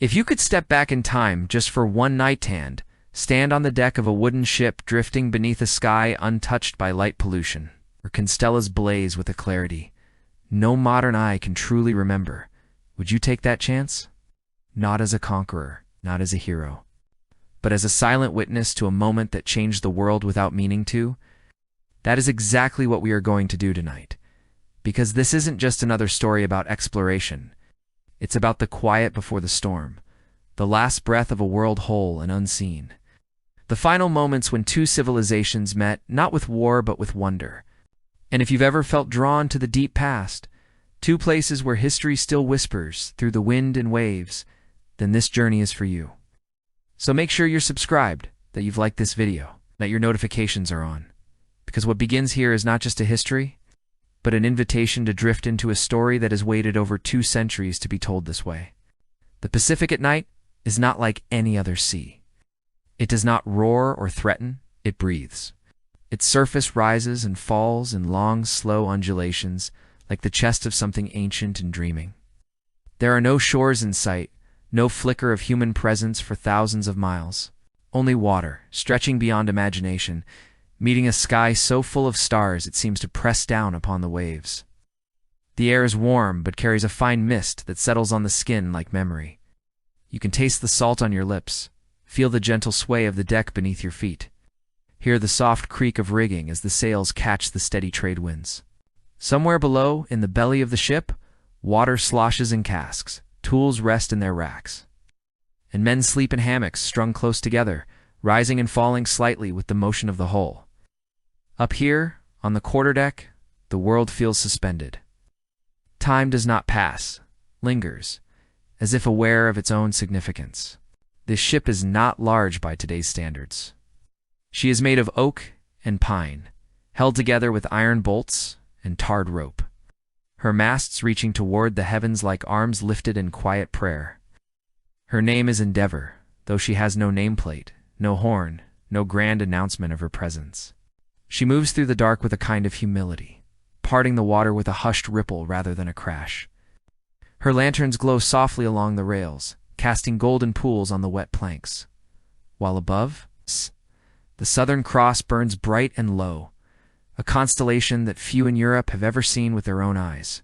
If you could step back in time just for one night, stand on the deck of a wooden ship drifting beneath a sky untouched by light pollution, or constella's blaze with a clarity no modern eye can truly remember, would you take that chance? Not as a conqueror, not as a hero, but as a silent witness to a moment that changed the world without meaning to? That is exactly what we are going to do tonight. Because this isn't just another story about exploration. It's about the quiet before the storm, the last breath of a world whole and unseen. The final moments when two civilizations met, not with war but with wonder. And if you've ever felt drawn to the deep past, two places where history still whispers through the wind and waves, then this journey is for you. So make sure you're subscribed, that you've liked this video, that your notifications are on. Because what begins here is not just a history, but an invitation to drift into a story that has waited over 2 centuries to be told this way. The Pacific at night is not like any other sea. It does not roar or threaten, it breathes. Its surface rises and falls in long, slow undulations, like the chest of something ancient and dreaming. There are no shores in sight, no flicker of human presence for thousands of miles. Only water, stretching beyond imagination, meeting a sky so full of stars it seems to press down upon the waves. The air is warm but carries a fine mist that settles on the skin like memory. You can taste the salt on your lips, feel the gentle sway of the deck beneath your feet. Hear the soft creak of rigging as the sails catch the steady trade winds. Somewhere below, in the belly of the ship, water sloshes in casks, tools rest in their racks. And men sleep in hammocks strung close together, rising and falling slightly with the motion of the hull. Up here, on the quarterdeck, the world feels suspended. Time does not pass, lingers, as if aware of its own significance. This ship is not large by today's standards. She is made of oak and pine, held together with iron bolts and tarred rope. Her masts reaching toward the heavens like arms lifted in quiet prayer. Her name is Endeavour, though she has no nameplate, no horn, no grand announcement of her presence. She moves through the dark with a kind of humility, parting the water with a hushed ripple rather than a crash. Her lanterns glow softly along the rails, casting golden pools on the wet planks. While above, the Southern Cross burns bright and low, a constellation that few in Europe have ever seen with their own eyes.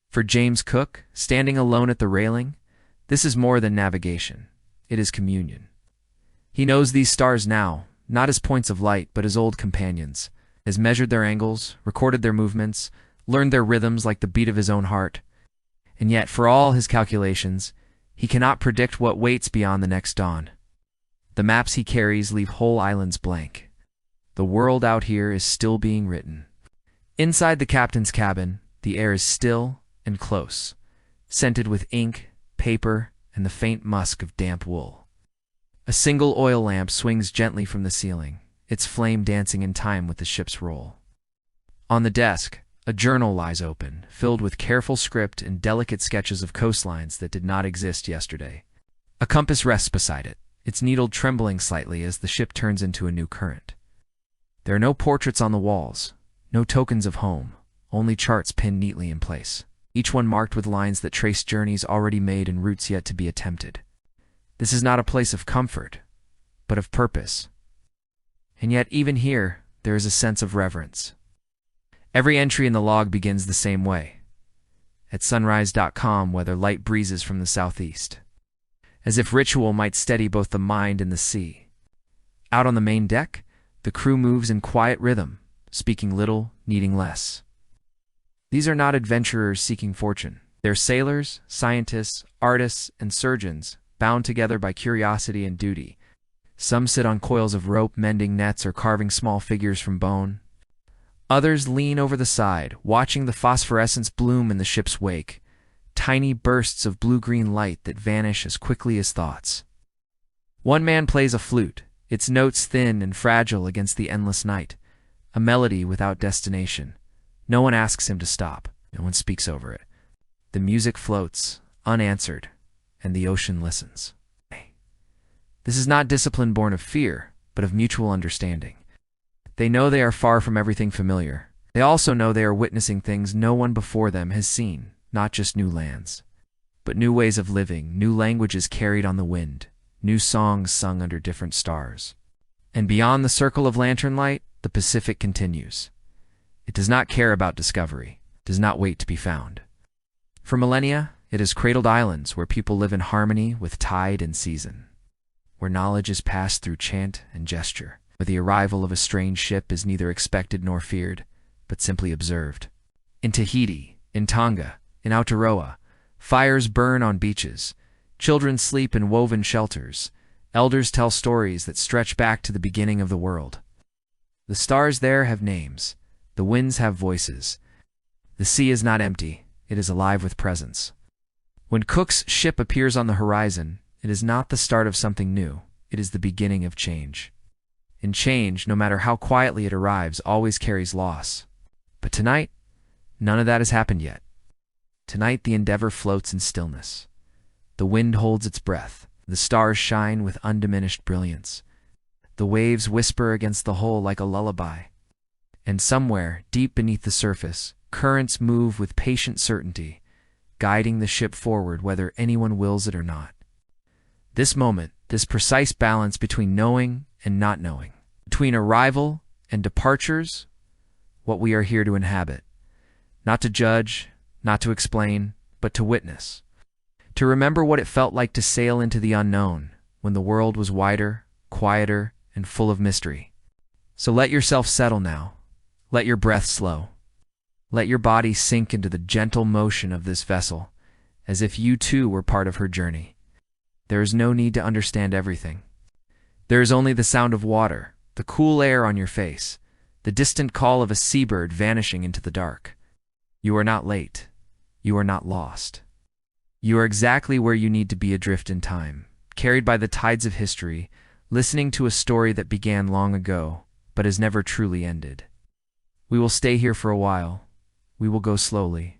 For James Cook, standing alone at the railing, this is more than navigation. It is communion. He knows these stars now, not as points of light, but as old companions, has measured their angles, recorded their movements, learned their rhythms like the beat of his own heart. And yet, for all his calculations, he cannot predict what waits beyond the next dawn. The maps he carries leave whole islands blank. The world out here is still being written. Inside the captain's cabin, the air is still and close, scented with ink, paper, and the faint musk of damp wool. A single oil lamp swings gently from the ceiling, its flame dancing in time with the ship's roll. On the desk, a journal lies open, filled with careful script and delicate sketches of coastlines that did not exist yesterday. A compass rests beside it, its needle trembling slightly as the ship turns into a new current. There are no portraits on the walls, no tokens of home, only charts pinned neatly in place, each one marked with lines that trace journeys already made and routes yet to be attempted. This is not a place of comfort, but of purpose. And yet, even here, there is a sense of reverence. Every entry in the log begins the same way. At sunrise.com, whether light breezes from the southeast. As if ritual might steady both the mind and the sea. Out on the main deck, the crew moves in quiet rhythm, speaking little, needing less. These are not adventurers seeking fortune. They're sailors, scientists, artists, and surgeons, bound together by curiosity and duty. Some sit on coils of rope mending nets or carving small figures from bone. Others lean over the side, watching the phosphorescence bloom in the ship's wake, tiny bursts of blue-green light that vanish as quickly as thoughts. One man plays a flute, its notes thin and fragile against the endless night, a melody without destination. No one asks him to stop. No one speaks over it. The music floats, unanswered, and the ocean listens. This is not discipline born of fear, but of mutual understanding. They know they are far from everything familiar. They also know they are witnessing things no one before them has seen, not just new lands. but new ways of living, new languages carried on the wind, new songs sung under different stars. And beyond the circle of lantern light, the Pacific continues. It does not care about discovery, does not wait to be found. For millennia, it has cradled islands where people live in harmony with tide and season, where knowledge is passed through chant and gesture, where the arrival of a strange ship is neither expected nor feared, but simply observed. In Tahiti, in Tonga, in Aotearoa, fires burn on beaches, children sleep in woven shelters, elders tell stories that stretch back to the beginning of the world. The stars there have names, the winds have voices. The sea is not empty, it is alive with presence. When Cook's ship appears on the horizon, it is not the start of something new, it is the beginning of change. And change, no matter how quietly it arrives, always carries loss. But tonight, none of that has happened yet. Tonight the Endeavour floats in stillness. The wind holds its breath, the stars shine with undiminished brilliance. The waves whisper against the hull like a lullaby. And somewhere, deep beneath the surface, currents move with patient certainty, guiding the ship forward whether anyone wills it or not. This moment, this precise balance between knowing and not knowing, between arrival and departures, what we are here to inhabit. Not to judge, not to explain, but to witness. To remember what it felt like to sail into the unknown, when the world was wider, quieter, and full of mystery. So let yourself settle now. Let your breath slow. Let your body sink into the gentle motion of this vessel, as if you too were part of her journey. There is no need to understand everything. There is only the sound of water, the cool air on your face, the distant call of a seabird vanishing into the dark. You are not late. You are not lost. You are exactly where you need to be, adrift in time, carried by the tides of history, listening to a story that began long ago, but has never truly ended. We will stay here for a while. We will go slowly.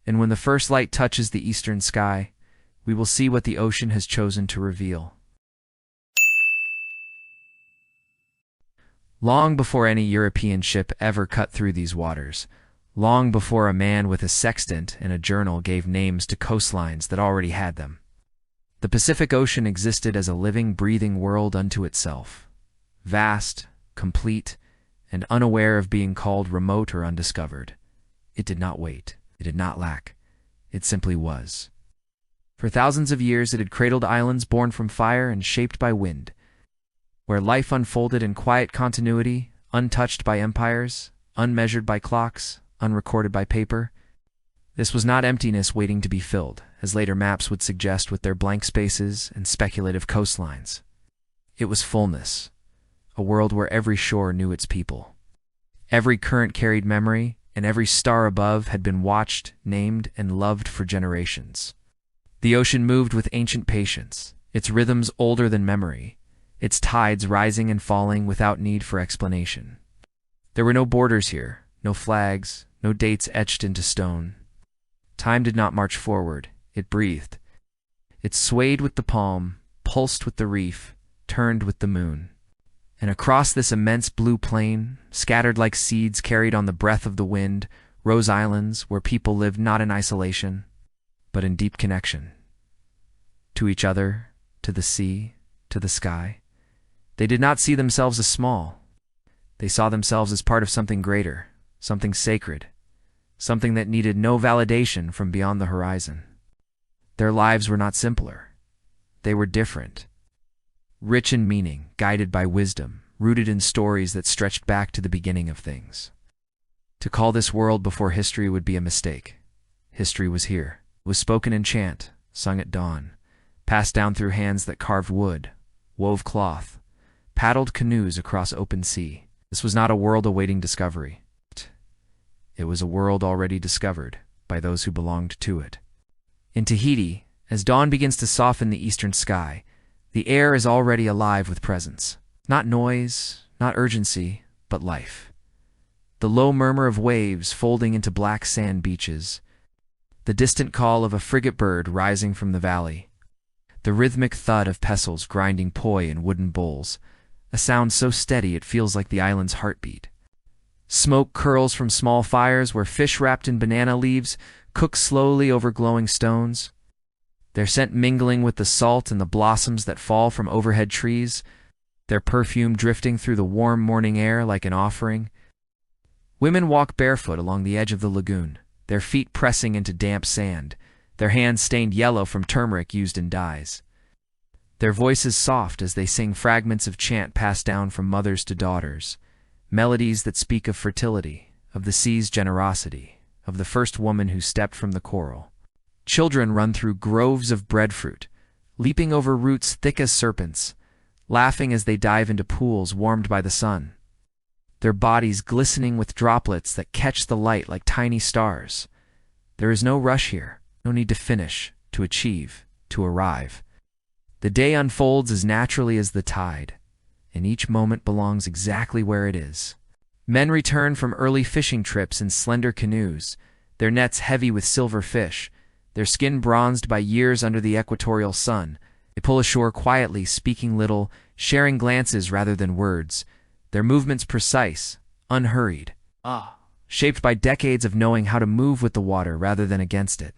And when the first light touches the eastern sky, we will see what the ocean has chosen to reveal. Long before any European ship ever cut through these waters, long before a man with a sextant and a journal gave names to coastlines that already had them, the Pacific Ocean existed as a living, breathing world unto itself, vast, complete, and unaware of being called remote or undiscovered. It did not wait. It did not lack. It simply was. For thousands of years it had cradled islands born from fire and shaped by wind, where life unfolded in quiet continuity, untouched by empires, unmeasured by clocks, unrecorded by paper. This was not emptiness waiting to be filled, as later maps would suggest with their blank spaces and speculative coastlines. It was fullness, a world where every shore knew its people. Every current carried memory, and every star above had been watched, named, and loved for generations. The ocean moved with ancient patience, its rhythms older than memory, its tides rising and falling without need for explanation. There were no borders here, no flags, no dates etched into stone. Time did not march forward, it breathed. It swayed with the palm, pulsed with the reef, turned with the moon. And across this immense blue plain, scattered like seeds carried on the breath of the wind, rose islands where people lived not in isolation, but in deep connection. To each other, to the sea, to the sky. They did not see themselves as small. They saw themselves as part of something greater, something sacred, something that needed no validation from beyond the horizon. Their lives were not simpler. They were different. Rich in meaning, guided by wisdom, rooted in stories that stretched back to the beginning of things. To call this world before history would be a mistake. History was here. It was spoken in chant, sung at dawn, passed down through hands that carved wood, wove cloth, paddled canoes across open sea. This was not a world awaiting discovery. It was a world already discovered by those who belonged to it. In Tahiti, as dawn begins to soften the eastern sky, the air is already alive with presence. Not noise, not urgency, but life. The low murmur of waves folding into black sand beaches, the distant call of a frigate bird rising from the valley, the rhythmic thud of pestles grinding poi in wooden bowls, a sound so steady it feels like the island's heartbeat. Smoke curls from small fires where fish wrapped in banana leaves cook slowly over glowing stones. their scent mingling with the salt and the blossoms that fall from overhead trees, their perfume drifting through the warm morning air like an offering. Women walk barefoot along the edge of the lagoon, their feet pressing into damp sand, their hands stained yellow from turmeric used in dyes. Their voices soft as they sing fragments of chant passed down from mothers to daughters, melodies that speak of fertility, of the sea's generosity, of the first woman who stepped from the coral. Children run through groves of breadfruit, leaping over roots thick as serpents, laughing as they dive into pools warmed by the sun, their bodies glistening with droplets that catch the light like tiny stars. There is no rush here, no need to finish, to achieve, to arrive. The day unfolds as naturally as the tide, and each moment belongs exactly where it is. Men return from early fishing trips in slender canoes, their nets heavy with silver fish, their skin bronzed by years under the equatorial sun. They pull ashore quietly, speaking little, sharing glances rather than words, their movements precise, unhurried, shaped by decades of knowing how to move with the water rather than against it.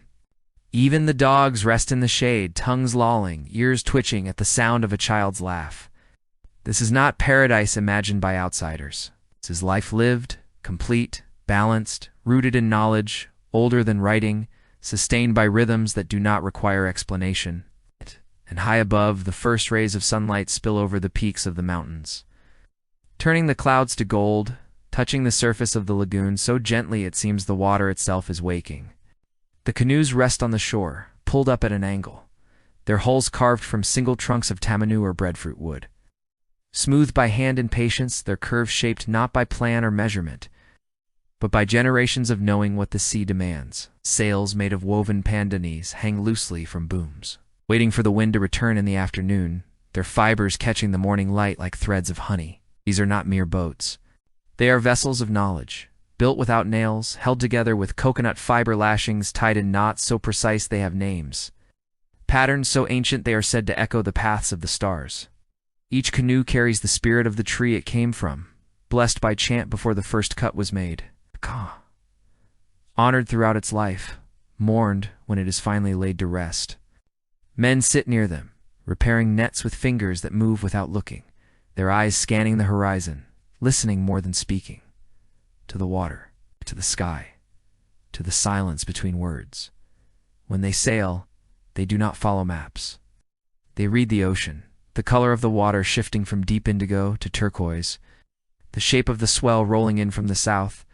Even the dogs rest in the shade, tongues lolling, ears twitching at the sound of a child's laugh. This is not paradise imagined by outsiders. This is life lived, complete, balanced, rooted in knowledge, older than writing, sustained by rhythms that do not require explanation. And high above, the first rays of sunlight spill over the peaks of the mountains, turning the clouds to gold, touching the surface of the lagoon so gently it seems the water itself is waking. The canoes rest on the shore, pulled up at an angle, their hulls carved from single trunks of tamanu or breadfruit wood. Smoothed by hand and patience, their curves shaped not by plan or measurement, but by generations of knowing what the sea demands. Sails made of woven pandanus hang loosely from booms, waiting for the wind to return in the afternoon, their fibers catching the morning light like threads of honey. These are not mere boats. They are vessels of knowledge, built without nails, held together with coconut fiber lashings tied in knots so precise they have names. Patterns so ancient they are said to echo the paths of the stars. Each canoe carries the spirit of the tree it came from, blessed by chant before the first cut was made. Honored throughout its life, mourned when it is finally laid to rest. Men sit near them, repairing nets with fingers that move without looking, their eyes scanning the horizon, listening more than speaking. To the water, to the sky, to the silence between words. When they sail, they do not follow maps. They read the ocean, the color of the water shifting from deep indigo to turquoise, the shape of the swell rolling in from the south,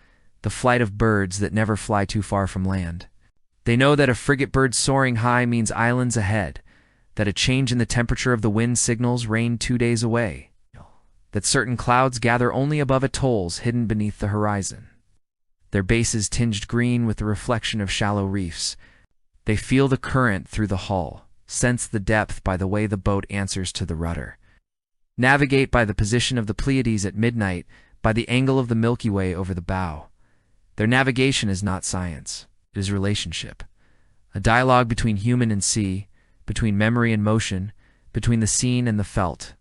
the flight of birds that never fly too far from land. They know that a frigate bird soaring high means islands ahead, that a change in the temperature of the wind signals rain 2 days away, that certain clouds gather only above atolls hidden beneath the horizon. Their bases tinged green with the reflection of shallow reefs. They feel the current through the hull, sense the depth by the way the boat answers to the rudder, navigate by the position of the Pleiades at midnight, by the angle of the Milky Way over the bow. Their navigation is not science, it is relationship, a dialogue between human and sea, between memory and motion, between the seen and the felt.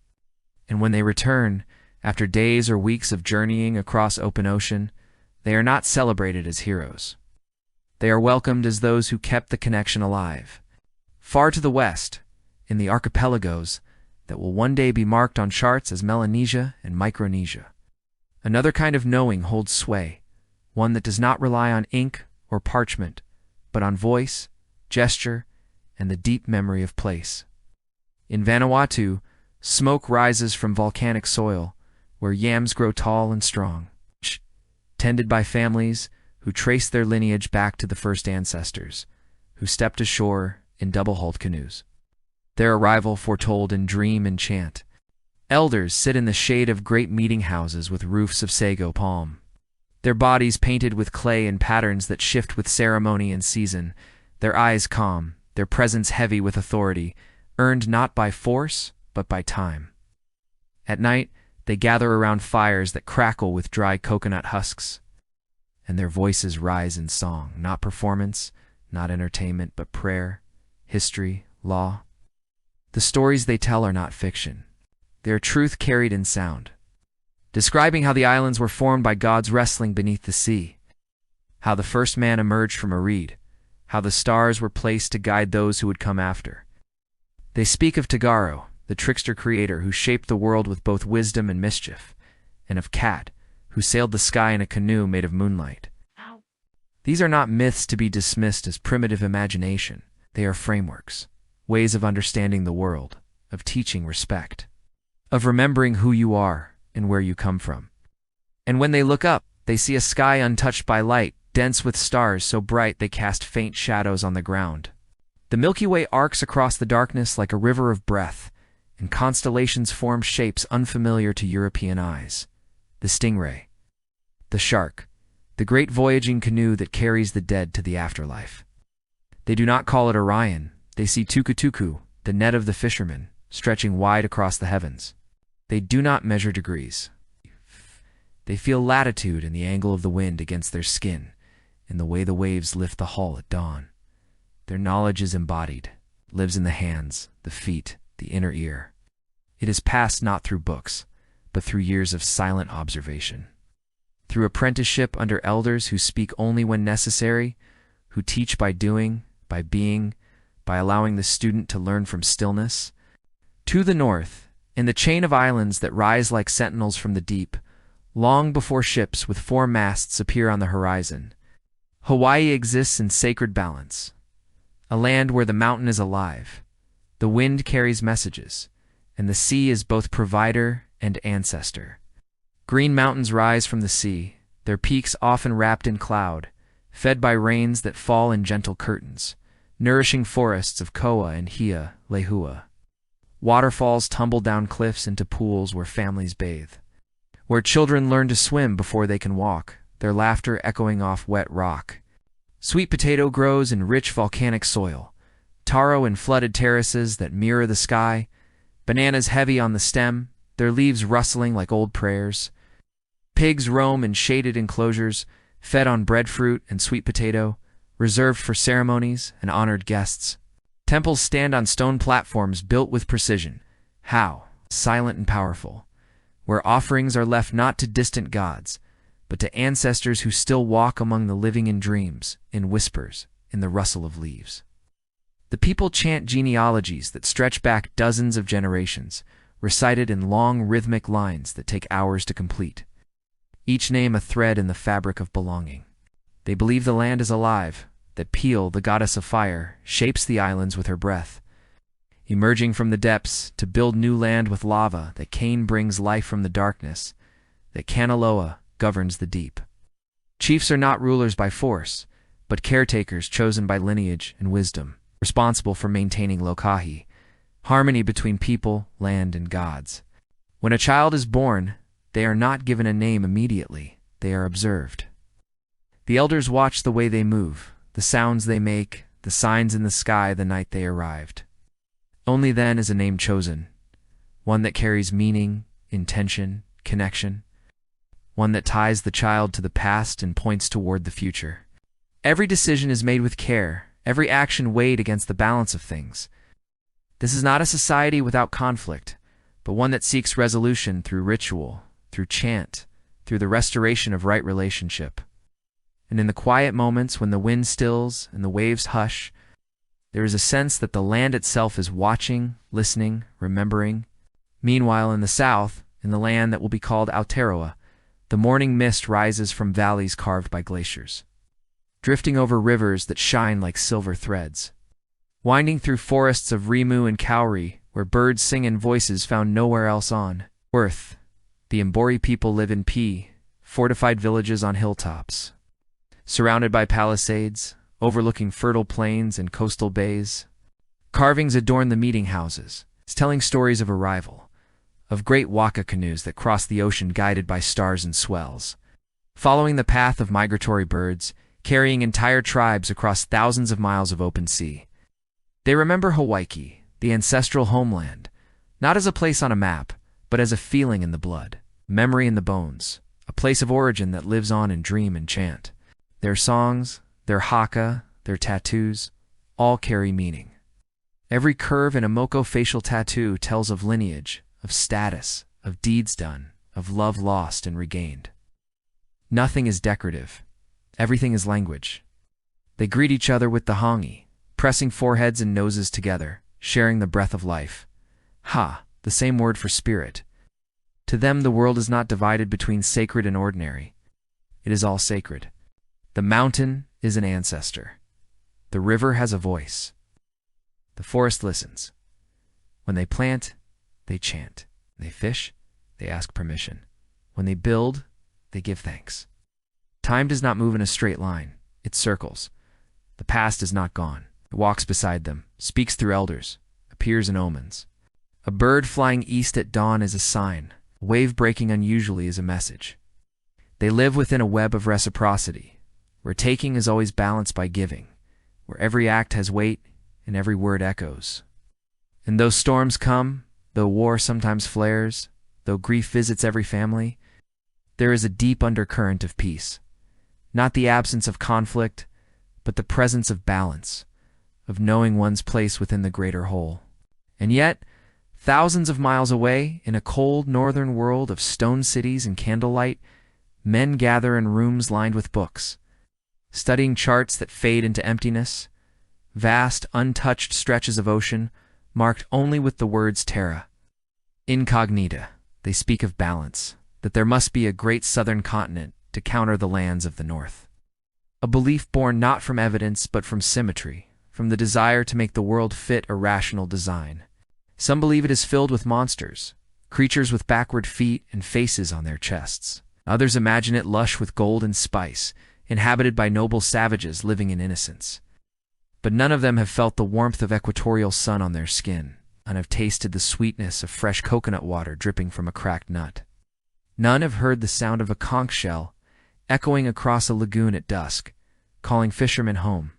And when they return, after days or weeks of journeying across open ocean, they are not celebrated as heroes. They are welcomed as those who kept the connection alive. Far to the west, in the archipelagos that will one day be marked on charts as Melanesia and Micronesia, another kind of knowing holds sway, one that does not rely on ink or parchment, but on voice, gesture, and the deep memory of place. In Vanuatu, smoke rises from volcanic soil, where yams grow tall and strong, tended by families who trace their lineage back to the first ancestors, who stepped ashore in double-hulled canoes. Their arrival foretold in dream and chant. Elders sit in the shade of great meeting houses with roofs of sago palm, their bodies painted with clay in patterns that shift with ceremony and season, their eyes calm, their presence heavy with authority, earned not by force, but by time. At night, they gather around fires that crackle with dry coconut husks, and their voices rise in song, not performance, not entertainment, but prayer, history, law. The stories they tell are not fiction. They are truth carried in sound, describing how the islands were formed by gods wrestling beneath the sea, how the first man emerged from a reed, how the stars were placed to guide those who would come after. They speak of Tagaro, the trickster creator who shaped the world with both wisdom and mischief, and of Cat, who sailed the sky in a canoe made of moonlight. These are not myths to be dismissed as primitive imagination. They are frameworks, ways of understanding the world, of teaching respect, of remembering who you are and where you come from. And when they look up, they see a sky untouched by light, dense with stars so bright they cast faint shadows on the ground. The Milky Way arcs across the darkness like a river of breath, and constellations form shapes unfamiliar to European eyes. The stingray, the shark, the great voyaging canoe that carries the dead to the afterlife. They do not call it Orion. They see Tukutuku, the net of the fisherman, stretching wide across the heavens. They do not measure degrees. They feel latitude in the angle of the wind against their skin, in the way the waves lift the hull at dawn. Their knowledge is embodied, lives in the hands, the feet, the inner ear. It is passed not through books, but through years of silent observation. Through apprenticeship under elders who speak only when necessary, who teach by doing, by being, by allowing the student to learn from stillness. To the north, in the chain of islands that rise like sentinels from the deep, long before ships with 4 masts appear on the horizon, Hawaii exists in sacred balance, a land where the mountain is alive, the wind carries messages, and the sea is both provider and ancestor. Green mountains rise from the sea, their peaks often wrapped in cloud, fed by rains that fall in gentle curtains, nourishing forests of koa and hia lehua. Waterfalls tumble down cliffs into pools where families bathe, where children learn to swim before they can walk, their laughter echoing off wet rock. Sweet potato grows in rich volcanic soil, taro in flooded terraces that mirror the sky, bananas heavy on the stem, their leaves rustling like old prayers. Pigs roam in shaded enclosures, fed on breadfruit and sweet potato, reserved for ceremonies and honored guests. Temples stand on stone platforms built with precision, how, silent and powerful, where offerings are left not to distant gods, but to ancestors who still walk among the living in dreams, in whispers, in the rustle of leaves. The people chant genealogies that stretch back dozens of generations, recited in long rhythmic lines that take hours to complete, each name a thread in the fabric of belonging. They believe the land is alive, that Peel, the goddess of fire, shapes the islands with her breath, emerging from the depths to build new land with lava, that Cain brings life from the darkness, that Kanaloa governs the deep. Chiefs are not rulers by force, but caretakers chosen by lineage and wisdom, responsible for maintaining lokahi, harmony between people, land, and gods. When a child is born, they are not given a name immediately, they are observed. The elders watch the way they move, the sounds they make, the signs in the sky the night they arrived. Only then is a name chosen, one that carries meaning, intention, connection, one that ties the child to the past and points toward the future. Every decision is made with care, every action weighed against the balance of things. This is not a society without conflict, but one that seeks resolution through ritual, through chant, through the restoration of right relationship. And in the quiet moments when the wind stills and the waves hush, there is a sense that the land itself is watching, listening, remembering. Meanwhile, in the south, in the land that will be called Aotearoa, the morning mist rises from valleys carved by glaciers, drifting over rivers that shine like silver threads, winding through forests of rimu and kauri, where birds sing in voices found nowhere else on earth. The Mbori people live in fortified villages on hilltops, surrounded by palisades, overlooking fertile plains and coastal bays. Carvings adorn the meeting houses, telling stories of arrival, of great waka canoes that cross the ocean guided by stars and swells, following the path of migratory birds, carrying entire tribes across thousands of miles of open sea. They remember Hawaii, the ancestral homeland, not as a place on a map, but as a feeling in the blood, memory in the bones, a place of origin that lives on in dream and chant. Their songs, their haka, their tattoos, all carry meaning. Every curve in a moko facial tattoo tells of lineage, of status, of deeds done, of love lost and regained. Nothing is decorative. Everything is language. They greet each other with the hongi, pressing foreheads and noses together, sharing the breath of life. Ha, the same word for spirit. To them the world is not divided between sacred and ordinary. It is all sacred. The mountain is an ancestor. The river has a voice. The forest listens. When they plant, they chant. When they fish, they ask permission. When they build, they give thanks. Time does not move in a straight line. It circles. The past is not gone. It walks beside them, speaks through elders, appears in omens. A bird flying east at dawn is a sign. A wave breaking unusually is a message. They live within a web of reciprocity, where taking is always balanced by giving, where every act has weight and every word echoes. And though storms come, though war sometimes flares, though grief visits every family, there is a deep undercurrent of peace. Not the absence of conflict, but the presence of balance, of knowing one's place within the greater whole. And yet, thousands of miles away, in a cold northern world of stone cities and candlelight, men gather in rooms lined with books, studying charts that fade into emptiness, vast, untouched stretches of ocean marked only with the words terra. Incognita, they speak of balance, that there must be a great southern continent to counter the lands of the north. A belief born not from evidence but from symmetry, from the desire to make the world fit a rational design. Some believe it is filled with monsters, creatures with backward feet and faces on their chests. Others imagine it lush with gold and spice, inhabited by noble savages living in innocence. But none of them have felt the warmth of equatorial sun on their skin, and have tasted the sweetness of fresh coconut water dripping from a cracked nut. None have heard the sound of a conch shell echoing across a lagoon at dusk, calling fishermen home.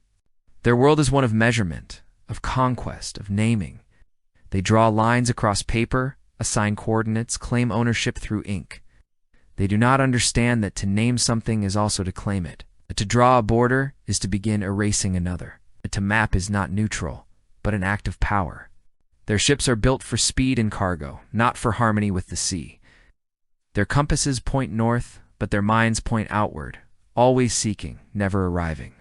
Their world is one of measurement, of conquest, of naming. They draw lines across paper, assign coordinates, claim ownership through ink. They do not understand that to name something is also to claim it, that to draw a border is to begin erasing another, that to map is not neutral, but an act of power. Their ships are built for speed and cargo, not for harmony with the sea. Their compasses point north, but their minds point outward, always seeking, never arriving.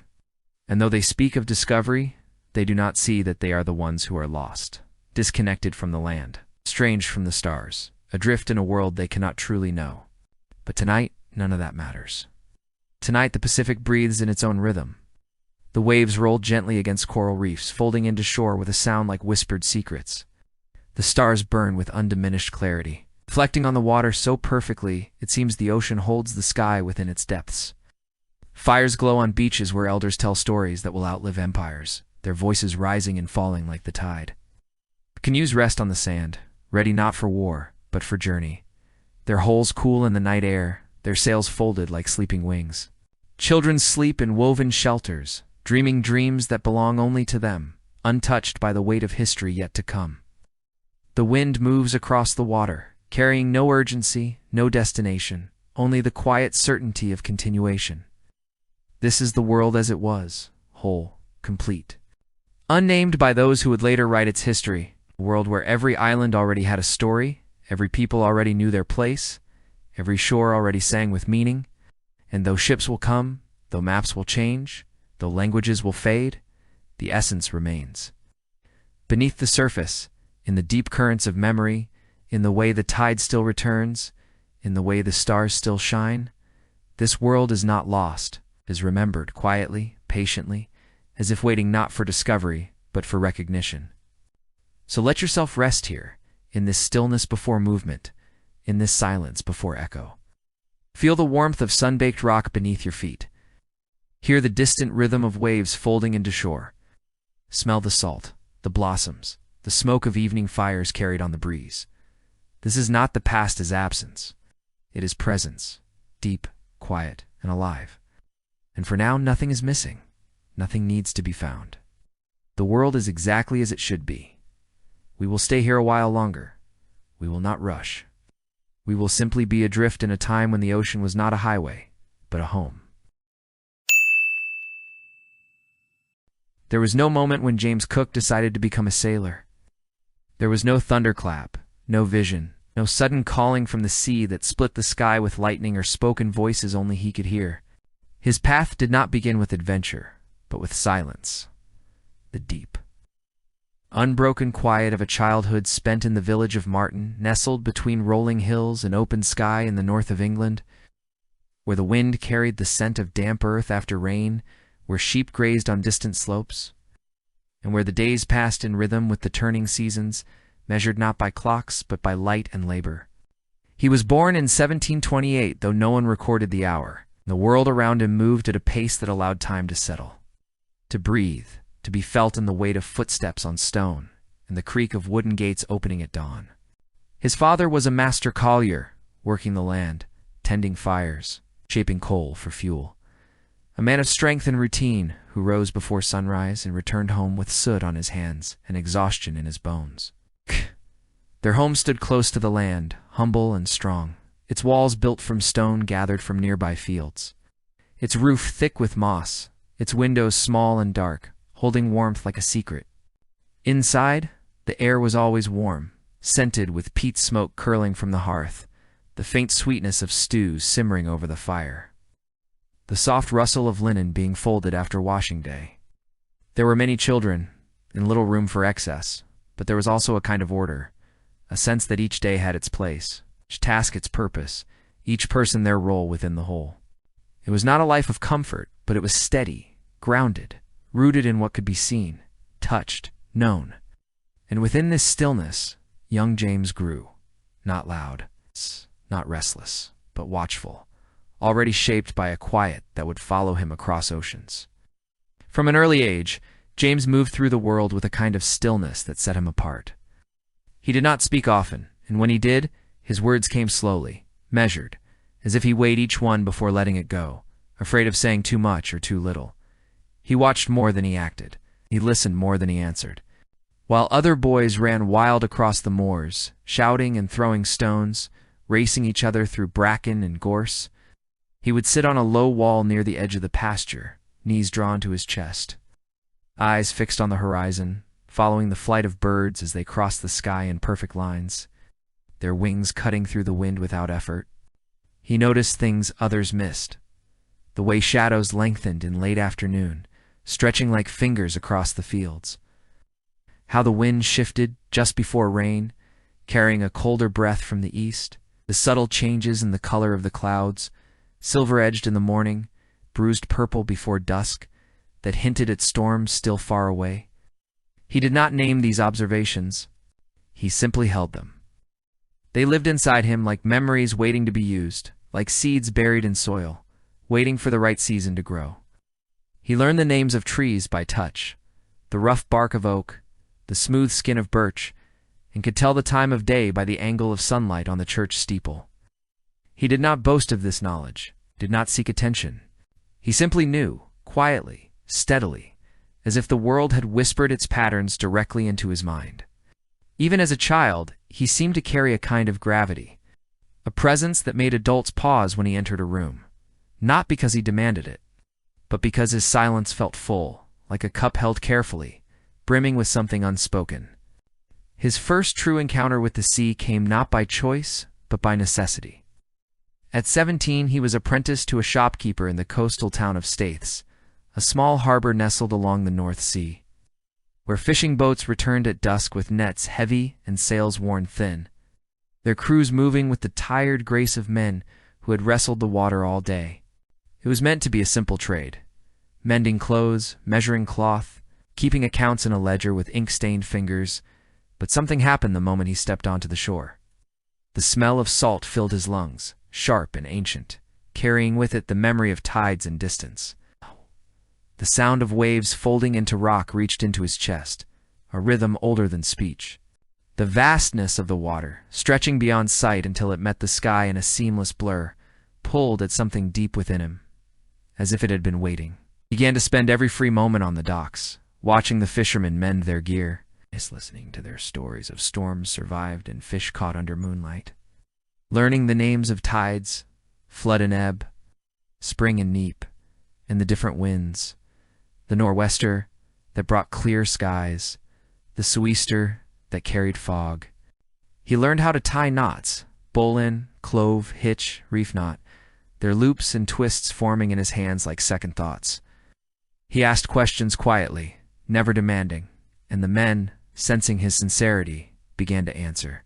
And though they speak of discovery, they do not see that they are the ones who are lost, disconnected from the land, estranged from the stars, adrift in a world they cannot truly know. But tonight, none of that matters. Tonight the Pacific breathes in its own rhythm. The waves roll gently against coral reefs, folding into shore with a sound like whispered secrets. The stars burn with undiminished clarity, reflecting on the water so perfectly it seems the ocean holds the sky within its depths. Fires glow on beaches where elders tell stories that will outlive empires, their voices rising and falling like the tide. Canoes rest on the sand, ready not for war, but for journey. Their hulls cool in the night air, their sails folded like sleeping wings. Children sleep in woven shelters, dreaming dreams that belong only to them, untouched by the weight of history yet to come. The wind moves across the water, carrying no urgency, no destination, only the quiet certainty of continuation. This is the world as it was, whole, complete. Unnamed by those who would later write its history, a world where every island already had a story, every people already knew their place, every shore already sang with meaning, and though ships will come, though maps will change, though languages will fade, the essence remains. Beneath the surface, in the deep currents of memory, in the way the tide still returns, in the way the stars still shine, this world is not lost, is remembered quietly, patiently, as if waiting not for discovery, but for recognition. So let yourself rest here, in this stillness before movement, in this silence before echo. Feel the warmth of sun-baked rock beneath your feet. Hear the distant rhythm of waves folding into shore. Smell the salt, the blossoms, the smoke of evening fires carried on the breeze. This is not the past as absence. It is presence, deep, quiet, and alive. And for now, nothing is missing. Nothing needs to be found. The world is exactly as it should be. We will stay here a while longer. We will not rush. We will simply be adrift in a time when the ocean was not a highway, but a home. There was no moment when James Cook decided to become a sailor. There was no thunderclap, no vision, no sudden calling from the sea that split the sky with lightning or spoken voices only he could hear. His path did not begin with adventure, but with silence, the deep, unbroken quiet of a childhood spent in the village of Marton, nestled between rolling hills and open sky in the north of England, where the wind carried the scent of damp earth after rain, where sheep grazed on distant slopes, and where the days passed in rhythm with the turning seasons, measured not by clocks but by light and labor. He was born in 1728, though no one recorded the hour. The world around him moved at a pace that allowed time to settle, to breathe, to be felt in the weight of footsteps on stone and the creak of wooden gates opening at dawn. His father was a master collier, working the land, tending fires, shaping coal for fuel. A man of strength and routine who rose before sunrise and returned home with soot on his hands and exhaustion in his bones. Their home stood close to the land, humble and strong, its walls built from stone gathered from nearby fields, its roof thick with moss, its windows small and dark, holding warmth like a secret. Inside, the air was always warm, scented with peat smoke curling from the hearth, the faint sweetness of stews simmering over the fire, the soft rustle of linen being folded after washing day. There were many children, and little room for excess, but there was also a kind of order, a sense that each day had its place, each task its purpose, each person their role within the whole. It was not a life of comfort, but it was steady, grounded, rooted in what could be seen, touched, known. And within this stillness, young James grew, not loud, not restless, but watchful, already shaped by a quiet that would follow him across oceans. From an early age, James moved through the world with a kind of stillness that set him apart. He did not speak often, and when he did, his words came slowly, measured, as if he weighed each one before letting it go, afraid of saying too much or too little. He watched more than he acted. He listened more than he answered. While other boys ran wild across the moors, shouting and throwing stones, racing each other through bracken and gorse, he would sit on a low wall near the edge of the pasture, knees drawn to his chest, eyes fixed on the horizon, following the flight of birds as they crossed the sky in perfect lines, their wings cutting through the wind without effort. He noticed things others missed, the way shadows lengthened in late afternoon, stretching like fingers across the fields, how the wind shifted just before rain, carrying a colder breath from the east, the subtle changes in the color of the clouds, silver-edged in the morning, bruised purple before dusk, that hinted at storms still far away. He did not name these observations. He simply held them. They lived inside him like memories waiting to be used, like seeds buried in soil, waiting for the right season to grow. He learned the names of trees by touch, the rough bark of oak, the smooth skin of birch, and could tell the time of day by the angle of sunlight on the church steeple. He did not boast of this knowledge, did not seek attention. He simply knew, quietly, steadily, as if the world had whispered its patterns directly into his mind. Even as a child, he seemed to carry a kind of gravity, a presence that made adults pause when he entered a room, not because he demanded it, but because his silence felt full, like a cup held carefully, brimming with something unspoken. His first true encounter with the sea came not by choice, but by necessity. At 17, he was apprenticed to a shopkeeper in the coastal town of Staithes, a small harbor nestled along the North Sea, where fishing boats returned at dusk with nets heavy and sails worn thin, their crews moving with the tired grace of men who had wrestled the water all day. It was meant to be a simple trade, mending clothes, measuring cloth, keeping accounts in a ledger with ink-stained fingers, but something happened the moment he stepped onto the shore. The smell of salt filled his lungs, sharp and ancient, carrying with it the memory of tides and distance. The sound of waves folding into rock reached into his chest, a rhythm older than speech. The vastness of the water, stretching beyond sight until it met the sky in a seamless blur, pulled at something deep within him, as if it had been waiting. He began to spend every free moment on the docks, watching the fishermen mend their gear, listening to their stories of storms survived and fish caught under moonlight, learning the names of tides, flood and ebb, spring and neap, and the different winds, the nor'wester that brought clear skies, the sou'easter that carried fog. He learned how to tie knots, bowline, clove, hitch, reef knot, their loops and twists forming in his hands like second thoughts. He asked questions quietly, never demanding, and the men, sensing his sincerity, began to answer.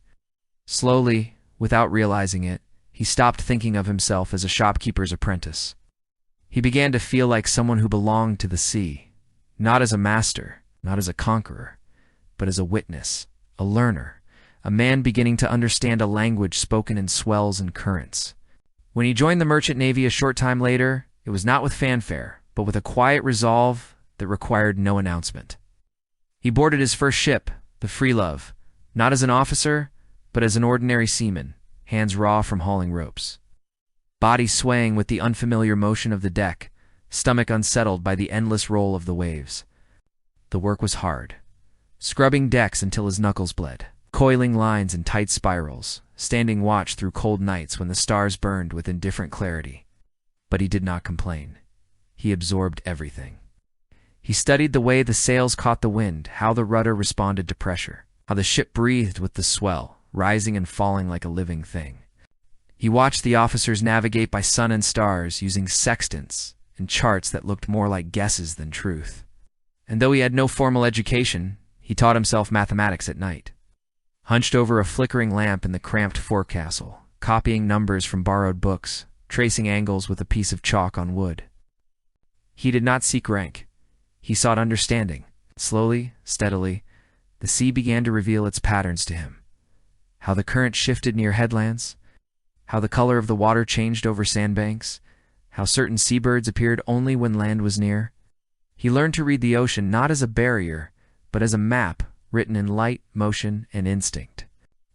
Slowly, without realizing it, he stopped thinking of himself as a shopkeeper's apprentice. He began to feel like someone who belonged to the sea, not as a master, not as a conqueror, but as a witness, a learner, a man beginning to understand a language spoken in swells and currents. When he joined the merchant navy a short time later, it was not with fanfare, but with a quiet resolve that required no announcement. He boarded his first ship, the Freelove, not as an officer, but as an ordinary seaman, hands raw from hauling ropes. Body swaying with the unfamiliar motion of the deck, stomach unsettled by the endless roll of the waves. The work was hard, scrubbing decks until his knuckles bled, coiling lines in tight spirals, standing watch through cold nights when the stars burned with indifferent clarity. But he did not complain. He absorbed everything. He studied the way the sails caught the wind, how the rudder responded to pressure, how the ship breathed with the swell, rising and falling like a living thing. He watched the officers navigate by sun and stars using sextants and charts that looked more like guesses than truth. And though he had no formal education, he taught himself mathematics at night. Hunched over a flickering lamp in the cramped forecastle, copying numbers from borrowed books, tracing angles with a piece of chalk on wood. He did not seek rank. He sought understanding. Slowly, steadily, the sea began to reveal its patterns to him. How the current shifted near headlands, how the color of the water changed over sandbanks, how certain seabirds appeared only when land was near. He learned to read the ocean not as a barrier, but as a map written in light, motion, and instinct.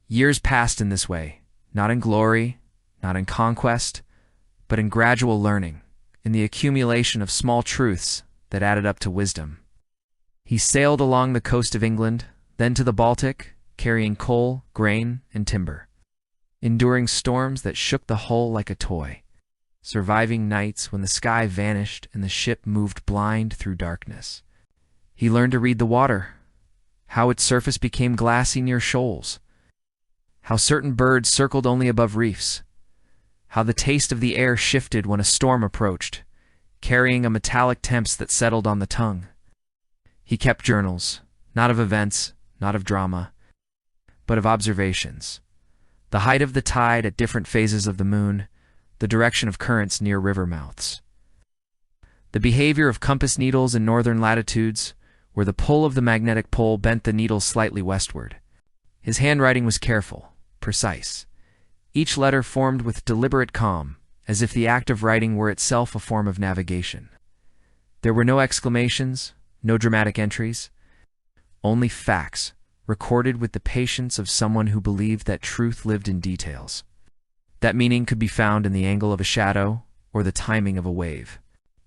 Years passed in this way, not in glory, not in conquest, but in gradual learning, in the accumulation of small truths that added up to wisdom. He sailed along the coast of England, then to the Baltic, carrying coal, grain, and timber, enduring storms that shook the hull like a toy, surviving nights when the sky vanished and the ship moved blind through darkness. He learned to read the water, how its surface became glassy near shoals, how certain birds circled only above reefs, how the taste of the air shifted when a storm approached, carrying a metallic temps that settled on the tongue. He kept journals, not of events, not of drama, but of observations. The height of the tide at different phases of the moon, the direction of currents near river mouths, the behavior of compass needles in northern latitudes, where the pull of the magnetic pole bent the needle slightly westward. His handwriting was careful, precise, each letter formed with deliberate calm, as if the act of writing were itself a form of navigation. There were no exclamations, no dramatic entries, only facts, recorded with the patience of someone who believed that truth lived in details. That meaning could be found in the angle of a shadow or the timing of a wave.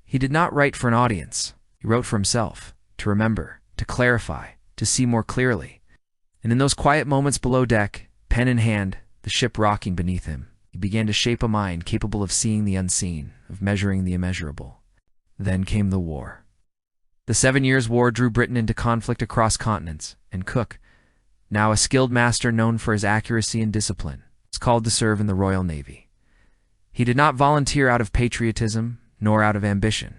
He did not write for an audience. He wrote for himself, to remember, to clarify, to see more clearly. And in those quiet moments below deck, pen in hand, the ship rocking beneath him, he began to shape a mind capable of seeing the unseen, of measuring the immeasurable. Then came the war. The 7 Years' War drew Britain into conflict across continents, and Cook, now a skilled master known for his accuracy and discipline, was called to serve in the Royal Navy. He did not volunteer out of patriotism, nor out of ambition.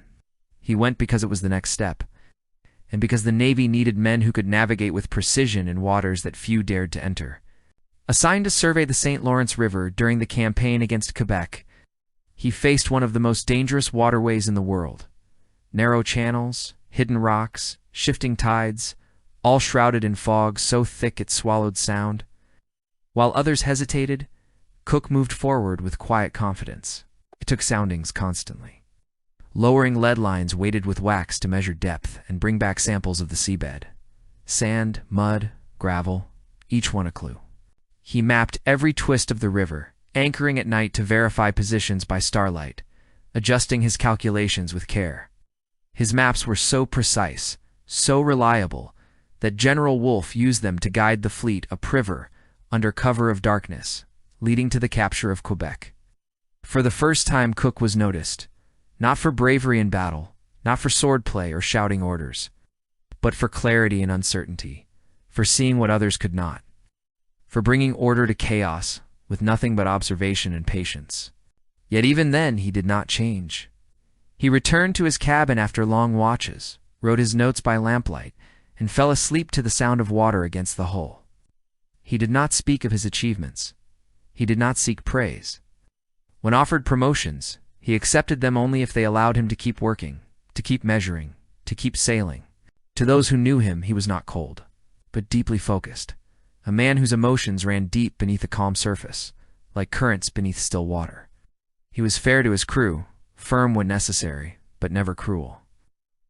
He went because it was the next step, and because the Navy needed men who could navigate with precision in waters that few dared to enter. Assigned to survey the St. Lawrence River during the campaign against Quebec, he faced one of the most dangerous waterways in the world. Narrow channels, hidden rocks, shifting tides, all shrouded in fog so thick it swallowed sound. While others hesitated, Cook moved forward with quiet confidence. It took soundings constantly. Lowering lead lines weighted with wax to measure depth and bring back samples of the seabed. Sand, mud, gravel, each one a clue. He mapped every twist of the river, anchoring at night to verify positions by starlight, adjusting his calculations with care. His maps were so precise, so reliable, that General Wolfe used them to guide the fleet upriver under cover of darkness, leading to the capture of Quebec. For the first time, Cook was noticed, not for bravery in battle, not for swordplay or shouting orders, but for clarity in uncertainty, for seeing what others could not, for bringing order to chaos with nothing but observation and patience. Yet even then he did not change. He returned to his cabin after long watches, wrote his notes by lamplight, and fell asleep to the sound of water against the hull. He did not speak of his achievements. He did not seek praise. When offered promotions, he accepted them only if they allowed him to keep working, to keep measuring, to keep sailing. To those who knew him, he was not cold, but deeply focused, a man whose emotions ran deep beneath a calm surface, like currents beneath still water. He was fair to his crew, firm when necessary, but never cruel.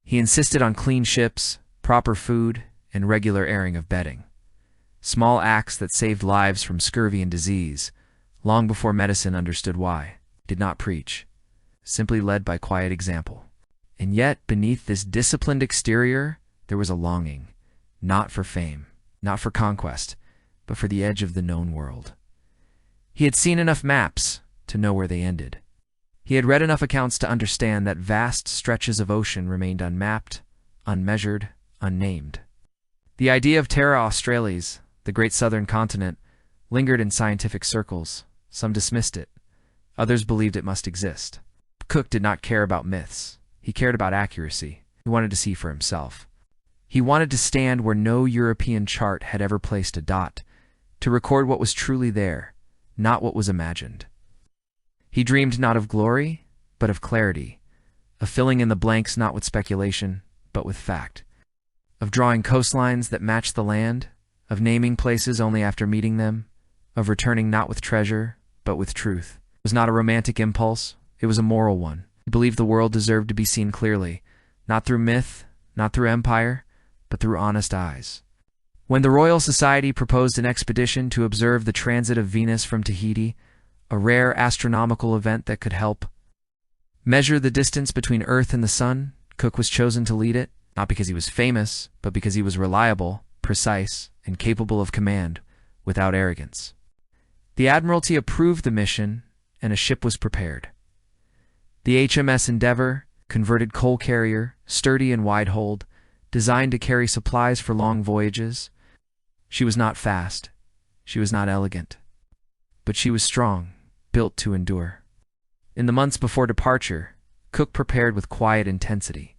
He insisted on clean ships, proper food, and regular airing of bedding. Small acts that saved lives from scurvy and disease, long before medicine understood why. Did not preach, simply led by quiet example. And yet, beneath this disciplined exterior, there was a longing, not for fame, not for conquest, but for the edge of the known world. He had seen enough maps to know where they ended. He had read enough accounts to understand that vast stretches of ocean remained unmapped, unmeasured, unnamed. The idea of Terra Australis, the great southern continent, lingered in scientific circles. Some dismissed it. Others believed it must exist. Cook did not care about myths. He cared about accuracy. He wanted to see for himself. He wanted to stand where no European chart had ever placed a dot, to record what was truly there, not what was imagined. He dreamed not of glory, but of clarity, of filling in the blanks not with speculation, but with fact, of drawing coastlines that matched the land, of naming places only after meeting them, of returning not with treasure, but with truth. It was not a romantic impulse, it was a moral one. He believed the world deserved to be seen clearly, not through myth, not through empire, but through honest eyes. When the Royal Society proposed an expedition to observe the transit of Venus from Tahiti, a rare astronomical event that could help measure the distance between Earth and the Sun, Cook was chosen to lead it, not because he was famous, but because he was reliable, precise, and capable of command, without arrogance. The Admiralty approved the mission, and a ship was prepared. The HMS Endeavour, converted coal carrier, sturdy and wide-hulled, designed to carry supplies for long voyages. She was not fast, she was not elegant, but she was strong, built to endure. In the months before departure, Cook prepared with quiet intensity.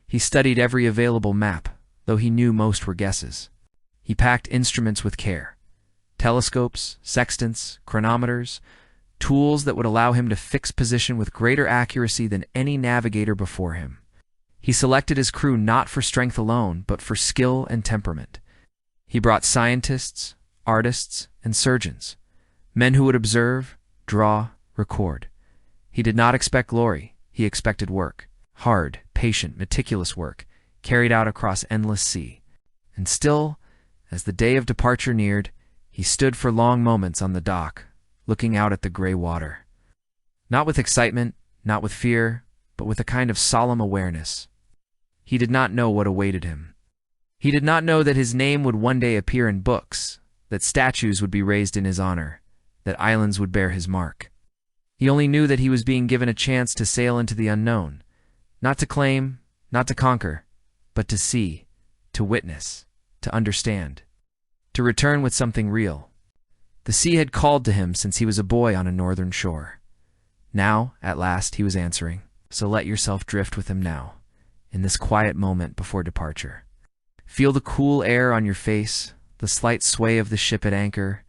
He studied every available map, though he knew most were guesses. He packed instruments with care. Telescopes, sextants, chronometers, tools that would allow him to fix position with greater accuracy than any navigator before him. He selected his crew not for strength alone, but for skill and temperament. He brought scientists, artists, and surgeons, men who would observe, draw, record. He did not expect glory, he expected work. Hard, patient, meticulous work, carried out across endless sea. And still, as the day of departure neared, he stood for long moments on the dock, looking out at the gray water. Not with excitement, not with fear, but with a kind of solemn awareness. He did not know what awaited him. He did not know that his name would one day appear in books, that statues would be raised in his honor, that islands would bear his mark. He only knew that he was being given a chance to sail into the unknown, not to claim, not to conquer, but to see, to witness, to understand, to return with something real. The sea had called to him since he was a boy on a northern shore. Now, at last, he was answering, so let yourself drift with him now, in this quiet moment before departure. Feel the cool air on your face, the slight sway of the ship at anchor,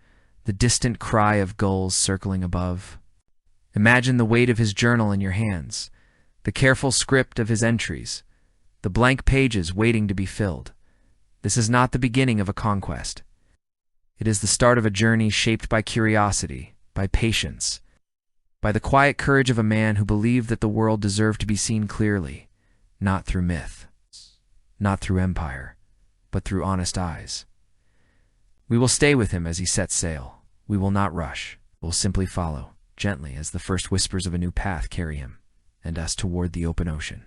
the distant cry of gulls circling above. Imagine the weight of his journal in your hands, the careful script of his entries, the blank pages waiting to be filled. This is not the beginning of a conquest. It is the start of a journey shaped by curiosity, by patience, by the quiet courage of a man who believed that the world deserved to be seen clearly, not through myth, not through empire, but through honest eyes. We will stay with him as he sets sail. We will not rush. We will simply follow, gently as the first whispers of a new path carry him and us toward the open ocean.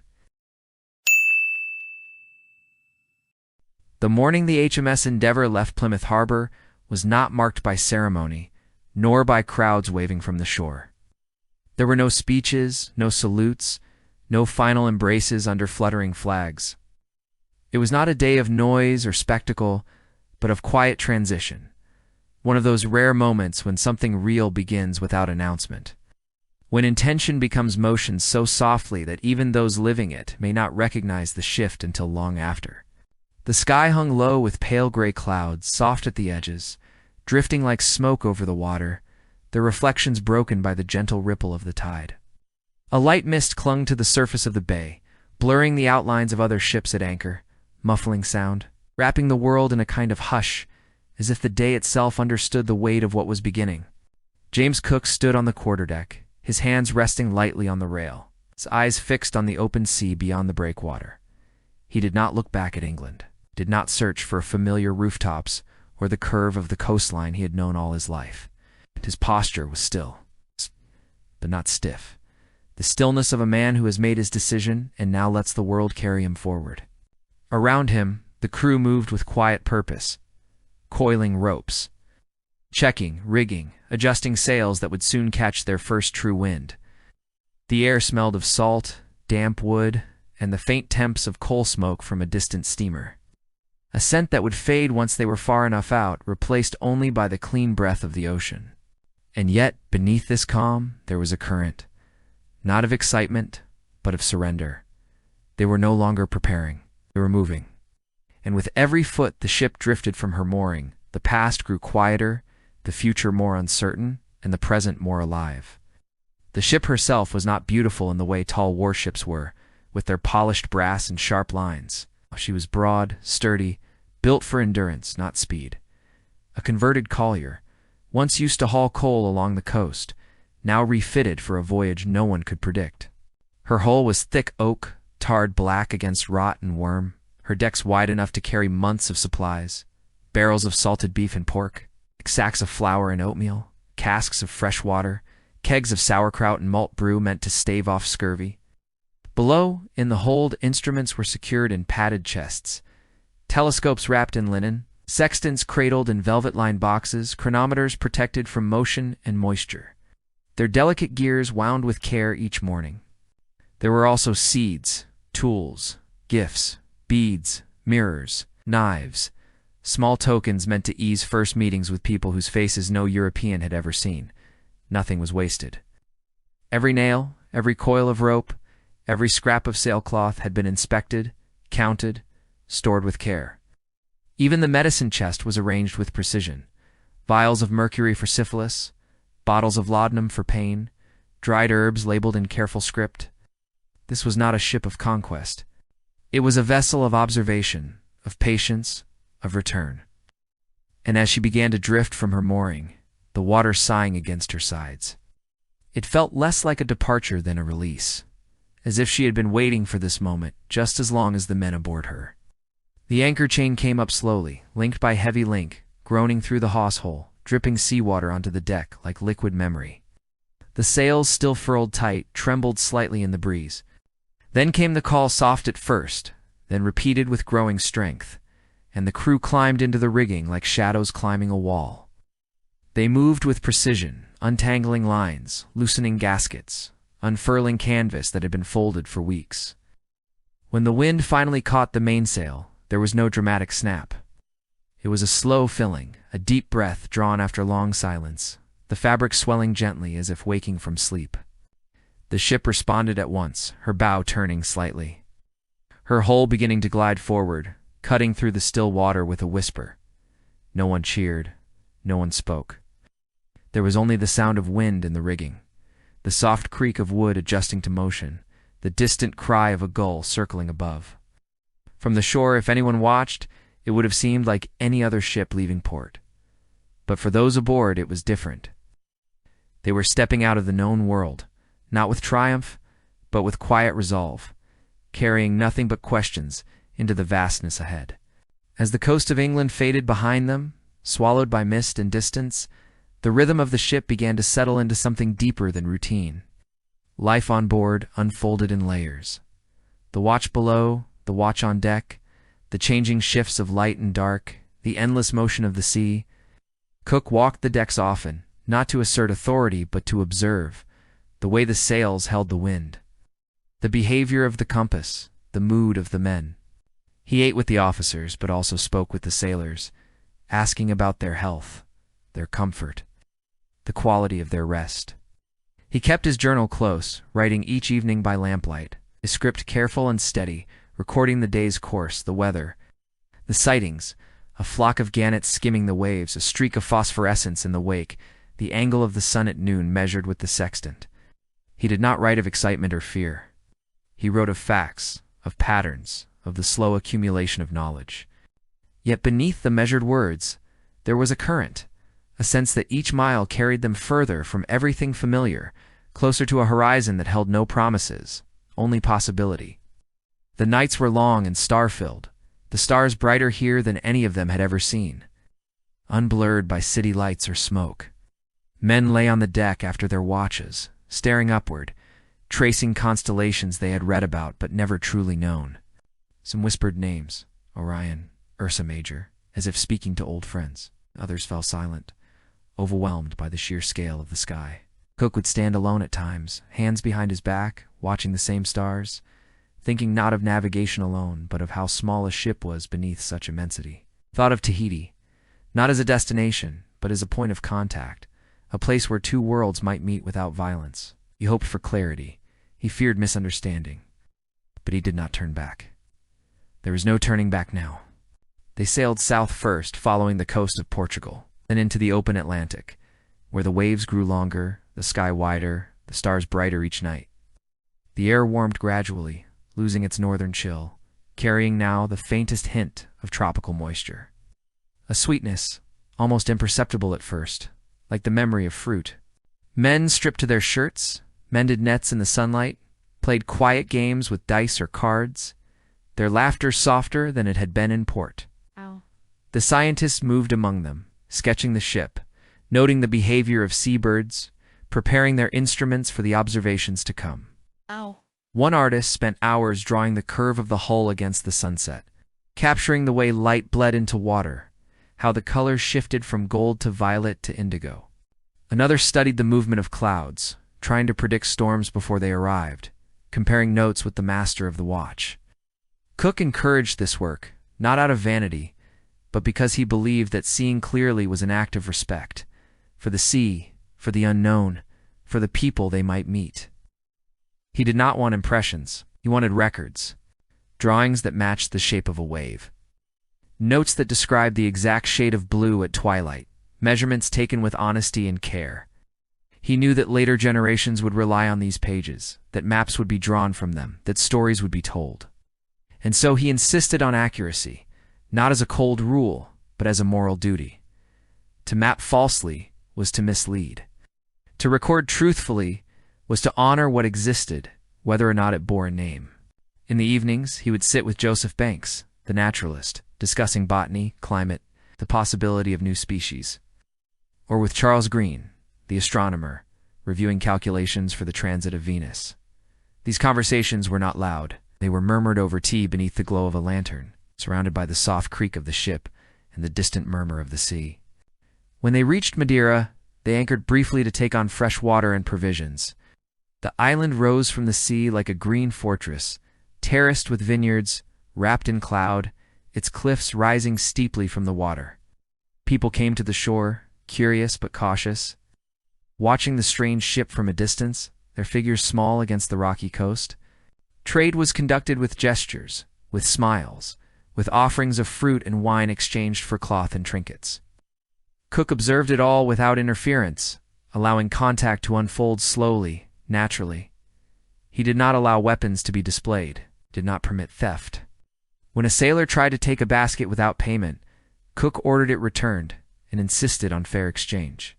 The morning the HMS Endeavour left Plymouth Harbor was not marked by ceremony, nor by crowds waving from the shore. There were no speeches, no salutes, no final embraces under fluttering flags. It was not a day of noise or spectacle, but of quiet transition, one of those rare moments when something real begins without announcement. when intention becomes motion so softly that even those living it may not recognize the shift until long after. The sky hung low with pale gray clouds, soft at the edges, drifting like smoke over the water, their reflections broken by the gentle ripple of the tide. A light mist clung to the surface of the bay, blurring the outlines of other ships at anchor, muffling sound, wrapping the world in a kind of hush, as if the day itself understood the weight of what was beginning. James Cook stood on the quarterdeck, his hands resting lightly on the rail, his eyes fixed on the open sea beyond the breakwater. He did not look back at England, did not search for familiar rooftops or the curve of the coastline he had known all his life. His posture was still, but not stiff. The stillness of a man who has made his decision and now lets the world carry him forward. Around him, the crew moved with quiet purpose, coiling ropes, checking, rigging, adjusting sails that would soon catch their first true wind. The air smelled of salt, damp wood, and the faint temps of coal smoke from a distant steamer. A scent that would fade once they were far enough out, replaced only by the clean breath of the ocean. And yet, beneath this calm, there was a current, not of excitement, but of surrender. They were no longer preparing, they were moving. And with every foot the ship drifted from her mooring, the past grew quieter, the future more uncertain, and the present more alive. The ship herself was not beautiful in the way tall warships were, with their polished brass and sharp lines. She was broad, sturdy, built for endurance, not speed. A converted collier, once used to haul coal along the coast, now refitted for a voyage no one could predict. Her hull was thick oak, tarred black against rot and worm, her decks wide enough to carry months of supplies, barrels of salted beef and pork, sacks of flour and oatmeal, casks of fresh water, kegs of sauerkraut and malt brew meant to stave off scurvy. Below, in the hold, instruments were secured in padded chests, telescopes wrapped in linen, sextants cradled in velvet-lined boxes, chronometers protected from motion and moisture. Their delicate gears wound with care each morning. There were also seeds, tools, gifts, beads, mirrors, knives, small tokens meant to ease first meetings with people whose faces no European had ever seen. Nothing was wasted. Every nail, every coil of rope, every scrap of sailcloth had been inspected, counted, stored with care. Even the medicine chest was arranged with precision. Vials of mercury for syphilis, bottles of laudanum for pain, dried herbs labeled in careful script. This was not a ship of conquest. It was a vessel of observation, of patience, of return. And as she began to drift from her mooring, the water sighing against her sides, it felt less like a departure than a release, as if she had been waiting for this moment just as long as the men aboard her. The anchor chain came up slowly, linked by heavy link, groaning through the hawse hole, dripping seawater onto the deck like liquid memory. The sails, still furled tight, trembled slightly in the breeze. Then came the call, soft at first, then repeated with growing strength, and the crew climbed into the rigging like shadows climbing a wall. They moved with precision, untangling lines, loosening gaskets, unfurling canvas that had been folded for weeks. When the wind finally caught the mainsail, there was no dramatic snap. It was a slow filling, a deep breath drawn after long silence, the fabric swelling gently as if waking from sleep. The ship responded at once, her bow turning slightly, her hull beginning to glide forward, cutting through the still water with a whisper. No one cheered, no one spoke. There was only the sound of wind in the rigging, the soft creak of wood adjusting to motion, the distant cry of a gull circling above. From the shore, if anyone watched, it would have seemed like any other ship leaving port. But for those aboard, it was different. They were stepping out of the known world, not with triumph, but with quiet resolve, carrying nothing but questions into the vastness ahead. As the coast of England faded behind them, swallowed by mist and distance, the rhythm of the ship began to settle into something deeper than routine. Life on board unfolded in layers. The watch below, the watch on deck, the changing shifts of light and dark, the endless motion of the sea. Cook walked the decks often, not to assert authority but to observe, the way the sails held the wind, the behavior of the compass, the mood of the men. He ate with the officers but also spoke with the sailors, asking about their health, their comfort, the quality of their rest. He kept his journal close, writing each evening by lamplight, his script careful and steady, recording the day's course, the weather, the sightings, a flock of gannets skimming the waves, a streak of phosphorescence in the wake, the angle of the sun at noon measured with the sextant. He did not write of excitement or fear. He wrote of facts, of patterns, of the slow accumulation of knowledge. Yet beneath the measured words, there was a current, a sense that each mile carried them further from everything familiar, closer to a horizon that held no promises, only possibility. The nights were long and star-filled, the stars brighter here than any of them had ever seen, unblurred by city lights or smoke. Men lay on the deck after their watches, staring upward, tracing constellations they had read about but never truly known. Some whispered names, Orion, Ursa Major, as if speaking to old friends. Others fell silent, overwhelmed by the sheer scale of the sky. Cook would stand alone at times, hands behind his back, watching the same stars, thinking not of navigation alone, but of how small a ship was beneath such immensity. Thought of Tahiti, not as a destination, but as a point of contact, a place where two worlds might meet without violence. He hoped for clarity. He feared misunderstanding. But he did not turn back. There was no turning back now. They sailed south first, following the coast of Portugal, then into the open Atlantic, where the waves grew longer, the sky wider, the stars brighter each night. The air warmed gradually, losing its northern chill, carrying now the faintest hint of tropical moisture. A sweetness, almost imperceptible at first, like the memory of fruit. Men stripped to their shirts, mended nets in the sunlight, played quiet games with dice or cards, their laughter softer than it had been in port. Ow. The scientists moved among them, sketching the ship, noting the behavior of seabirds, preparing their instruments for the observations to come. Ow. One artist spent hours drawing the curve of the hull against the sunset, capturing the way light bled into water, how the colors shifted from gold to violet to indigo. Another studied the movement of clouds, trying to predict storms before they arrived, comparing notes with the master of the watch. Cook encouraged this work, not out of vanity, but because he believed that seeing clearly was an act of respect, for the sea, for the unknown, for the people they might meet. He did not want impressions, he wanted records, drawings that matched the shape of a wave. Notes that described the exact shade of blue at twilight, measurements taken with honesty and care. He knew that later generations would rely on these pages, that maps would be drawn from them, that stories would be told. And so he insisted on accuracy, not as a cold rule, but as a moral duty. To map falsely was to mislead. To record truthfully was to honor what existed, whether or not it bore a name. In the evenings, he would sit with Joseph Banks, the naturalist, discussing botany, climate, the possibility of new species. Or with Charles Green, the astronomer, reviewing calculations for the transit of Venus. These conversations were not loud. They were murmured over tea beneath the glow of a lantern, surrounded by the soft creak of the ship and the distant murmur of the sea. When they reached Madeira, they anchored briefly to take on fresh water and provisions. The island rose from the sea like a green fortress, terraced with vineyards, wrapped in cloud, its cliffs rising steeply from the water. People came to the shore, curious but cautious, watching the strange ship from a distance, their figures small against the rocky coast. Trade was conducted with gestures, with smiles, with offerings of fruit and wine exchanged for cloth and trinkets. Cook observed it all without interference, allowing contact to unfold slowly, naturally. He did not allow weapons to be displayed, did not permit theft. When a sailor tried to take a basket without payment, Cook ordered it returned and insisted on fair exchange.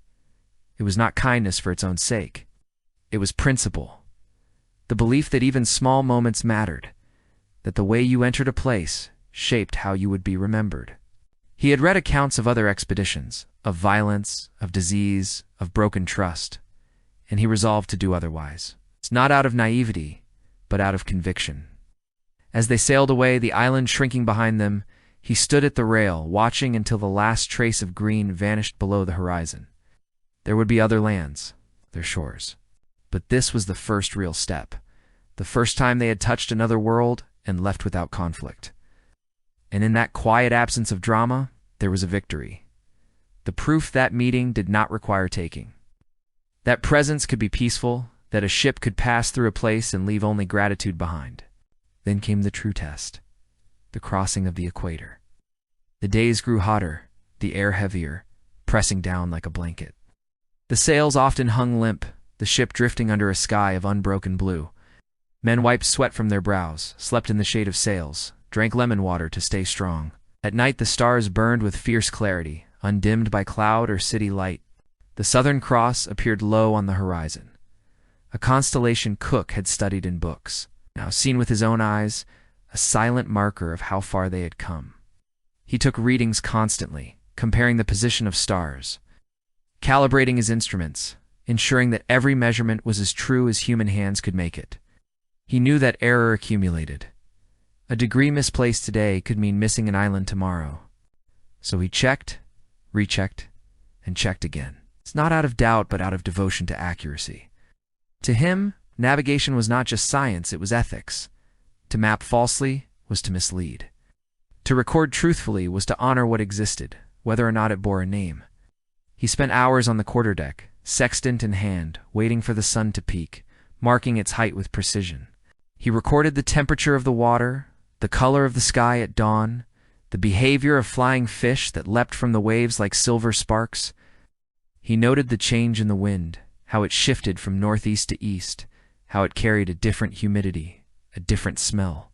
It was not kindness for its own sake. It was principle. The belief that even small moments mattered, that the way you entered a place shaped how you would be remembered. He had read accounts of other expeditions, of violence, of disease, of broken trust, and he resolved to do otherwise. It's not out of naivety, but out of conviction. As they sailed away, the island shrinking behind them, he stood at the rail, watching until the last trace of green vanished below the horizon. There would be other lands, their shores. But this was the first real step, the first time they had touched another world and left without conflict. And in that quiet absence of drama, there was a victory. The proof that meeting did not require taking. That presence could be peaceful, that a ship could pass through a place and leave only gratitude behind. Then came the true test, the crossing of the equator. The days grew hotter, the air heavier, pressing down like a blanket. The sails often hung limp, the ship drifting under a sky of unbroken blue. Men wiped sweat from their brows, slept in the shade of sails, drank lemon water to stay strong. At night the stars burned with fierce clarity, undimmed by cloud or city light. The Southern Cross appeared low on the horizon, a constellation Cook had studied in books. Now seen with his own eyes, a silent marker of how far they had come. He took readings constantly, comparing the position of stars, calibrating his instruments, ensuring that every measurement was as true as human hands could make it. He knew that error accumulated. A degree misplaced today could mean missing an island tomorrow. So he checked, rechecked, and checked again. It's not out of doubt, but out of devotion to accuracy. To him, navigation was not just science, it was ethics. To map falsely was to mislead. To record truthfully was to honor what existed, whether or not it bore a name. He spent hours on the quarterdeck, sextant in hand, waiting for the sun to peak, marking its height with precision. He recorded the temperature of the water, the color of the sky at dawn, the behavior of flying fish that leapt from the waves like silver sparks. He noted the change in the wind, how it shifted from northeast to east, how it carried a different humidity, a different smell.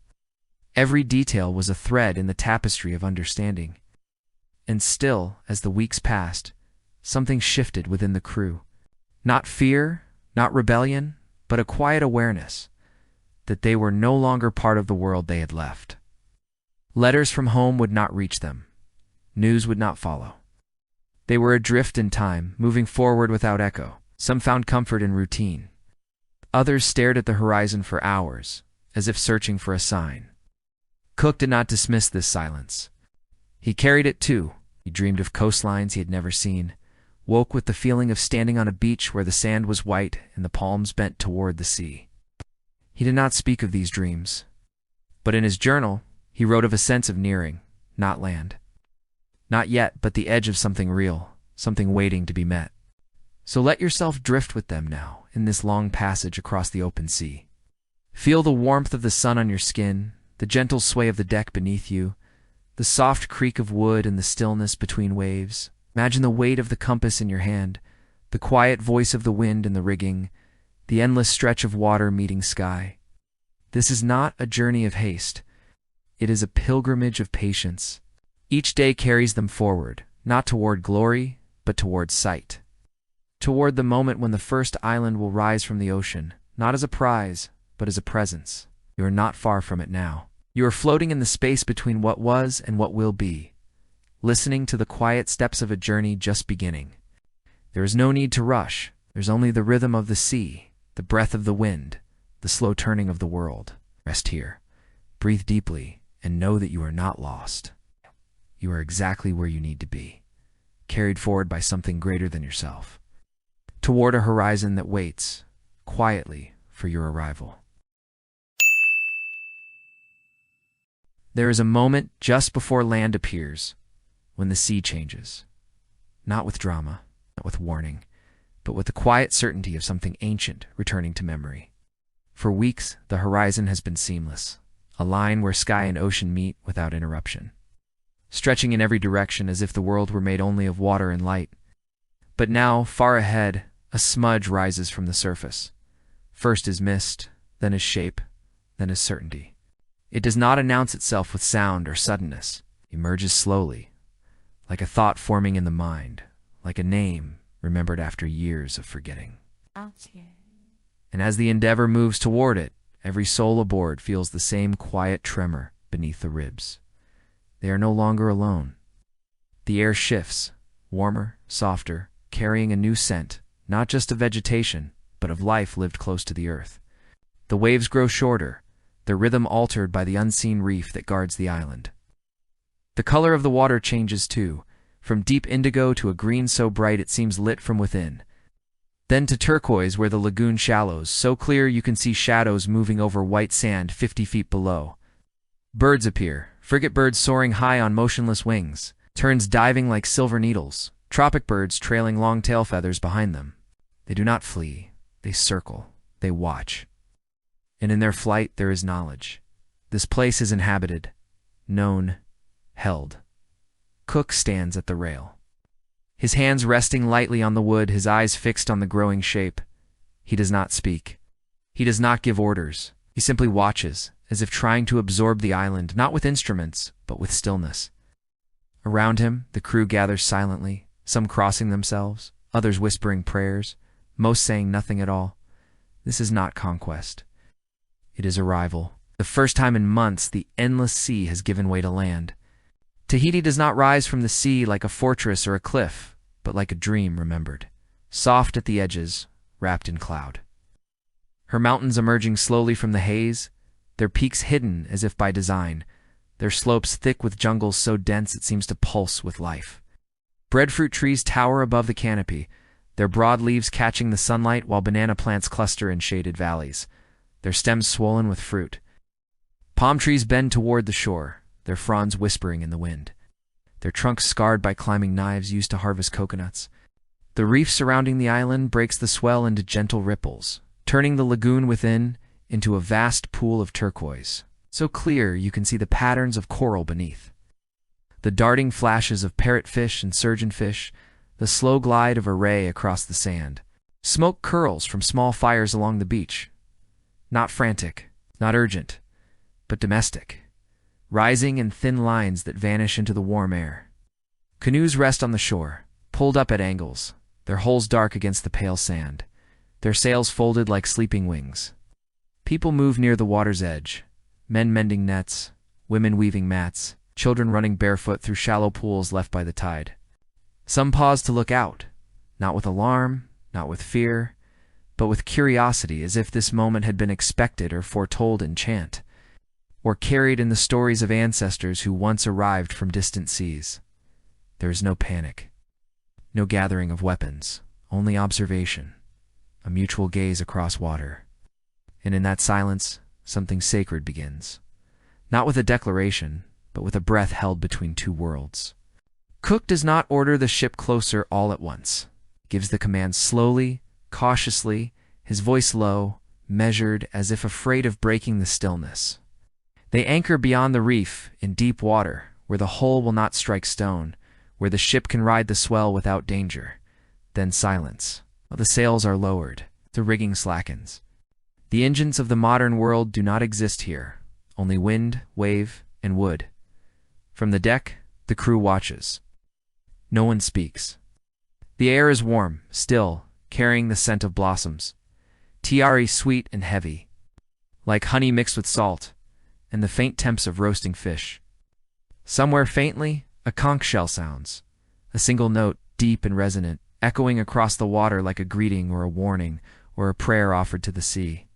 Every detail was a thread in the tapestry of understanding. And still, as the weeks passed, something shifted within the crew. Not fear, not rebellion, but a quiet awareness that they were no longer part of the world they had left. Letters from home would not reach them. News would not follow. They were adrift in time, moving forward without echo. Some found comfort in routine. Others stared at the horizon for hours, as if searching for a sign. Cook did not dismiss this silence. He carried it too. He dreamed of coastlines he had never seen, woke with the feeling of standing on a beach where the sand was white and the palms bent toward the sea. He did not speak of these dreams, but in his journal, he wrote of a sense of nearing, not land. Not yet, but the edge of something real, something waiting to be met. So let yourself drift with them now, in this long passage across the open sea. Feel the warmth of the sun on your skin, the gentle sway of the deck beneath you, the soft creak of wood and the stillness between waves. Imagine the weight of the compass in your hand, the quiet voice of the wind in the rigging, the endless stretch of water meeting sky. This is not a journey of haste. It is a pilgrimage of patience. Each day carries them forward, not toward glory, but toward sight. Toward the moment when the first island will rise from the ocean, not as a prize, but as a presence. You are not far from it now. You are floating in the space between what was and what will be, listening to the quiet steps of a journey just beginning. There is no need to rush. There's only the rhythm of the sea, the breath of the wind, the slow turning of the world. Rest here. Breathe deeply, and know that you are not lost. You are exactly where you need to be, carried forward by something greater than yourself, toward a horizon that waits, quietly, for your arrival. There is a moment just before land appears, when the sea changes. Not with drama, not with warning, but with the quiet certainty of something ancient returning to memory. For weeks, the horizon has been seamless, a line where sky and ocean meet without interruption, stretching in every direction as if the world were made only of water and light. But now, far ahead, a smudge rises from the surface. First is mist, then is shape, then is certainty. It does not announce itself with sound or suddenness. It emerges slowly, like a thought forming in the mind, like a name remembered after years of forgetting. And as the Endeavour moves toward it, every soul aboard feels the same quiet tremor beneath the ribs. They are no longer alone. The air shifts, warmer, softer, carrying a new scent, not just of vegetation, but of life lived close to the earth. The waves grow shorter, their rhythm altered by the unseen reef that guards the island. The color of the water changes too, from deep indigo to a green so bright it seems lit from within. Then to turquoise where the lagoon shallows, so clear you can see shadows moving over white sand 50 feet below. Birds appear, frigate birds soaring high on motionless wings, terns diving like silver needles, tropic birds trailing long tail feathers behind them. They do not flee, they circle, they watch. And in their flight there is knowledge. This place is inhabited, known, held. Cook stands at the rail. His hands resting lightly on the wood, his eyes fixed on the growing shape. He does not speak. He does not give orders. He simply watches, as if trying to absorb the island, not with instruments, but with stillness. Around him, the crew gathers silently, some crossing themselves, others whispering prayers, most saying nothing at all. This is not conquest. It is arrival. The first time in months, the endless sea has given way to land. Tahiti does not rise from the sea like a fortress or a cliff, but like a dream remembered, soft at the edges, wrapped in cloud. Her mountains emerging slowly from the haze, their peaks hidden as if by design, their slopes thick with jungles so dense it seems to pulse with life. Breadfruit trees tower above the canopy, their broad leaves catching the sunlight while banana plants cluster in shaded valleys, their stems swollen with fruit. Palm trees bend toward the shore, their fronds whispering in the wind, their trunks scarred by climbing knives used to harvest coconuts. The reef surrounding the island breaks the swell into gentle ripples, turning the lagoon within into a vast pool of turquoise, so clear you can see the patterns of coral beneath. The darting flashes of parrotfish and surgeonfish, the slow glide of a ray across the sand. Smoke curls from small fires along the beach. Not frantic, not urgent, but domestic, rising in thin lines that vanish into the warm air. Canoes rest on the shore, pulled up at angles, their hulls dark against the pale sand, their sails folded like sleeping wings. People move near the water's edge, men mending nets, women weaving mats, children running barefoot through shallow pools left by the tide. Some pause to look out, not with alarm, not with fear, but with curiosity, as if this moment had been expected or foretold in chant, or carried in the stories of ancestors who once arrived from distant seas. There is no panic, no gathering of weapons, only observation, a mutual gaze across water. And in that silence, something sacred begins, not with a declaration, but with a breath held between two worlds. Cook does not order the ship closer all at once. He gives the command slowly, cautiously, his voice low, measured, as if afraid of breaking the stillness. They anchor beyond the reef, in deep water, where the hull will not strike stone, where the ship can ride the swell without danger. Then silence. The sails are lowered. The rigging slackens. The engines of the modern world do not exist here, only wind, wave, and wood. From the deck, the crew watches. No one speaks. The air is warm, still, carrying the scent of blossoms. Tiare sweet and heavy, like honey mixed with salt, and the faint temps of roasting fish. Somewhere faintly, a conch shell sounds, a single note, deep and resonant, echoing across the water like a greeting or a warning or a prayer offered to the sea.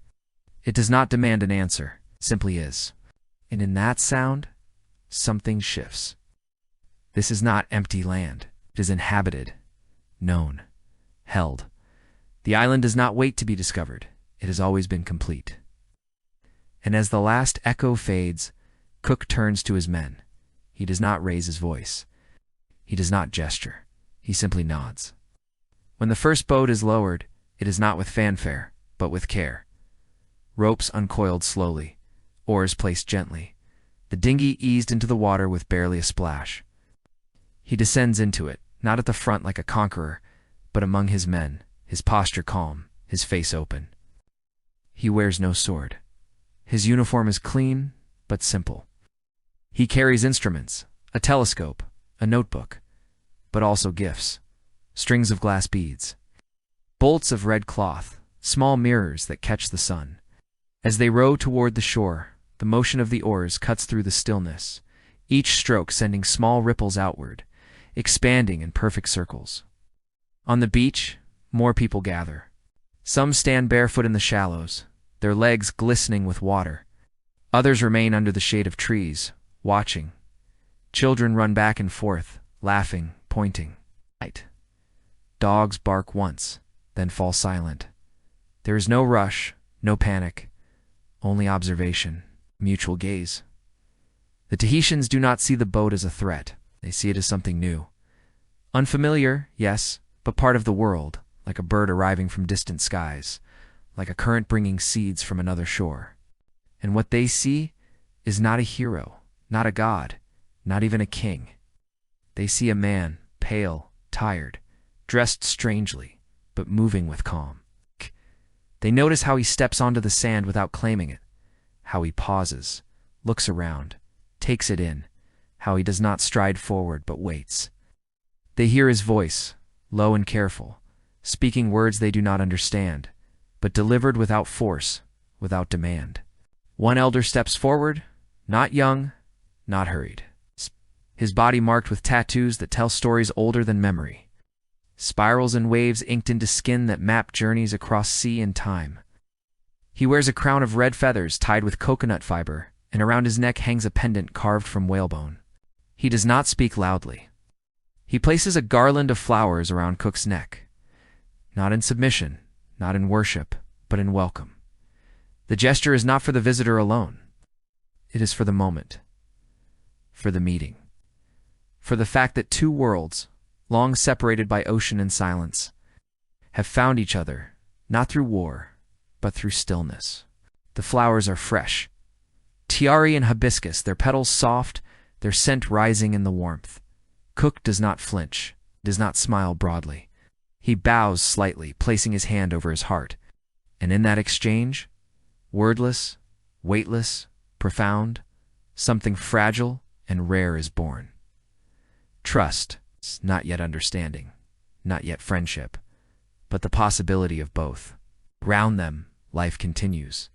It does not demand an answer, simply is. And in that sound, something shifts. This is not empty land. It is inhabited, known, held. The island does not wait to be discovered. It has always been complete. And as the last echo fades, Cook turns to his men. He does not raise his voice. He does not gesture. He simply nods. When the first boat is lowered, it is not with fanfare, but with care. Ropes uncoiled slowly, oars placed gently, the dinghy eased into the water with barely a splash. He descends into it, not at the front like a conqueror, but among his men, his posture calm, his face open. He wears no sword. His uniform is clean, but simple. He carries instruments, a telescope, a notebook, but also gifts, strings of glass beads, bolts of red cloth, small mirrors that catch the sun. As they row toward the shore, the motion of the oars cuts through the stillness, each stroke sending small ripples outward, expanding in perfect circles. On the beach, more people gather. Some stand barefoot in the shallows, their legs glistening with water. Others remain under the shade of trees, watching. Children run back and forth, laughing, pointing. Dogs bark once, then fall silent. There is no rush, no panic, only observation, mutual gaze. The Tahitians do not see the boat as a threat. They see it as something new. Unfamiliar, yes, but part of the world. like a bird arriving from distant skies, like a current bringing seeds from another shore. And what they see is not a hero, not a god, not even a king. They see a man, pale, tired, dressed strangely, but moving with calm. They notice how he steps onto the sand without claiming it, how he pauses, looks around, takes it in, how he does not stride forward but waits. They hear his voice, low and careful, speaking words they do not understand, but delivered without force, without demand. One elder steps forward, not young, not hurried. His body marked with tattoos that tell stories older than memory. Spirals and waves inked into skin that map journeys across sea and time. He wears a crown of red feathers tied with coconut fiber, and around his neck hangs a pendant carved from whalebone. He does not speak loudly. He places a garland of flowers around Cook's neck. Not in submission, not in worship, but in welcome. The gesture is not for the visitor alone. It is for the moment, for the meeting, for the fact that two worlds, long separated by ocean and silence, have found each other, not through war, but through stillness. The flowers are fresh. Tiare and hibiscus, their petals soft, their scent rising in the warmth. Cook does not flinch, does not smile broadly. He bows slightly, placing his hand over his heart. And in that exchange, wordless, weightless, profound, something fragile and rare is born. Trust, not yet understanding, not yet friendship, but the possibility of both. Round them, life continues.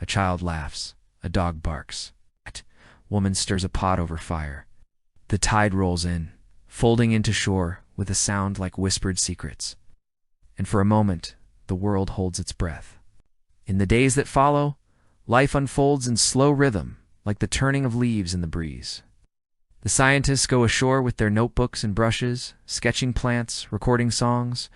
A child laughs, a dog barks. Woman stirs a pot over fire. The tide rolls in, folding into shore with a sound like whispered secrets. And for a moment, the world holds its breath. In the days that follow, life unfolds in slow rhythm, like the turning of leaves in the breeze. The scientists go ashore with their notebooks and brushes, sketching plants, recording songs,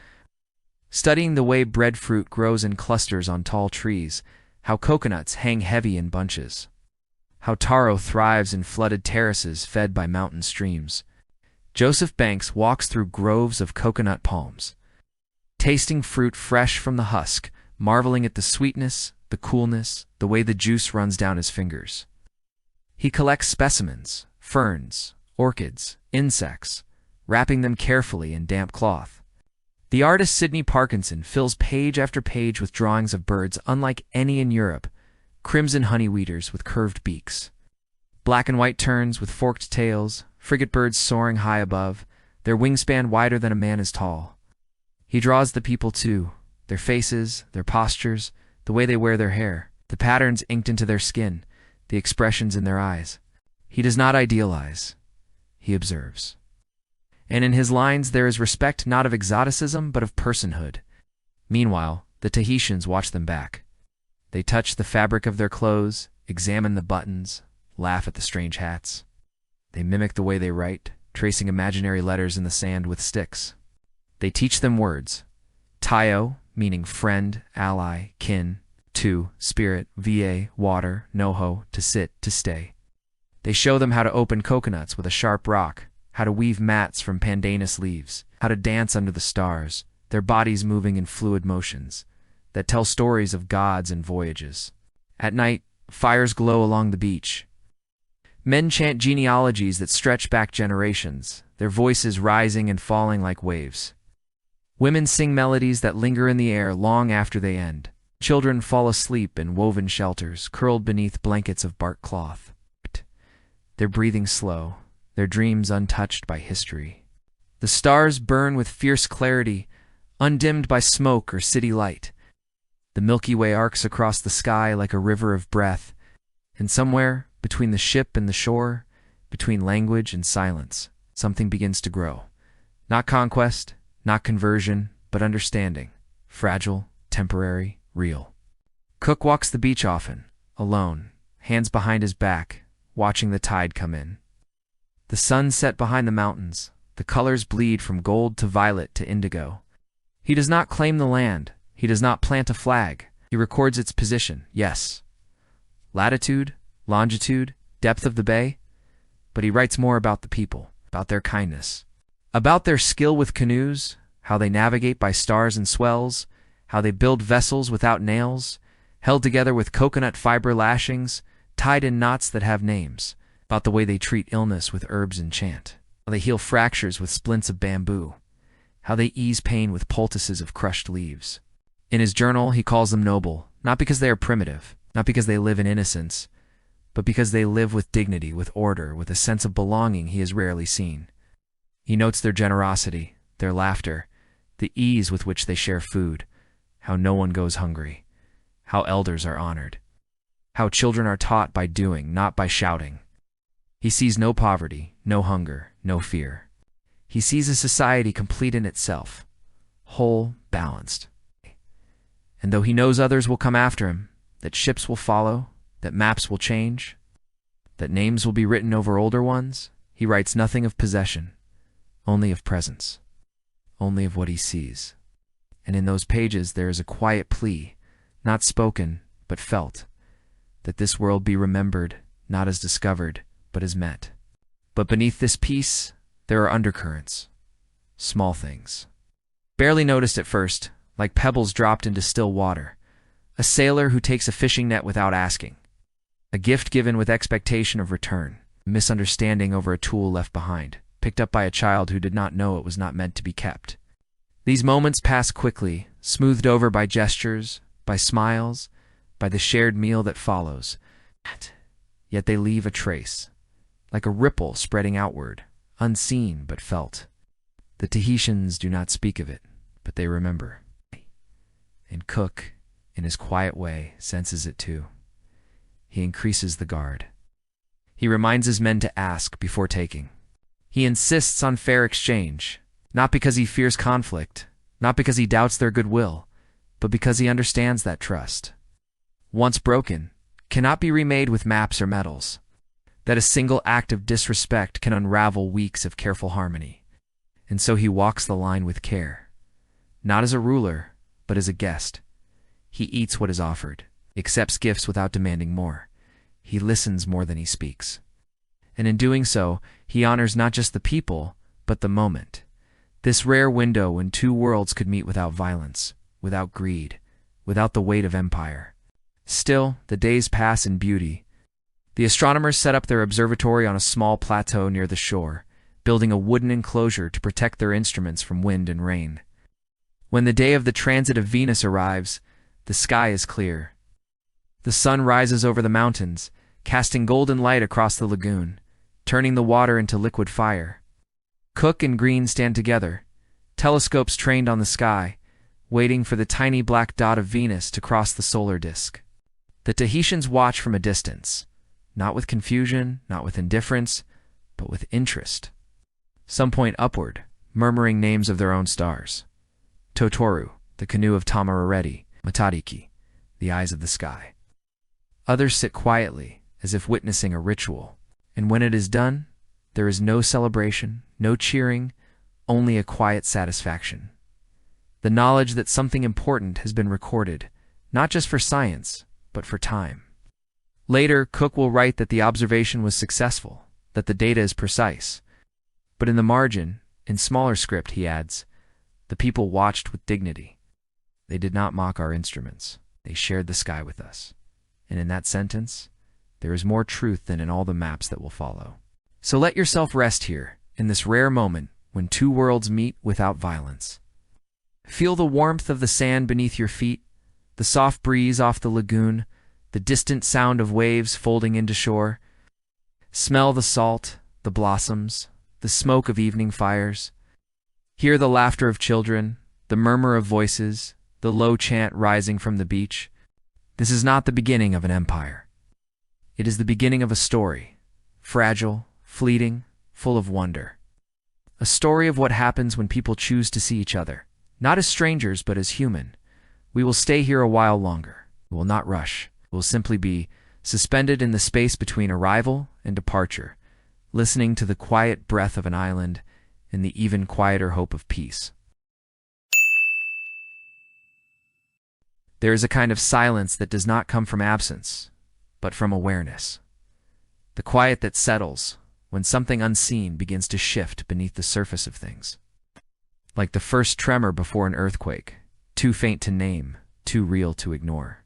studying the way breadfruit grows in clusters on tall trees, how coconuts hang heavy in bunches, how taro thrives in flooded terraces fed by mountain streams. Joseph Banks walks through groves of coconut palms, tasting fruit fresh from the husk, marveling at the sweetness, the coolness, the way the juice runs down his fingers. He collects specimens, ferns, orchids, insects, wrapping them carefully in damp cloth. The artist Sidney Parkinson fills page after page with drawings of birds unlike any in Europe, crimson honeyweeders with curved beaks, black and white terns with forked tails, frigate birds soaring high above, their wingspan wider than a man is tall. He draws the people too, their faces, their postures, the way they wear their hair, the patterns inked into their skin, the expressions in their eyes. He does not idealize. He observes. And in his lines there is respect not of exoticism but of personhood. Meanwhile, the Tahitians watch them back. They touch the fabric of their clothes, examine the buttons, laugh at the strange hats. They mimic the way they write, tracing imaginary letters in the sand with sticks. They teach them words. Tayo, meaning friend, ally, kin. Tu, spirit, va, water, noho, to sit, to stay. They show them how to open coconuts with a sharp rock, how to weave mats from pandanus leaves, how to dance under the stars, their bodies moving in fluid motions that tell stories of gods and voyages. At night, fires glow along the beach. Men chant genealogies that stretch back generations, their voices rising and falling like waves. Women sing melodies that linger in the air long after they end. Children fall asleep in woven shelters, curled beneath blankets of bark cloth. Their breathing slow, their dreams untouched by history. The stars burn with fierce clarity, undimmed by smoke or city light. The Milky Way arcs across the sky like a river of breath, and somewhere, between the ship and the shore, between language and silence, something begins to grow. Not conquest, not conversion, but understanding. Fragile, temporary, real. Cook walks the beach often, alone, hands behind his back, watching the tide come in. The sun set behind the mountains, the colors bleed from gold to violet to indigo. He does not claim the land, he does not plant a flag, he records its position, yes. Latitude, longitude, depth of the bay, but he writes more about the people, about their kindness, about their skill with canoes, how they navigate by stars and swells, how they build vessels without nails, held together with coconut fiber lashings, tied in knots that have names, about the way they treat illness with herbs and chant, how they heal fractures with splints of bamboo, how they ease pain with poultices of crushed leaves. In his journal, he calls them noble, not because they are primitive, not because they live in innocence, but because they live with dignity, with order, with a sense of belonging he has rarely seen. He notes their generosity, their laughter, the ease with which they share food, how no one goes hungry, how elders are honored, how children are taught by doing, not by shouting. He sees no poverty, no hunger, no fear. He sees a society complete in itself, whole, balanced. And though he knows others will come after him, that ships will follow, that maps will change, that names will be written over older ones, he writes nothing of possession, only of presence, only of what he sees. And in those pages there is a quiet plea, not spoken, but felt, that this world be remembered, not as discovered, but as met. But beneath this peace, there are undercurrents, small things, barely noticed at first, like pebbles dropped into still water, a sailor who takes a fishing net without asking, a gift given with expectation of return, a misunderstanding over a tool left behind, picked up by a child who did not know it was not meant to be kept. These moments pass quickly, smoothed over by gestures, by smiles, by the shared meal that follows. Yet they leave a trace, like a ripple spreading outward, unseen but felt. The Tahitians do not speak of it, but they remember. And Cook, in his quiet way, senses it too. He increases the guard. He reminds his men to ask before taking. He insists on fair exchange, not because he fears conflict, not because he doubts their goodwill, but because he understands that trust, once broken, cannot be remade with maps or medals, that a single act of disrespect can unravel weeks of careful harmony. And so he walks the line with care, not as a ruler, but as a guest. He eats what is offered, accepts gifts without demanding more. He listens more than he speaks. And in doing so, he honors not just the people, but the moment. This rare window when two worlds could meet without violence, without greed, without the weight of empire. Still, the days pass in beauty. The astronomers set up their observatory on a small plateau near the shore, building a wooden enclosure to protect their instruments from wind and rain. When the day of the transit of Venus arrives, the sky is clear. The sun rises over the mountains, casting golden light across the lagoon, turning the water into liquid fire. Cook and Green stand together, telescopes trained on the sky, waiting for the tiny black dot of Venus to cross the solar disk. The Tahitians watch from a distance, not with confusion, not with indifference, but with interest. Some point upward, murmuring names of their own stars. Totoru, the canoe of Tamarareti, Matariki, the eyes of the sky. Others sit quietly, as if witnessing a ritual, and when it is done, there is no celebration, no cheering, only a quiet satisfaction. The knowledge that something important has been recorded, not just for science, but for time. Later, Cook will write that the observation was successful, that the data is precise. But in the margin, in smaller script, he adds, the people watched with dignity. They did not mock our instruments. They shared the sky with us. And in that sentence, there is more truth than in all the maps that will follow. So let yourself rest here, in this rare moment when two worlds meet without violence. Feel the warmth of the sand beneath your feet, the soft breeze off the lagoon, the distant sound of waves folding into shore. Smell the salt, the blossoms, the smoke of evening fires. Hear the laughter of children, the murmur of voices, the low chant rising from the beach. This is not the beginning of an empire. It is the beginning of a story, fragile, fleeting, full of wonder. A story of what happens when people choose to see each other, not as strangers but as human. We will stay here a while longer. We will not rush. We will simply be suspended in the space between arrival and departure, listening to the quiet breath of an island and the even quieter hope of peace. There is a kind of silence that does not come from absence, but from awareness. The quiet that settles when something unseen begins to shift beneath the surface of things. like the first tremor before an earthquake, too faint to name, too real to ignore.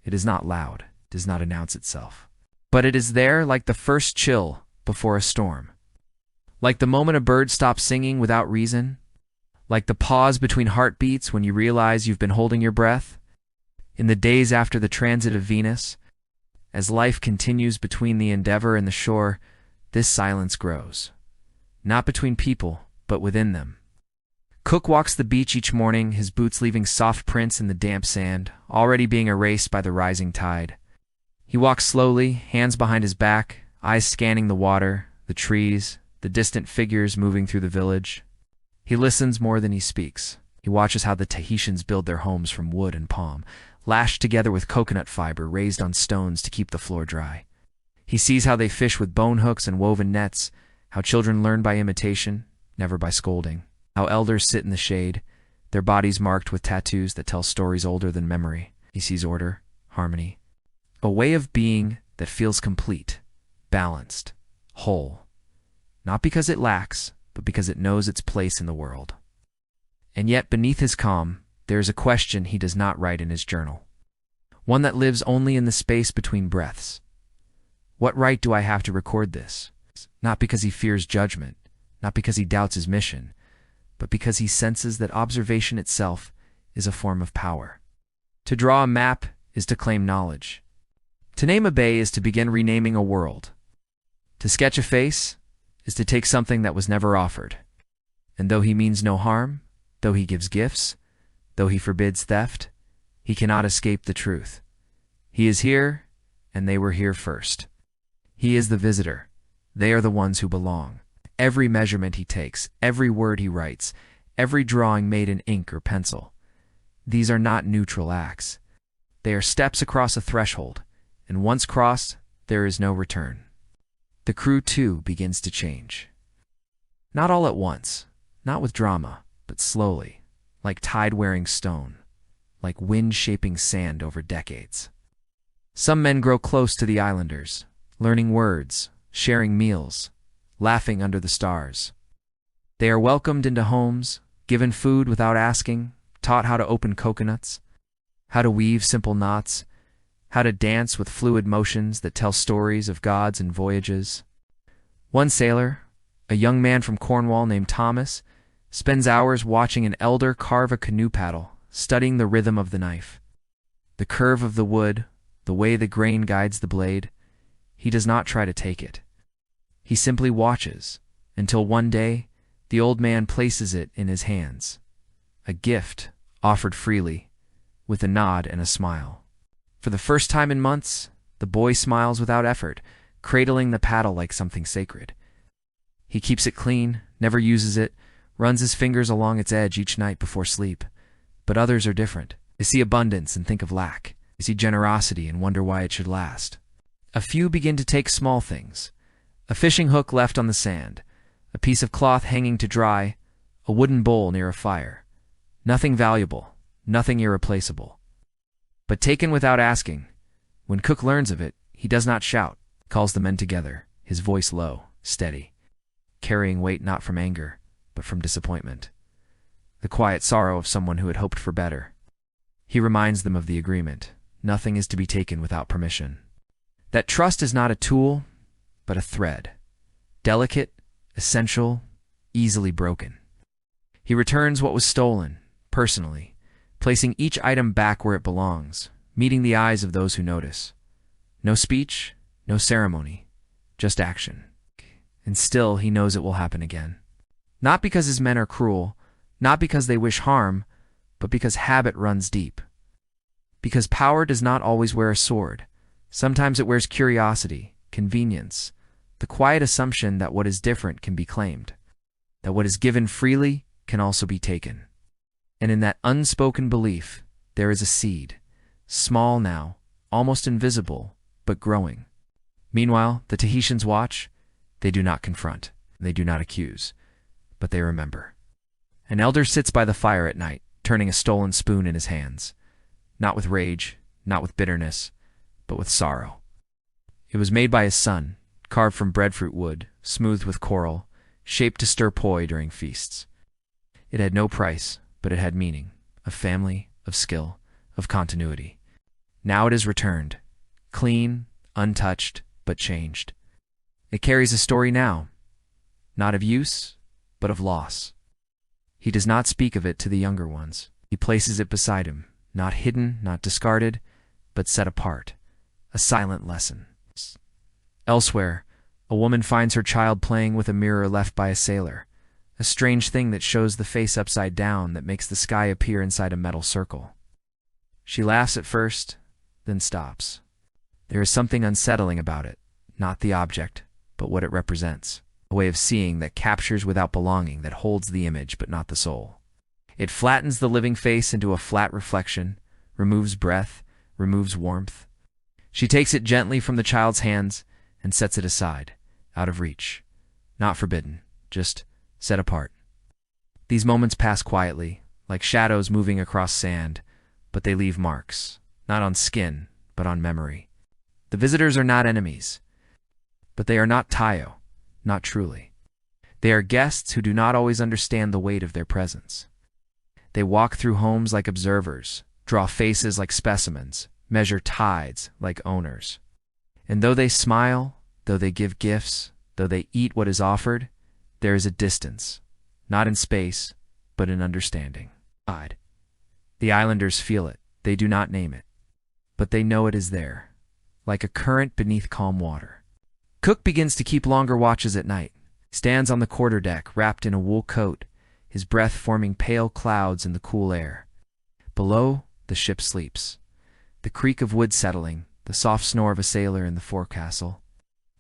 It is not loud, does not announce itself. But it is there like the first chill before a storm. Like the moment a bird stops singing without reason. Like the pause between heartbeats when you realize you've been holding your breath. In the days after the transit of Venus, as life continues between the Endeavour and the shore, this silence grows. Not between people, but within them. Cook walks the beach each morning, his boots leaving soft prints in the damp sand, already being erased by the rising tide. He walks slowly, hands behind his back, eyes scanning the water, the trees, the distant figures moving through the village. He listens more than he speaks. He watches how the Tahitians build their homes from wood and palm, lashed together with coconut fiber raised on stones to keep the floor dry. He sees how they fish with bone hooks and woven nets, how children learn by imitation, never by scolding, how elders sit in the shade, their bodies marked with tattoos that tell stories older than memory. He sees order, harmony, a way of being that feels complete, balanced, whole, not because it lacks, but because it knows its place in the world. And yet, beneath his calm, there is a question he does not write in his journal, one that lives only in the space between breaths. What right do I have to record this? Not because he fears judgment, not because he doubts his mission, but because he senses that observation itself is a form of power. To draw a map is to claim knowledge. To name a bay is to begin renaming a world. To sketch a face is to take something that was never offered. And though he means no harm, though he gives gifts, though he forbids theft, he cannot escape the truth. He is here, and they were here first. He is the visitor. They are the ones who belong. Every measurement he takes, every word he writes, every drawing made in ink or pencil. These are not neutral acts. They are steps across a threshold, and once crossed, there is no return. The crew, too, begins to change. Not all at once, not with drama, but slowly, like tide-wearing stone, like wind-shaping sand over decades. Some men grow close to the islanders, learning words, sharing meals, laughing under the stars. They are welcomed into homes, given food without asking, taught how to open coconuts, how to weave simple knots, how to dance with fluid motions that tell stories of gods and voyages. One sailor, a young man from Cornwall named Thomas, spends hours watching an elder carve a canoe paddle, studying the rhythm of the knife, the curve of the wood, the way the grain guides the blade. He does not try to take it. He simply watches, until one day, the old man places it in his hands, a gift offered freely, with a nod and a smile. For the first time in months, the boy smiles without effort, cradling the paddle like something sacred. He keeps it clean, never uses it, runs his fingers along its edge each night before sleep. But others are different. They see abundance and think of lack. They see generosity and wonder why it should last. A few begin to take small things. A fishing hook left on the sand, a piece of cloth hanging to dry, a wooden bowl near a fire. Nothing valuable, nothing irreplaceable. But taken without asking, when Cook learns of it, he does not shout, calls the men together, his voice low, steady, carrying weight not from anger, but from disappointment, the quiet sorrow of someone who had hoped for better. He reminds them of the agreement. Nothing is to be taken without permission. That trust is not a tool, but a thread, delicate, essential, easily broken. He returns what was stolen, personally, placing each item back where it belongs, meeting the eyes of those who notice. No speech, no ceremony, just action. And still he knows it will happen again. Not because his men are cruel, not because they wish harm, but because habit runs deep. Because power does not always wear a sword. Sometimes it wears curiosity, convenience, the quiet assumption that what is different can be claimed, that what is given freely can also be taken. And in that unspoken belief, there is a seed, small now, almost invisible, but growing. Meanwhile, the Tahitians watch. They do not confront, they do not accuse, but they remember. An elder sits by the fire at night, turning a stolen spoon in his hands, not with rage, not with bitterness, but with sorrow. It was made by his son, carved from breadfruit wood, smoothed with coral, shaped to stir poi during feasts. It had no price, but it had meaning, of family, of skill, of continuity. Now it is returned, clean, untouched, but changed. It carries a story now, not of use, but of loss. He does not speak of it to the younger ones. He places it beside him, not hidden, not discarded, but set apart, a silent lesson. Elsewhere, a woman finds her child playing with a mirror left by a sailor, a strange thing that shows the face upside down that makes the sky appear inside a metal circle. She laughs at first, then stops. There is something unsettling about it, not the object, but what it represents, a way of seeing that captures without belonging, that holds the image but not the soul. It flattens the living face into a flat reflection, removes breath, removes warmth. She takes it gently from the child's hands and sets it aside, out of reach. Not forbidden, just set apart. These moments pass quietly, like shadows moving across sand, but they leave marks, not on skin, but on memory. The visitors are not enemies, but they are not Tayo, not truly. They are guests who do not always understand the weight of their presence. They walk through homes like observers, draw faces like specimens, measure tides like owners. And though they smile, though they give gifts, though they eat what is offered, there is a distance, not in space, but in understanding. The islanders feel it, they do not name it, but they know it is there, like a current beneath calm water. Cook begins to keep longer watches at night, stands on the quarterdeck wrapped in a wool coat, his breath forming pale clouds in the cool air. Below, the ship sleeps. The creak of wood settling, the soft snore of a sailor in the forecastle,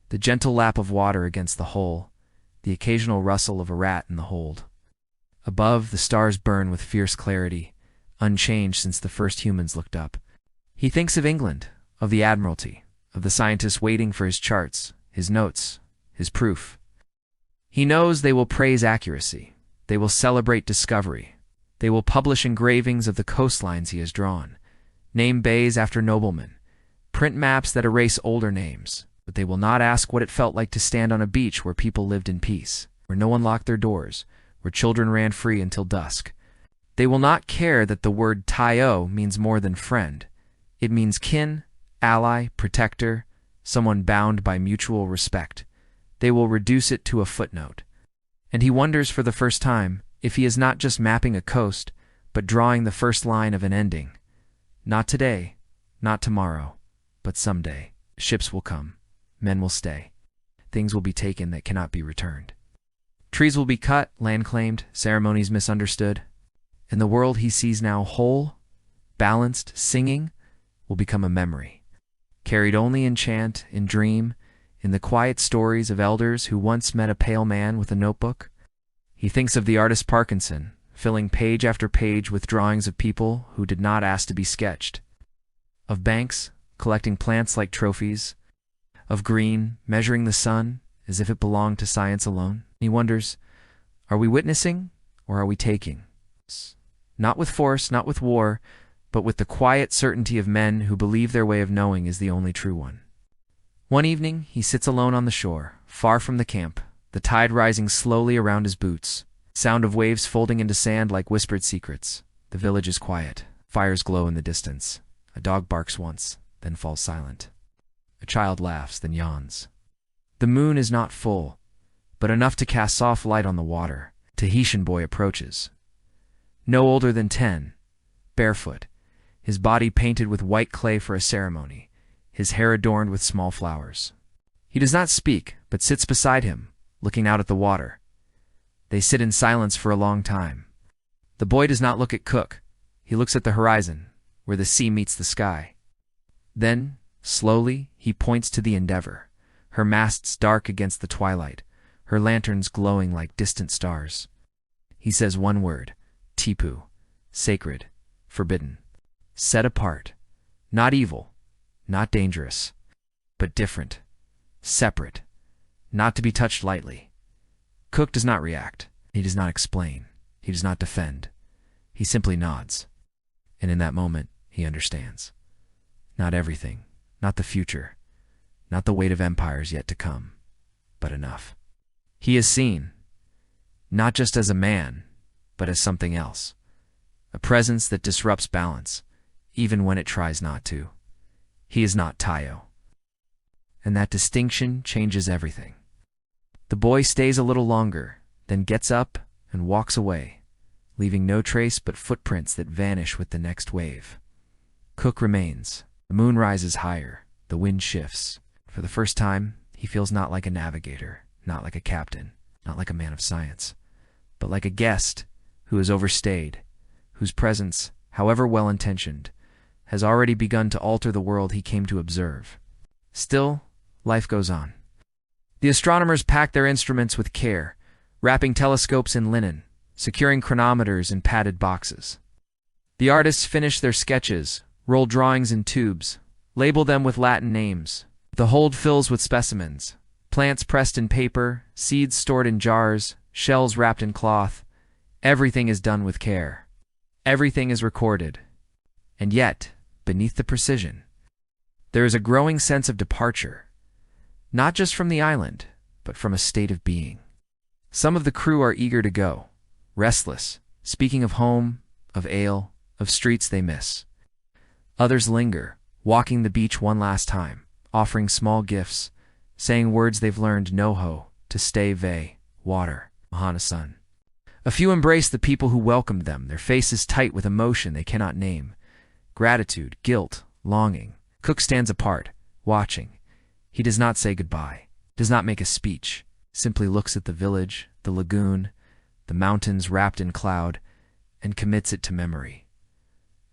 the gentle lap of water against the hull, the occasional rustle of a rat in the hold. Above, the stars burn with fierce clarity, unchanged since the first humans looked up. He thinks of England, of the Admiralty, of the scientists waiting for his charts, his notes, his proof. He knows they will praise accuracy. They will celebrate discovery. They will publish engravings of the coastlines he has drawn, name bays after noblemen, print maps that erase older names, but they will not ask what it felt like to stand on a beach where people lived in peace, where no one locked their doors, where children ran free until dusk. They will not care that the word Tayo means more than friend. It means kin, ally, protector, someone bound by mutual respect. They will reduce it to a footnote. And he wonders for the first time if he is not just mapping a coast, but drawing the first line of an ending. Not today, not tomorrow, but someday. Ships will come, men will stay. Things will be taken that cannot be returned. Trees will be cut, land claimed, ceremonies misunderstood. And the world he sees now whole, balanced, singing, will become a memory, carried only in chant, in dream, in the quiet stories of elders who once met a pale man with a notebook. He thinks of the artist Parkinson, filling page after page with drawings of people who did not ask to be sketched, of Banks collecting plants like trophies, of Green measuring the sun as if it belonged to science alone. He wonders, are we witnessing or are we taking? Not with force, not with war, but with the quiet certainty of men who believe their way of knowing is the only true one. One evening, he sits alone on the shore, far from the camp, the tide rising slowly around his boots, sound of waves folding into sand like whispered secrets. The village is quiet. Fires glow in the distance. A dog barks once, then falls silent. A child laughs, then yawns. The moon is not full, but enough to cast soft light on the water. Tahitian boy approaches. No older than 10, barefoot, his body painted with white clay for a ceremony, his hair adorned with small flowers. He does not speak, but sits beside him, looking out at the water. They sit in silence for a long time. The boy does not look at Cook. He looks at the horizon, where the sea meets the sky. Then, slowly, he points to the Endeavour, her masts dark against the twilight, her lanterns glowing like distant stars. He says one word, Tipu, sacred, forbidden, set apart, not evil, not dangerous, but different, separate, not to be touched lightly. Cook does not react. He does not explain. He does not defend. He simply nods. And in that moment, he understands. Not everything, not the future, not the weight of empires yet to come, but enough. He is seen, not just as a man, but as something else. A presence that disrupts balance, even when it tries not to. He is not Tayo. And that distinction changes everything. The boy stays a little longer, then gets up and walks away, leaving no trace but footprints that vanish with the next wave. Cook remains. The moon rises higher. The wind shifts. For the first time, he feels not like a navigator, not like a captain, not like a man of science, but like a guest who has overstayed, whose presence, however well-intentioned, has already begun to alter the world he came to observe. Still, life goes on. The astronomers pack their instruments with care, wrapping telescopes in linen, securing chronometers in padded boxes. The artists finish their sketches, roll drawings in tubes, label them with Latin names. The hold fills with specimens, plants pressed in paper, seeds stored in jars, shells wrapped in cloth. Everything is done with care. Everything is recorded. And yet, beneath the precision, there is a growing sense of departure, not just from the island, but from a state of being. Some of the crew are eager to go, restless, speaking of home, of ale, of streets they miss. Others linger, walking the beach one last time, offering small gifts, saying words they've learned no-ho, to stay ve, water, mahana-sun. A few embrace the people who welcomed them, their faces tight with emotion they cannot name. Gratitude, guilt, longing. Cook stands apart, watching. He does not say goodbye, does not make a speech, simply looks at the village, the lagoon, the mountains wrapped in cloud, and commits it to memory.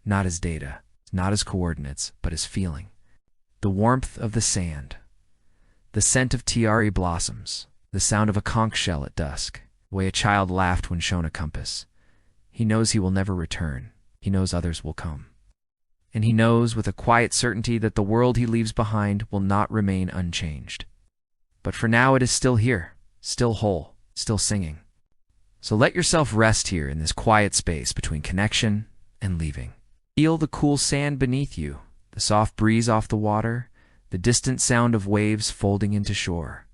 Not as data, not as coordinates, but as feeling. The warmth of the sand, the scent of tiare blossoms, the sound of a conch shell at dusk, the way a child laughed when shown a compass. He knows he will never return. He knows others will come. And he knows with a quiet certainty that the world he leaves behind will not remain unchanged. But for now it is still here, still whole, still singing. So let yourself rest here in this quiet space between connection and leaving. Feel the cool sand beneath you, the soft breeze off the water, the distant sound of waves folding into shore.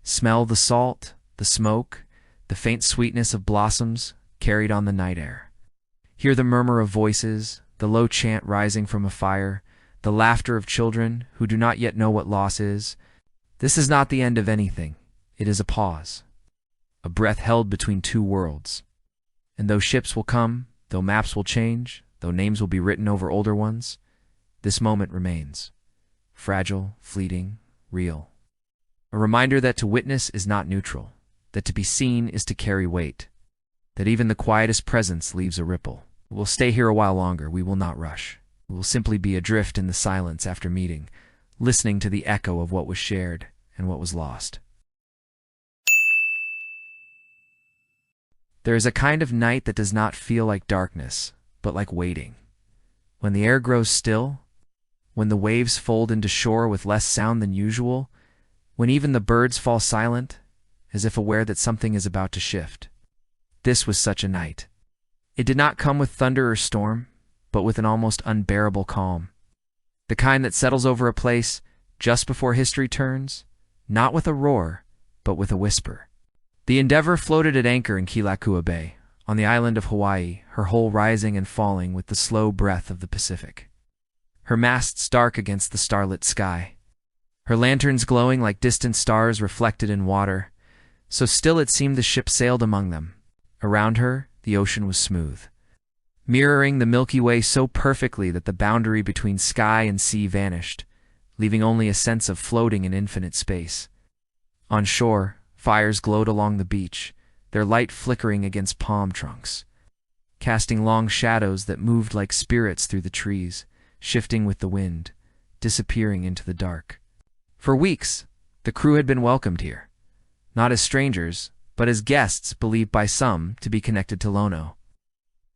Smell the salt, the smoke, the faint sweetness of blossoms carried on the night air. Hear the murmur of voices, the low chant rising from a fire, the laughter of children who do not yet know what loss is. This is not the end of anything. It is a pause, a breath held between two worlds. And though ships will come, though maps will change, though names will be written over older ones, this moment remains. Fragile, fleeting, real. A reminder that to witness is not neutral, that to be seen is to carry weight, that even the quietest presence leaves a ripple. We'll stay here a while longer. We will not rush. We will simply be adrift in the silence after meeting, listening to the echo of what was shared and what was lost. There is a kind of night that does not feel like darkness, but like waiting. When the air grows still, when the waves fold into shore with less sound than usual, when even the birds fall silent, as if aware that something is about to shift. This was such a night. It did not come with thunder or storm, but with an almost unbearable calm. The kind that settles over a place just before history turns, not with a roar, but with a whisper. The Endeavour floated at anchor in Kealakekua Bay, on the island of Hawaii, her hull rising and falling with the slow breath of the Pacific. Her masts dark against the starlit sky, her lanterns glowing like distant stars reflected in water, so still it seemed the ship sailed among them. Around her, the ocean was smooth, mirroring the Milky Way so perfectly that the boundary between sky and sea vanished, leaving only a sense of floating in infinite space. On shore, fires glowed along the beach, their light flickering against palm trunks, casting long shadows that moved like spirits through the trees, shifting with the wind, disappearing into the dark. For weeks, the crew had been welcomed here, not as strangers, but as guests believed by some to be connected to Lono,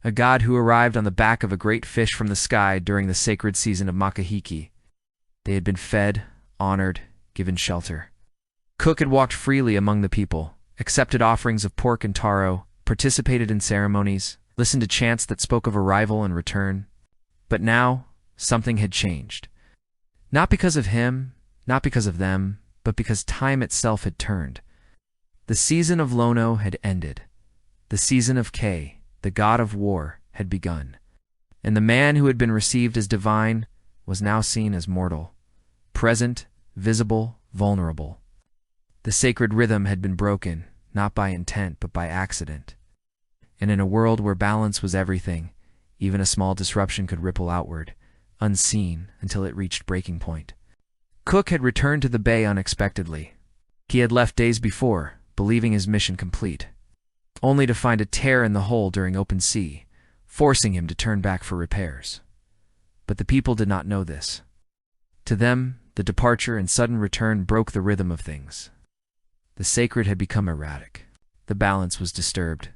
a god who arrived on the back of a great fish from the sky during the sacred season of Makahiki. They had been fed, honored, given shelter. Cook had walked freely among the people, accepted offerings of pork and taro, participated in ceremonies, listened to chants that spoke of arrival and return. But now, something had changed. Not because of him, not because of them, but because time itself had turned. The season of Lono had ended. The season of Kay, the god of war, had begun, and the man who had been received as divine was now seen as mortal, present, visible, vulnerable. The sacred rhythm had been broken, not by intent but by accident. And in a world where balance was everything, even a small disruption could ripple outward, unseen until it reached breaking point. Cook had returned to the bay unexpectedly. He had left days before, believing his mission complete, only to find a tear in the hull during open sea, forcing him to turn back for repairs. But the people did not know this. To them, the departure and sudden return broke the rhythm of things. The sacred had become erratic. The balance was disturbed.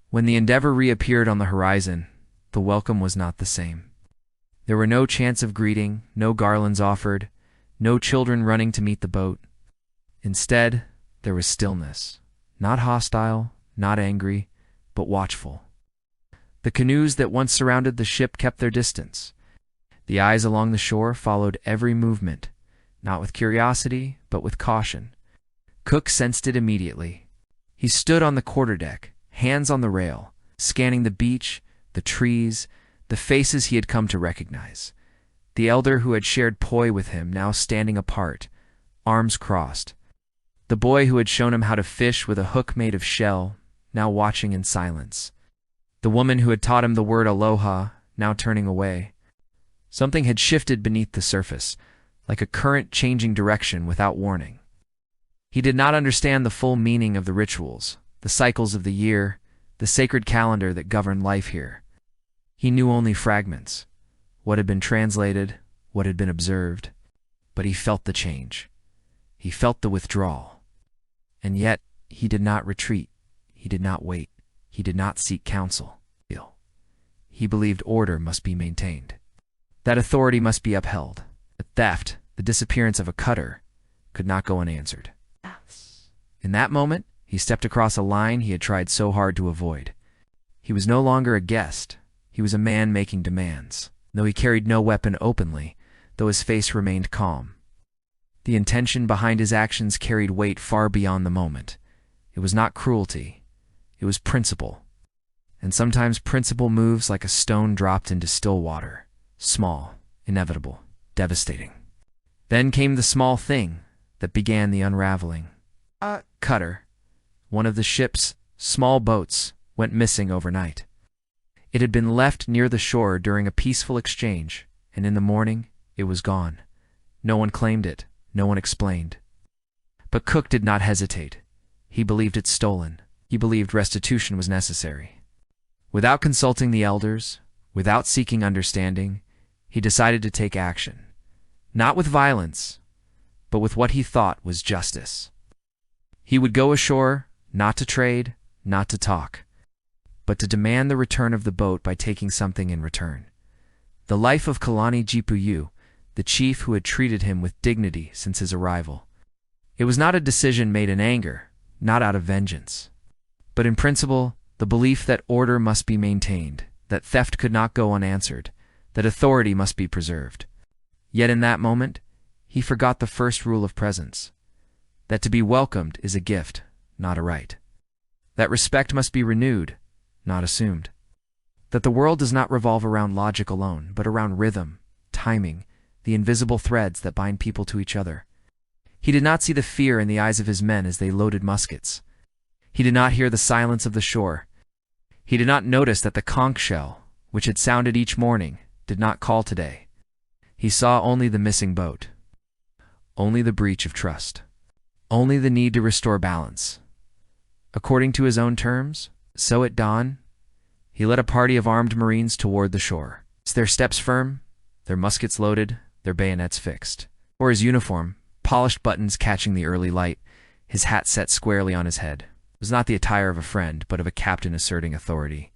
When the Endeavour reappeared on the horizon, the welcome was not the same. There were no chants of greeting, no garlands offered, no children running to meet the boat. Instead, there was stillness, not hostile, not angry, but watchful. The canoes that once surrounded the ship kept their distance. The eyes along the shore followed every movement, not with curiosity, but with caution. Cook sensed it immediately. He stood on the quarterdeck, hands on the rail, scanning the beach, the trees, the faces he had come to recognize. The elder who had shared poi with him now standing apart, arms crossed. The boy who had shown him how to fish with a hook made of shell, now watching in silence. The woman who had taught him the word aloha, now turning away. Something had shifted beneath the surface, like a current changing direction without warning. He did not understand the full meaning of the rituals, the cycles of the year, the sacred calendar that governed life here. He knew only fragments, what had been translated, what had been observed, but he felt the change. He felt the withdrawal. And yet, he did not retreat. He did not wait. He did not seek counsel. He believed order must be maintained, that authority must be upheld. The theft, the disappearance of a cutter, could not go unanswered. In that moment, he stepped across a line he had tried so hard to avoid. He was no longer a guest. He was a man making demands, though he carried no weapon openly, though his face remained calm. The intention behind his actions carried weight far beyond the moment. It was not cruelty. It was principle. And sometimes principle moves like a stone dropped into still water, small, inevitable, devastating. Then came the small thing that began the unraveling. A cutter, one of the ship's small boats, went missing overnight. It had been left near the shore during a peaceful exchange, and in the morning it was gone. No one claimed it, no one explained. But Cook did not hesitate. He believed it stolen. He believed restitution was necessary. Without consulting the elders, without seeking understanding, he decided to take action. Not with violence, but with what he thought was justice. He would go ashore, not to trade, not to talk, but to demand the return of the boat by taking something in return. The life of Kalani Jipuyu, the chief who had treated him with dignity since his arrival. It was not a decision made in anger, not out of vengeance, but in principle, the belief that order must be maintained, that theft could not go unanswered, that authority must be preserved. Yet in that moment, he forgot the first rule of presence, that to be welcomed is a gift, not a right, that respect must be renewed, not assumed, that the world does not revolve around logic alone, but around rhythm, timing, the invisible threads that bind people to each other. He did not see the fear in the eyes of his men as they loaded muskets. He did not hear the silence of the shore. He did not notice that the conch shell, which had sounded each morning, did not call today. He saw only the missing boat, only the breach of trust, only the need to restore balance. According to his own terms, so at dawn, he led a party of armed Marines toward the shore. Their steps firm, their muskets loaded, their bayonets fixed. Or his uniform, polished buttons catching the early light, his hat set squarely on his head. It was not the attire of a friend, but of a captain asserting authority.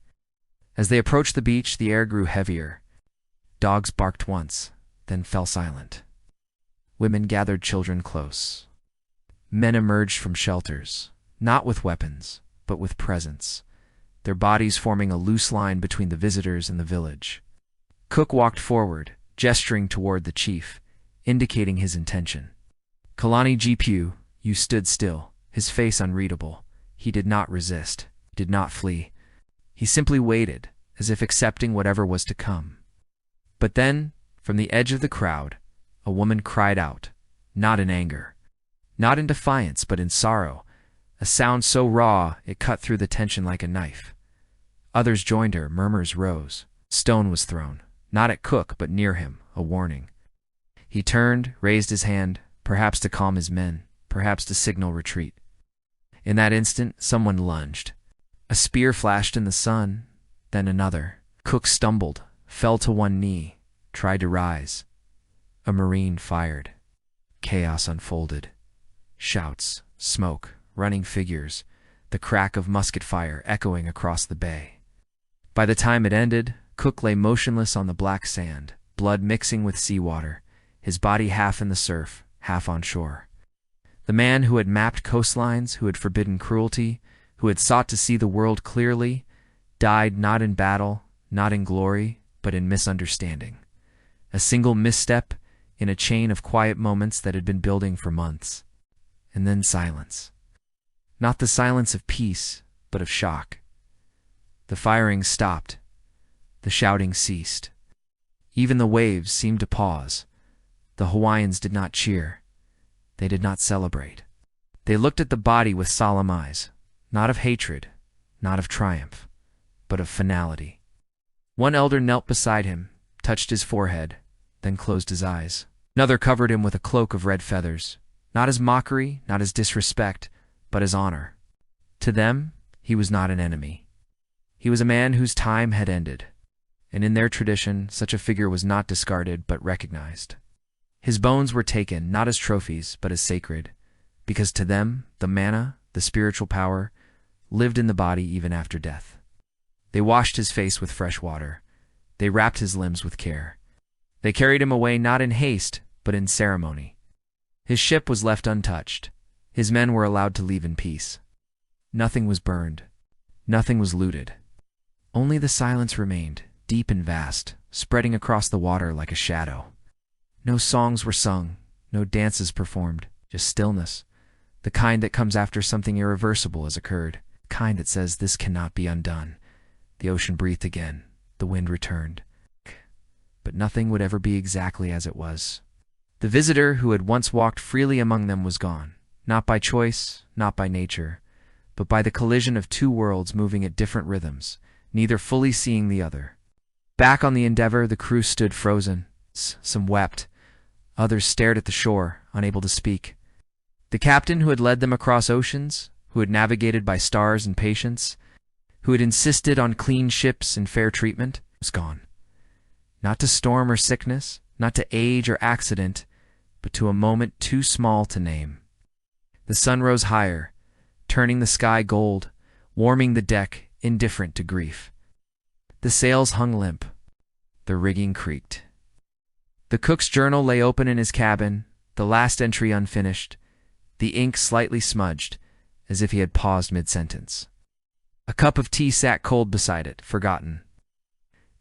As they approached the beach, the air grew heavier. Dogs barked once, then fell silent. Women gathered children close. Men emerged from shelters, not with weapons, but with presence, their bodies forming a loose line between the visitors and the village. Cook walked forward, gesturing toward the chief, indicating his intention. Kalani Jipu, you stood still, his face unreadable. He did not resist, did not flee. He simply waited, as if accepting whatever was to come. But then, from the edge of the crowd, a woman cried out, not in anger, not in defiance, but in sorrow, a sound so raw it cut through the tension like a knife. Others joined her, murmurs rose. Stone was thrown, not at Cook, but near him, a warning. He turned, raised his hand, perhaps to calm his men, perhaps to signal retreat. In that instant, someone lunged. A spear flashed in the sun, then another. Cook stumbled, fell to one knee, tried to rise. A Marine fired. Chaos unfolded. Shouts, smoke, running figures, the crack of musket fire echoing across the bay. By the time it ended, Cook lay motionless on the black sand, blood mixing with seawater, his body half in the surf, half on shore. The man who had mapped coastlines, who had forbidden cruelty, who had sought to see the world clearly, died not in battle, not in glory, but in misunderstanding. A single misstep in a chain of quiet moments that had been building for months. And then silence. Not the silence of peace, but of shock. The firing stopped. The shouting ceased. Even the waves seemed to pause. The Hawaiians did not cheer. They did not celebrate. They looked at the body with solemn eyes, not of hatred, not of triumph, but of finality. One elder knelt beside him, touched his forehead, then closed his eyes. Another covered him with a cloak of red feathers, not as mockery, not as disrespect, but as honor. To them, he was not an enemy. He was a man whose time had ended, and in their tradition, such a figure was not discarded but recognized. His bones were taken not as trophies but as sacred, because to them, the mana, the spiritual power, lived in the body even after death. They washed his face with fresh water. They wrapped his limbs with care. They carried him away not in haste, but in ceremony. His ship was left untouched. His men were allowed to leave in peace. Nothing was burned. Nothing was looted. Only the silence remained, deep and vast, spreading across the water like a shadow. No songs were sung, no dances performed, just stillness, the kind that comes after something irreversible has occurred, the kind that says this cannot be undone. The ocean breathed again, the wind returned. But nothing would ever be exactly as it was. The visitor who had once walked freely among them was gone, not by choice, not by nature, but by the collision of two worlds moving at different rhythms, neither fully seeing the other. Back on the Endeavour, the crew stood frozen. Some wept. Others stared at the shore, unable to speak. The captain who had led them across oceans, who had navigated by stars and patience, who had insisted on clean ships and fair treatment, was gone. Not to storm or sickness, not to age or accident, but to a moment too small to name. The sun rose higher, turning the sky gold, warming the deck, indifferent to grief. The sails hung limp. The rigging creaked. The cook's journal lay open in his cabin, the last entry unfinished, the ink slightly smudged, as if he had paused mid-sentence. A cup of tea sat cold beside it, forgotten.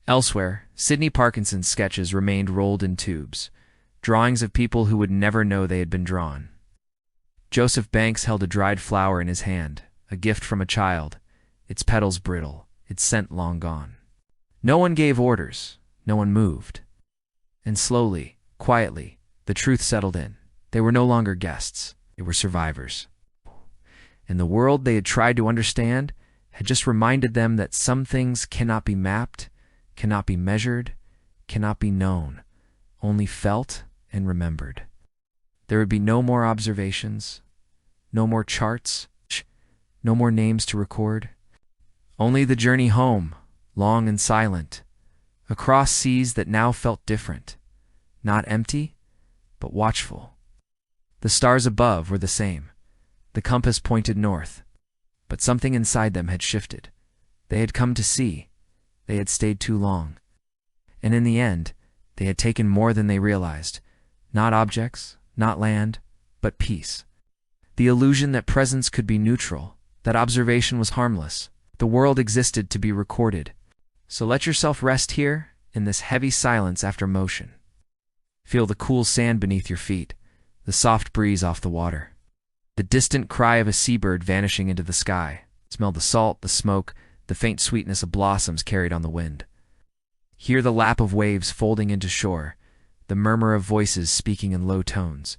Elsewhere, Sidney Parkinson's sketches remained rolled in tubes, drawings of people who would never know they had been drawn. Joseph Banks held a dried flower in his hand, a gift from a child, its petals brittle, its scent long gone. No one gave orders, no one moved. And slowly, quietly, the truth settled in. They were no longer guests, they were survivors. And the world they had tried to understand had just reminded them that some things cannot be mapped, cannot be measured, cannot be known, only felt and remembered. There would be no more observations, no more charts, no more names to record. Only the journey home, long and silent, across seas that now felt different, not empty, but watchful. The stars above were the same. The compass pointed north, but something inside them had shifted. They had come to see. They had stayed too long. And in the end, they had taken more than they realized. Not objects, not land, but peace. The illusion that presence could be neutral, that observation was harmless. The world existed to be recorded. So let yourself rest here in this heavy silence after motion. Feel the cool sand beneath your feet, the soft breeze off the water, the distant cry of a seabird vanishing into the sky. Smell the salt, the smoke, the faint sweetness of blossoms carried on the wind. Hear the lap of waves folding into shore, the murmur of voices speaking in low tones,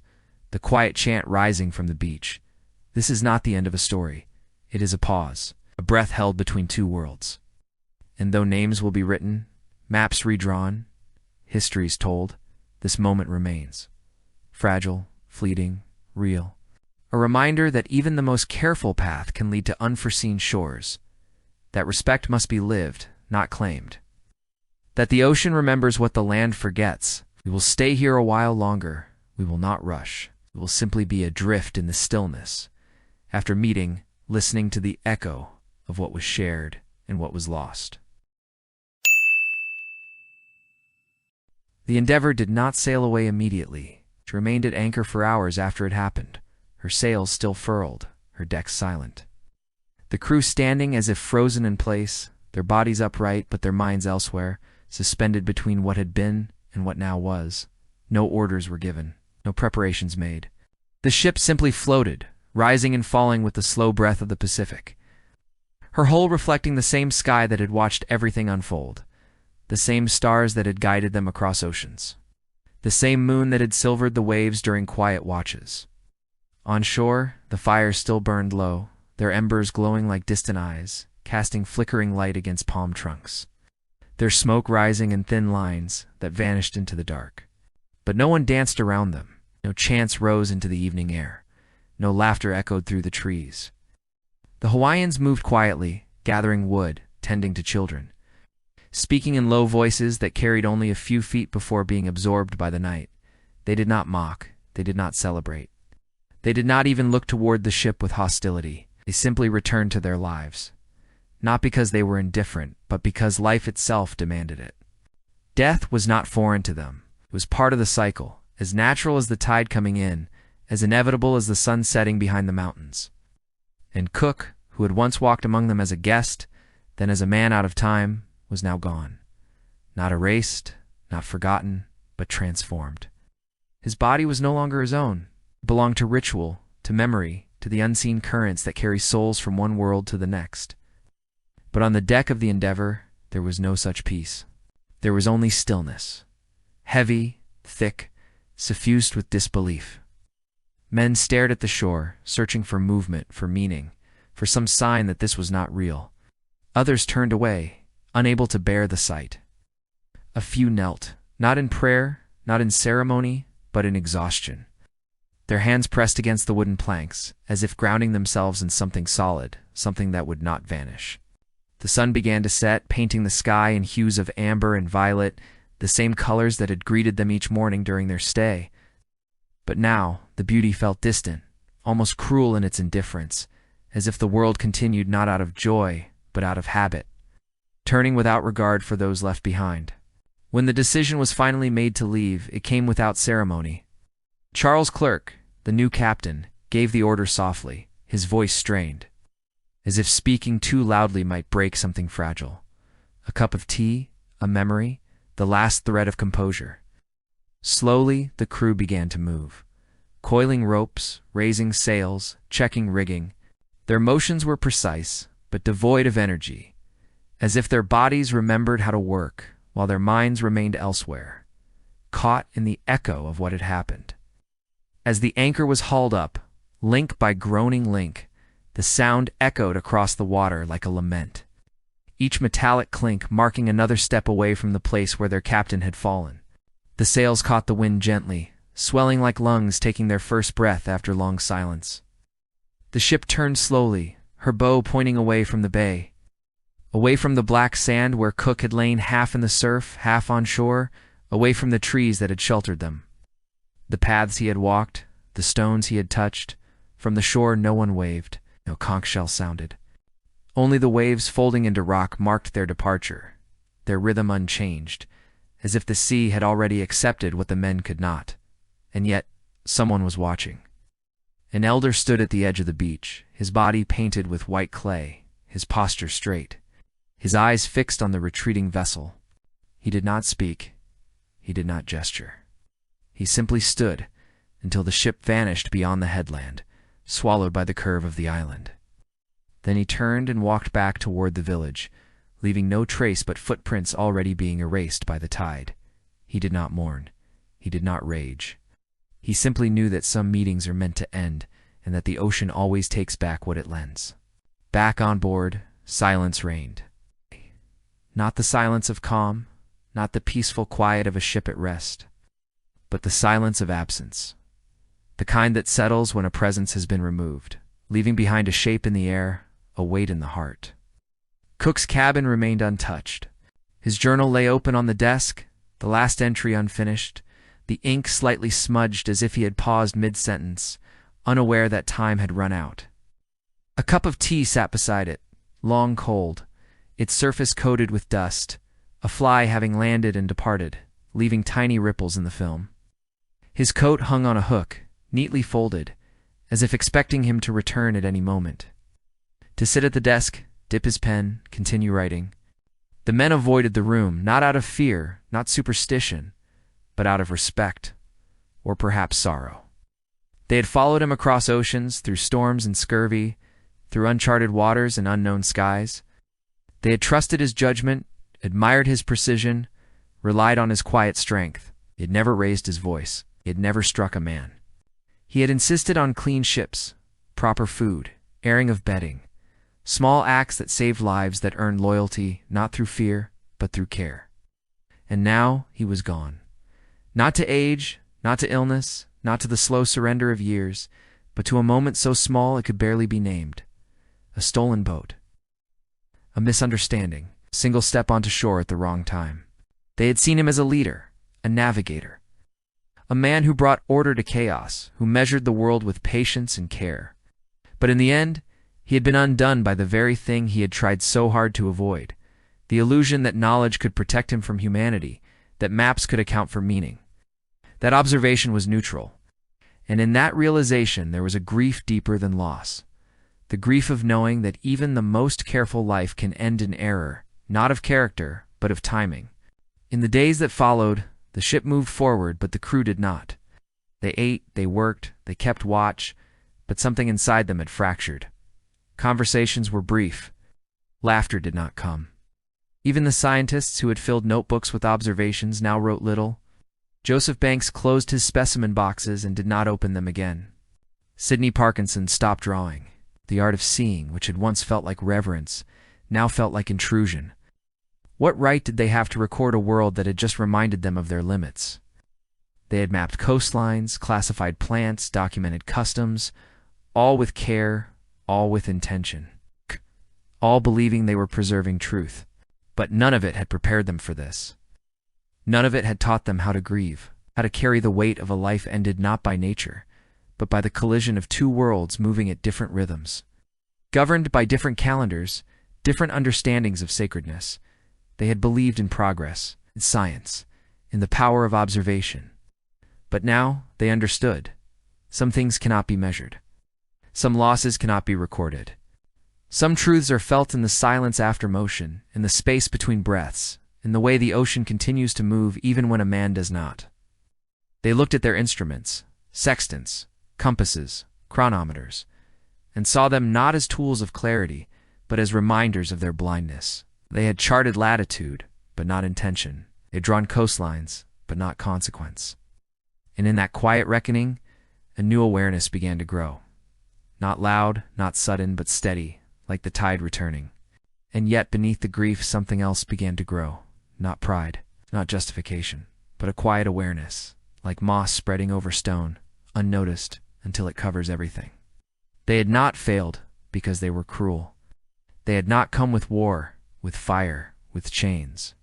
the quiet chant rising from the beach. This is not the end of a story. It is a pause, a breath held between two worlds. And though names will be written, maps redrawn, histories told, this moment remains. Fragile, fleeting, real. A reminder that even the most careful path can lead to unforeseen shores. That respect must be lived, not claimed. That the ocean remembers what the land forgets. We will stay here a while longer. We will not rush. We will simply be adrift in the stillness. After meeting, listening to the echo of what was shared and what was lost. The Endeavour did not sail away immediately. She remained at anchor for hours after it happened, her sails still furled, her decks silent. The crew standing as if frozen in place, their bodies upright but their minds elsewhere, suspended between what had been and what now was. No orders were given, no preparations made. The ship simply floated, rising and falling with the slow breath of the Pacific. Her hull reflecting the same sky that had watched everything unfold, the same stars that had guided them across oceans, the same moon that had silvered the waves during quiet watches. On shore, the fires still burned low, their embers glowing like distant eyes, casting flickering light against palm trunks, their smoke rising in thin lines that vanished into the dark. But no one danced around them, no chants rose into the evening air, no laughter echoed through the trees. The Hawaiians moved quietly, gathering wood, tending to children, speaking in low voices that carried only a few feet before being absorbed by the night. They did not mock, they did not celebrate. They did not even look toward the ship with hostility. They simply returned to their lives. Not because they were indifferent, but because life itself demanded it. Death was not foreign to them. It was part of the cycle, as natural as the tide coming in, as inevitable as the sun setting behind the mountains. And Cook, who had once walked among them as a guest, then as a man out of time, was now gone. Not erased, not forgotten, but transformed. His body was no longer his own. It belonged to ritual, to memory, to the unseen currents that carry souls from one world to the next. But on the deck of the Endeavour, there was no such peace. There was only stillness. Heavy, thick, suffused with disbelief. Men stared at the shore, searching for movement, for meaning, for some sign that this was not real. Others turned away, unable to bear the sight. A few knelt, not in prayer, not in ceremony, but in exhaustion. Their hands pressed against the wooden planks, as if grounding themselves in something solid, something that would not vanish. The sun began to set, painting the sky in hues of amber and violet, the same colors that had greeted them each morning during their stay. But now, the beauty felt distant, almost cruel in its indifference, as if the world continued not out of joy, but out of habit, turning without regard for those left behind. When the decision was finally made to leave, it came without ceremony. Charles Clerk, the new captain, gave the order softly, his voice strained, as if speaking too loudly might break something fragile. A cup of tea, a memory, the last thread of composure. Slowly, the crew began to move, coiling ropes, raising sails, checking rigging. Their motions were precise, but devoid of energy, as if their bodies remembered how to work, while their minds remained elsewhere, caught in the echo of what had happened. As the anchor was hauled up, link by groaning link, the sound echoed across the water like a lament, each metallic clink marking another step away from the place where their captain had fallen. The sails caught the wind gently, swelling like lungs taking their first breath after long silence. The ship turned slowly, her bow pointing away from the bay, away from the black sand where Cook had lain half in the surf, half on shore, away from the trees that had sheltered them. The paths he had walked, the stones he had touched, from the shore no one waved, no conch shell sounded. Only the waves folding into rock marked their departure, their rhythm unchanged, as if the sea had already accepted what the men could not. And yet, someone was watching. An elder stood at the edge of the beach, his body painted with white clay, his posture straight, his eyes fixed on the retreating vessel. He did not speak. He did not gesture. He simply stood until the ship vanished beyond the headland, swallowed by the curve of the island. Then he turned and walked back toward the village, leaving no trace but footprints already being erased by the tide. He did not mourn. He did not rage. He simply knew that some meetings are meant to end, and that the ocean always takes back what it lends. Back on board, silence reigned. Not the silence of calm, not the peaceful quiet of a ship at rest, but the silence of absence. The kind that settles when a presence has been removed, leaving behind a shape in the air, a weight in the heart. Cook's cabin remained untouched. His journal lay open on the desk, the last entry unfinished, the ink slightly smudged as if he had paused mid-sentence, unaware that time had run out. A cup of tea sat beside it, long cold, its surface coated with dust, a fly having landed and departed, leaving tiny ripples in the film. His coat hung on a hook, neatly folded, as if expecting him to return at any moment. To sit at the desk, dip his pen, continue writing. The men avoided the room, not out of fear, not superstition, but out of respect, or perhaps sorrow. They had followed him across oceans, through storms and scurvy, through uncharted waters and unknown skies. They had trusted his judgment, admired his precision, relied on his quiet strength. He had never raised his voice. He had never struck a man. He had insisted on clean ships, proper food, airing of bedding, small acts that saved lives, that earned loyalty, not through fear, but through care. And now he was gone. Not to age, not to illness, not to the slow surrender of years, but to a moment so small it could barely be named. A stolen boat. A misunderstanding. A single step onto shore at the wrong time. They had seen him as a leader, a navigator. A man who brought order to chaos, who measured the world with patience and care. But in the end, he had been undone by the very thing he had tried so hard to avoid, the illusion that knowledge could protect him from humanity, that maps could account for meaning. That observation was neutral, and in that realization there was a grief deeper than loss, the grief of knowing that even the most careful life can end in error, not of character, but of timing. In the days that followed, the ship moved forward, but the crew did not. They ate, they worked, they kept watch, but something inside them had fractured. Conversations were brief. Laughter did not come. Even the scientists who had filled notebooks with observations now wrote little. Joseph Banks closed his specimen boxes and did not open them again. Sidney Parkinson stopped drawing. The art of seeing, which had once felt like reverence, now felt like intrusion. What right did they have to record a world that had just reminded them of their limits? They had mapped coastlines, classified plants, documented customs, all with care, all with intention, all believing they were preserving truth. But none of it had prepared them for this. None of it had taught them how to grieve, how to carry the weight of a life ended not by nature, but by the collision of two worlds moving at different rhythms. Governed by different calendars, different understandings of sacredness, they had believed in progress, in science, in the power of observation. But now they understood. Some things cannot be measured. Some losses cannot be recorded. Some truths are felt in the silence after motion, in the space between breaths, in the way the ocean continues to move even when a man does not. They looked at their instruments, sextants, compasses, chronometers, and saw them not as tools of clarity, but as reminders of their blindness. They had charted latitude, but not intention. They had drawn coastlines, but not consequence. And in that quiet reckoning, a new awareness began to grow. Not loud, not sudden, but steady, like the tide returning. And yet beneath the grief something else began to grow. Not pride, not justification, but a quiet awareness, like moss spreading over stone, unnoticed until it covers everything. They had not failed because they were cruel. They had not come with war, with fire, with chains.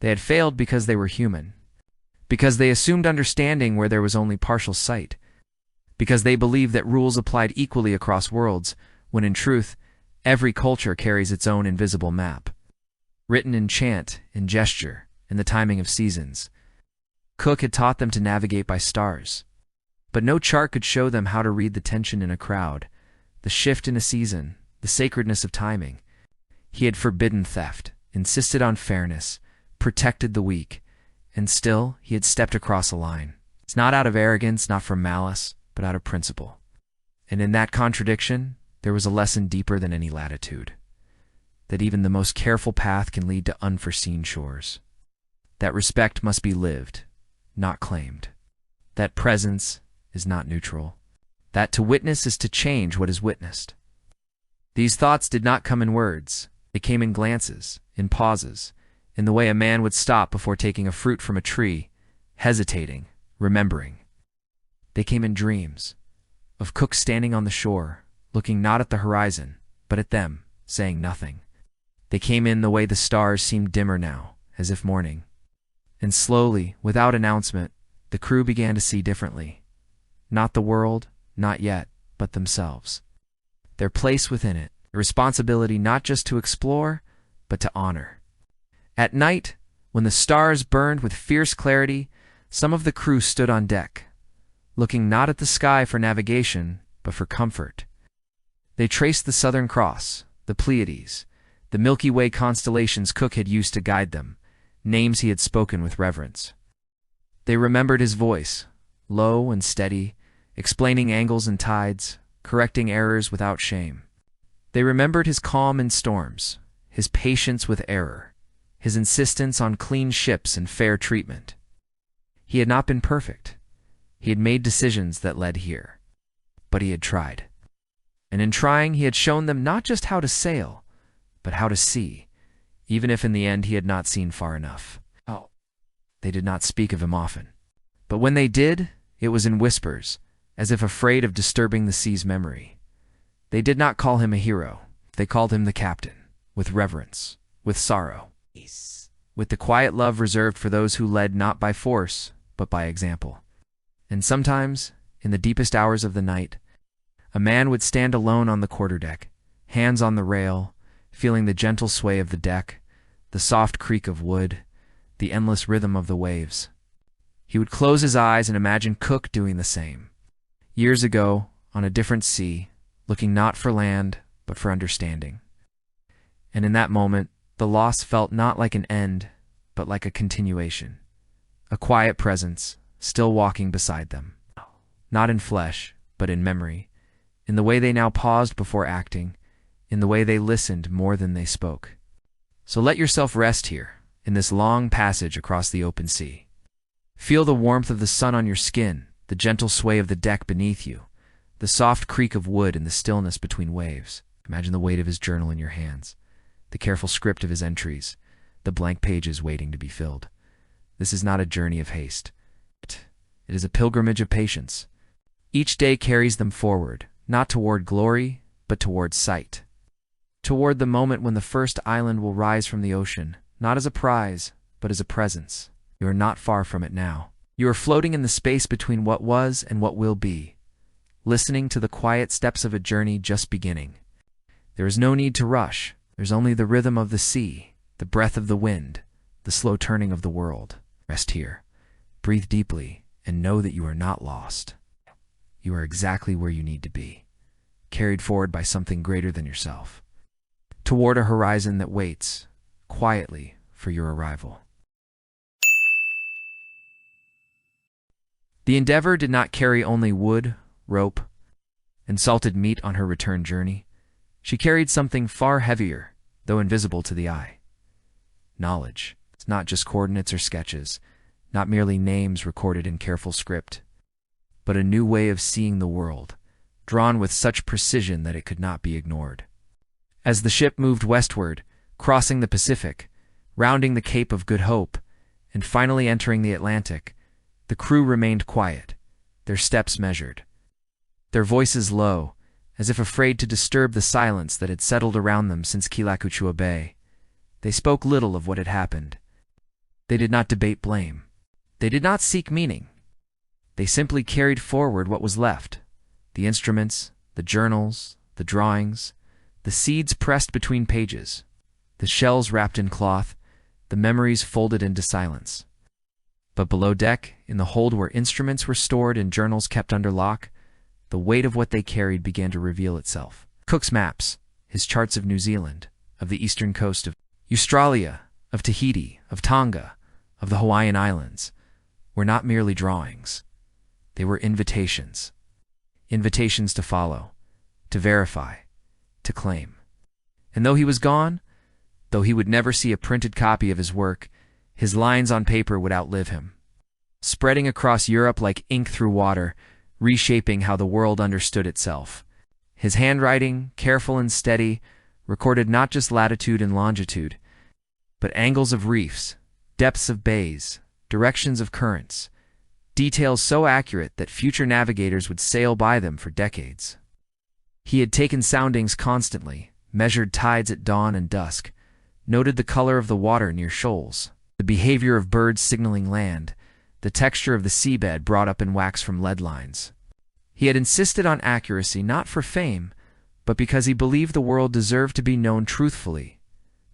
They had failed because they were human, because they assumed understanding where there was only partial sight, because they believed that rules applied equally across worlds, when in truth, every culture carries its own invisible map, written in chant, in gesture, in the timing of seasons. Cook had taught them to navigate by stars, but no chart could show them how to read the tension in a crowd, the shift in a season, the sacredness of timing. He had forbidden theft, insisted on fairness, protected the weak, and still he had stepped across a line. It's not out of arrogance, not from malice, but out of principle. And in that contradiction, There was a lesson deeper than any latitude, that even the most careful path can lead to unforeseen shores. That respect must be lived, not claimed. That presence is not neutral. That to witness is to change what is witnessed. These thoughts did not come in words. They came in glances, in pauses, in the way a man would stop before taking a fruit from a tree, hesitating, remembering. They came in dreams, of Cook standing on the shore, looking not at the horizon, but at them, saying nothing. They came in the way the stars seemed dimmer now, as if morning. And slowly, without announcement, the crew began to see differently. Not the world, not yet, but themselves. Their place within it, a responsibility not just to explore, but to honor. At night, when the stars burned with fierce clarity, some of the crew stood on deck, looking not at the sky for navigation, but for comfort. They traced the Southern Cross, the Pleiades, the Milky Way constellations Cook had used to guide them, names he had spoken with reverence. They remembered his voice, low and steady, explaining angles and tides, correcting errors without shame. They remembered his calm in storms, his patience with error, his insistence on clean ships and fair treatment. He had not been perfect. He had made decisions that led here. But he had tried. And in trying, he had shown them not just how to sail, but how to see, even if in the end he had not seen far enough. Oh. They did not speak of him often. But when they did, it was in whispers, as if afraid of disturbing the sea's memory. They did not call him a hero. They called him the captain, with reverence, with sorrow, with the quiet love reserved for those who led not by force, but by example. And sometimes, in the deepest hours of the night, a man would stand alone on the quarterdeck, hands on the rail, feeling the gentle sway of the deck, the soft creak of wood, the endless rhythm of the waves. He would close his eyes and imagine Cook doing the same. Years ago, on a different sea, looking not for land, but for understanding. And in that moment, the loss felt not like an end, but like a continuation. A quiet presence, still walking beside them. Not in flesh, but in memory, in the way they now paused before acting, in the way they listened more than they spoke. So let yourself rest here, in this long passage across the open sea. Feel the warmth of the sun on your skin, the gentle sway of the deck beneath you, the soft creak of wood and the stillness between waves. Imagine the weight of his journal in your hands, the careful script of his entries, the blank pages waiting to be filled. This is not a journey of haste. It is a pilgrimage of patience. Each day carries them forward, not toward glory, but toward sight. Toward the moment when the first island will rise from the ocean, not as a prize, but as a presence. You are not far from it now. You are floating in the space between what was and what will be, listening to the quiet steps of a journey just beginning. There is no need to rush. There's only the rhythm of the sea, the breath of the wind, the slow turning of the world. Rest here. Breathe deeply and know that you are not lost. You are exactly where you need to be, carried forward by something greater than yourself, toward a horizon that waits, quietly, for your arrival. The Endeavour did not carry only wood, rope, and salted meat on her return journey. She carried something far heavier, though invisible to the eye. Knowledge. It's not just coordinates or sketches, not merely names recorded in careful script, but a new way of seeing the world, drawn with such precision that it could not be ignored. As the ship moved westward, crossing the Pacific, rounding the Cape of Good Hope, and finally entering the Atlantic, the crew remained quiet, their steps measured, their voices low, as if afraid to disturb the silence that had settled around them since Kealakuchua Bay. They spoke little of what had happened. They did not debate blame. They did not seek meaning. They simply carried forward what was left, the instruments, the journals, the drawings, the seeds pressed between pages, the shells wrapped in cloth, the memories folded into silence. But below deck, in the hold where instruments were stored and journals kept under lock, the weight of what they carried began to reveal itself. Cook's maps, his charts of New Zealand, of the eastern coast of Australia, of Tahiti, of Tonga, of the Hawaiian Islands, were not merely drawings. They were invitations. Invitations to follow, to verify, to claim. And though he was gone, though he would never see a printed copy of his work, his lines on paper would outlive him, spreading across Europe like ink through water, reshaping how the world understood itself. His handwriting, careful and steady, recorded not just latitude and longitude, but angles of reefs, depths of bays, directions of currents, details so accurate that future navigators would sail by them for decades. He had taken soundings constantly, measured tides at dawn and dusk, noted the color of the water near shoals, the behavior of birds signaling land, the texture of the seabed brought up in wax from lead lines. He had insisted on accuracy not for fame, but because he believed the world deserved to be known truthfully,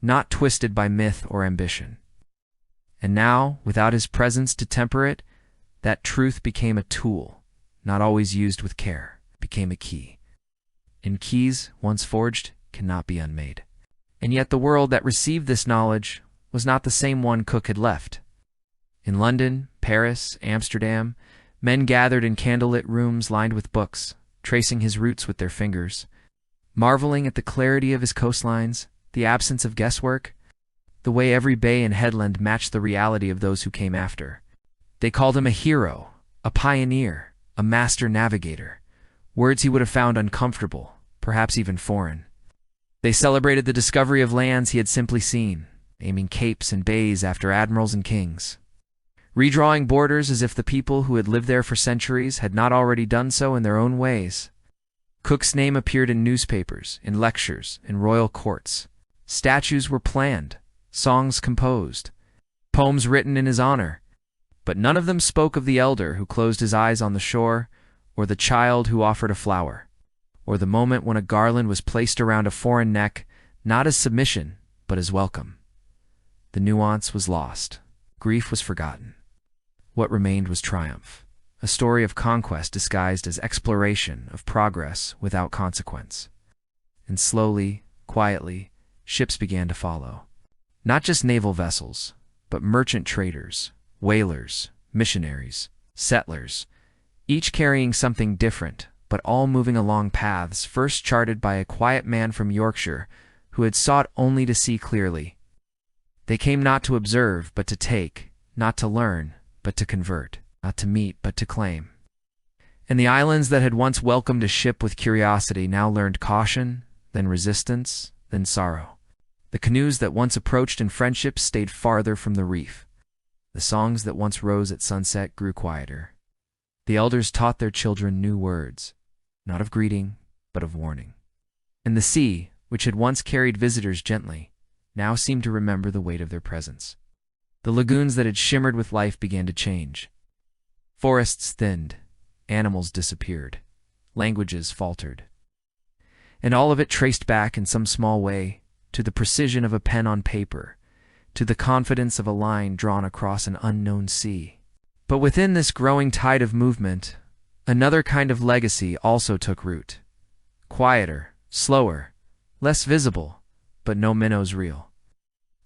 not twisted by myth or ambition. And now, without his presence to temper it, that truth became a tool, not always used with care, became a key. And keys, once forged, cannot be unmade. And yet the world that received this knowledge was not the same one Cook had left. In London, Paris, Amsterdam, men gathered in candlelit rooms lined with books, tracing his routes with their fingers, marveling at the clarity of his coastlines, the absence of guesswork, the way every bay and headland matched the reality of those who came after. They called him a hero, a pioneer, a master navigator, words he would have found uncomfortable, perhaps even foreign. They celebrated the discovery of lands he had simply seen, aiming capes and bays after admirals and kings, redrawing borders as if the people who had lived there for centuries had not already done so in their own ways. Cook's name appeared in newspapers, in lectures, in royal courts. Statues were planned, songs composed, poems written in his honor, but none of them spoke of the elder who closed his eyes on the shore, or the child who offered a flower, or the moment when a garland was placed around a foreign neck, not as submission, but as welcome. The nuance was lost. Grief was forgotten. What remained was triumph, a story of conquest disguised as exploration, of progress without consequence. And slowly, quietly, ships began to follow. Not just naval vessels, but merchant traders, whalers, missionaries, settlers, each carrying something different, but all moving along paths first charted by a quiet man from Yorkshire who had sought only to see clearly. They came not to observe, but to take, not to learn, but to convert, not to meet, but to claim. And the islands that had once welcomed a ship with curiosity now learned caution, then resistance, then sorrow. The canoes that once approached in friendship stayed farther from the reef. The songs that once rose at sunset grew quieter. The elders taught their children new words, not of greeting, but of warning. And the sea, which had once carried visitors gently, now seemed to remember the weight of their presence. The lagoons that had shimmered with life began to change. Forests thinned, animals disappeared, languages faltered. And all of it traced back in some small way to the precision of a pen on paper, to the confidence of a line drawn across an unknown sea. But within this growing tide of movement, another kind of legacy also took root. Quieter, slower, less visible, but no minnows real.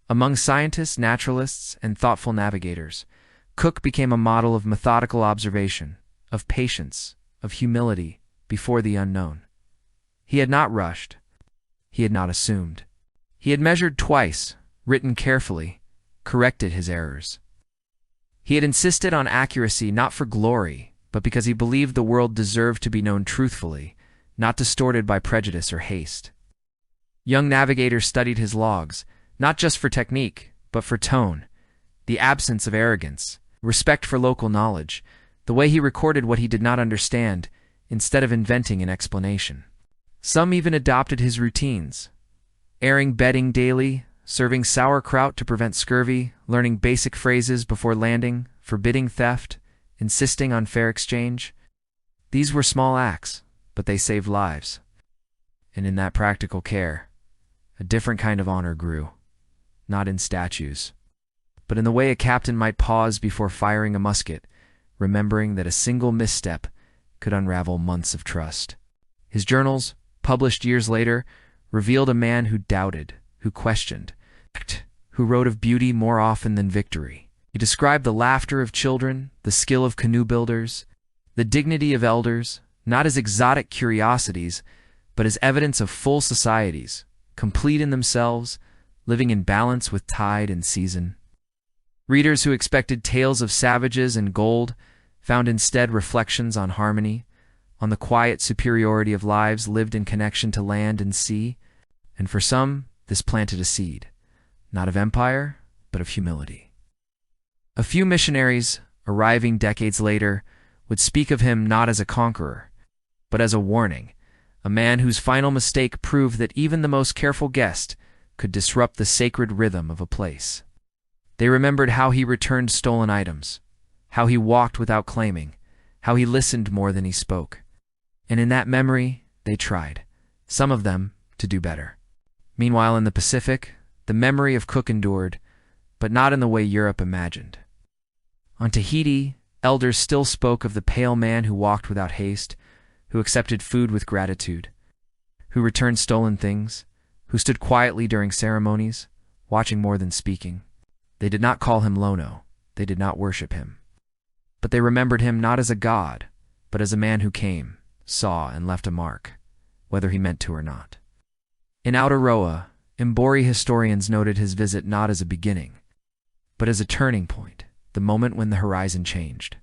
Among scientists, naturalists, and thoughtful navigators, Cook became a model of methodical observation, of patience, of humility before the unknown. He had not rushed. He had not assumed. He had measured twice, written carefully, corrected his errors. He had insisted on accuracy not for glory, but because he believed the world deserved to be known truthfully, not distorted by prejudice or haste. Young navigators studied his logs, not just for technique, but for tone, the absence of arrogance, respect for local knowledge, the way he recorded what he did not understand, instead of inventing an explanation. Some even adopted his routines, airing bedding daily, serving sauerkraut to prevent scurvy, learning basic phrases before landing, forbidding theft, insisting on fair exchange. These were small acts, but they saved lives. And in that practical care, a different kind of honor grew, not in statues, but in the way a captain might pause before firing a musket, remembering that a single misstep could unravel months of trust. His journals, published years later, revealed a man who doubted, who questioned, who wrote of beauty more often than victory. He described the laughter of children, the skill of canoe builders, the dignity of elders, not as exotic curiosities, but as evidence of full societies, complete in themselves, living in balance with tide and season. Readers who expected tales of savages and gold found instead reflections on harmony, on the quiet superiority of lives lived in connection to land and sea, and for some, this planted a seed, not of empire, but of humility. A few missionaries, arriving decades later, would speak of him not as a conqueror, but as a warning, a man whose final mistake proved that even the most careful guest could disrupt the sacred rhythm of a place. They remembered how he returned stolen items, how he walked without claiming, how he listened more than he spoke. And in that memory, they tried, some of them, to do better. Meanwhile, in the Pacific, the memory of Cook endured, but not in the way Europe imagined. On Tahiti, elders still spoke of the pale man who walked without haste, who accepted food with gratitude, who returned stolen things, who stood quietly during ceremonies, watching more than speaking. They did not call him Lono, they did not worship him. But they remembered him not as a god, but as a man who came, saw, and left a mark, whether he meant to or not. In Aotearoa, Mbori historians noted his visit not as a beginning, but as a turning point, the moment when the horizon changed.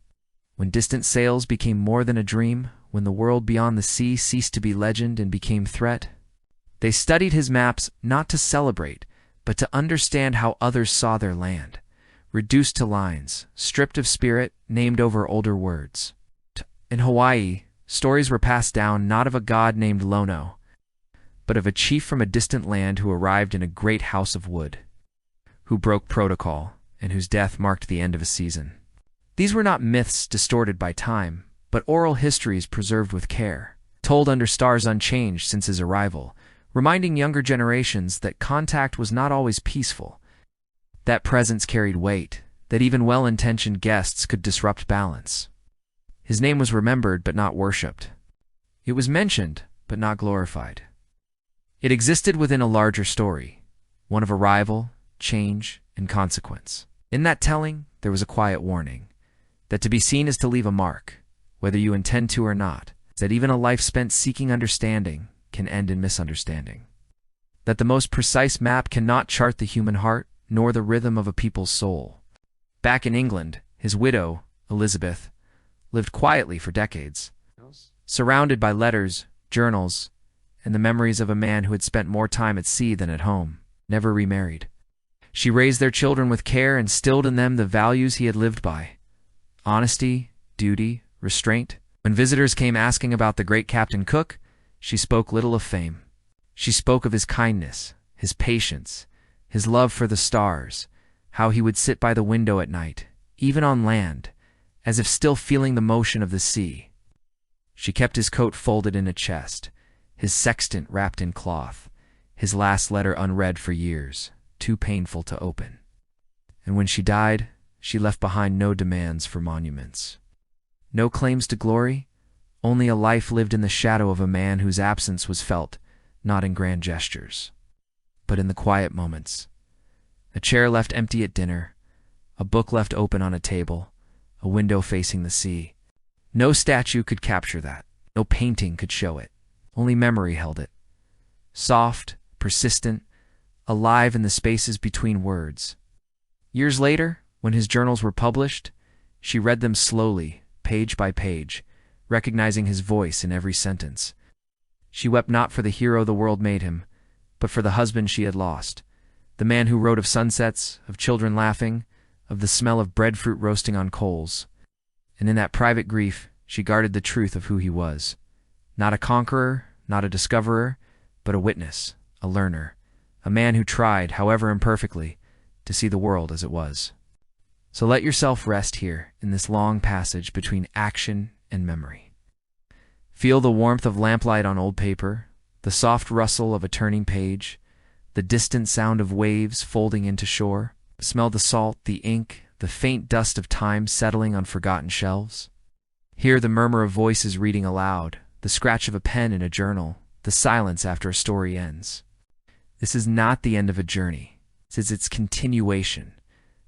When distant sails became more than a dream, when the world beyond the sea ceased to be legend and became threat, they studied his maps not to celebrate, but to understand how others saw their land, reduced to lines, stripped of spirit, named over older words. In Hawaii, stories were passed down not of a god named Lono, but of a chief from a distant land who arrived in a great house of wood, who broke protocol, and whose death marked the end of a season. These were not myths distorted by time, but oral histories preserved with care, told under stars unchanged since his arrival, reminding younger generations that contact was not always peaceful, that presence carried weight, that even well-intentioned guests could disrupt balance. His name was remembered but not worshipped. It was mentioned but not glorified. It existed within a larger story, one of arrival, change, and consequence. In that telling, there was a quiet warning, that to be seen is to leave a mark, whether you intend to or not, that even a life spent seeking understanding can end in misunderstanding, that the most precise map cannot chart the human heart nor the rhythm of a people's soul. Back in England, his widow, Elizabeth, lived quietly for decades, surrounded by letters, journals, and the memories of a man who had spent more time at sea than at home, never remarried. She raised their children with care and instilled in them the values he had lived by: honesty, duty, restraint. When visitors came asking about the great Captain Cook, she spoke little of fame. She spoke of his kindness, his patience, his love for the stars, how he would sit by the window at night, even on land, as if still feeling the motion of the sea. She kept his coat folded in a chest, his sextant wrapped in cloth, his last letter unread for years, too painful to open. And when she died, she left behind no demands for monuments, no claims to glory, only a life lived in the shadow of a man whose absence was felt not in grand gestures, but in the quiet moments. A chair left empty at dinner, a book left open on a table, a window facing the sea. No statue could capture that, no painting could show it, only memory held it. Soft, persistent, alive in the spaces between words. Years later, when his journals were published, she read them slowly, page by page, recognizing his voice in every sentence. She wept not for the hero the world made him, but for the husband she had lost, the man who wrote of sunsets, of children laughing, of the smell of breadfruit roasting on coals. And in that private grief, she guarded the truth of who he was. Not a conqueror, not a discoverer, but a witness, a learner, a man who tried, however imperfectly, to see the world as it was. So let yourself rest here in this long passage between action and memory. Feel the warmth of lamplight on old paper, the soft rustle of a turning page, the distant sound of waves folding into shore. Smell the salt, the ink, the faint dust of time settling on forgotten shelves. Hear the murmur of voices reading aloud, the scratch of a pen in a journal, the silence after a story ends. This is not the end of a journey. This is its continuation,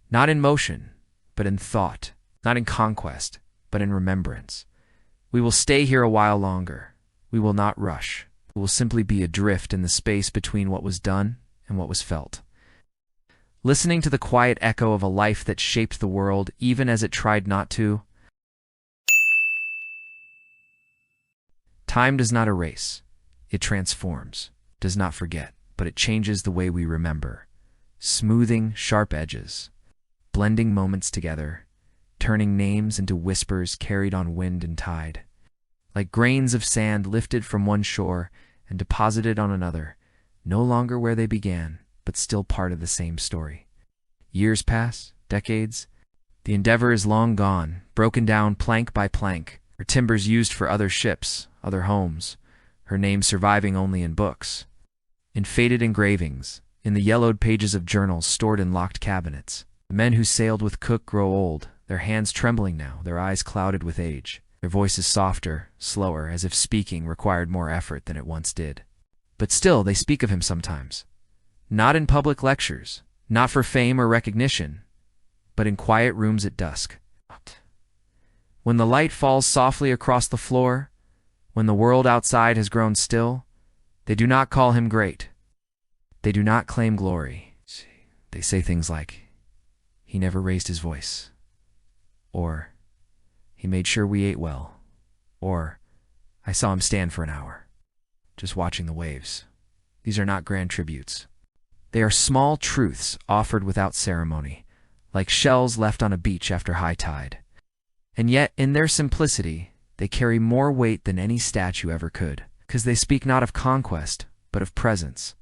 not in motion, but in thought, not in conquest, but in remembrance. We will stay here a while longer. We will not rush. It will simply be adrift in the space between what was done and what was felt. Listening to the quiet echo of a life that shaped the world even as it tried not to. Time does not erase. It transforms, does not forget, but it changes the way we remember, smoothing sharp edges, blending moments together, turning names into whispers carried on wind and tide. Like grains of sand lifted from one shore and deposited on another, no longer where they began, but still part of the same story. Years pass, decades. The Endeavour is long gone, broken down plank by plank, her timbers used for other ships, other homes, her name surviving only in books, in faded engravings, in the yellowed pages of journals stored in locked cabinets. The men who sailed with Cook grow old, their hands trembling now, their eyes clouded with age, their voices softer, slower, as if speaking required more effort than it once did. But still, they speak of him sometimes. Not in public lectures, not for fame or recognition, but in quiet rooms at dusk. When the light falls softly across the floor, when the world outside has grown still, they do not call him great. They do not claim glory. They say things like, "He never raised his voice," or "He made sure we ate well," or "I saw him stand for an hour, just watching the waves." These are not grand tributes. They are small truths offered without ceremony, like shells left on a beach after high tide. And yet, in their simplicity, they carry more weight than any statue ever could, because they speak not of conquest, but of presence.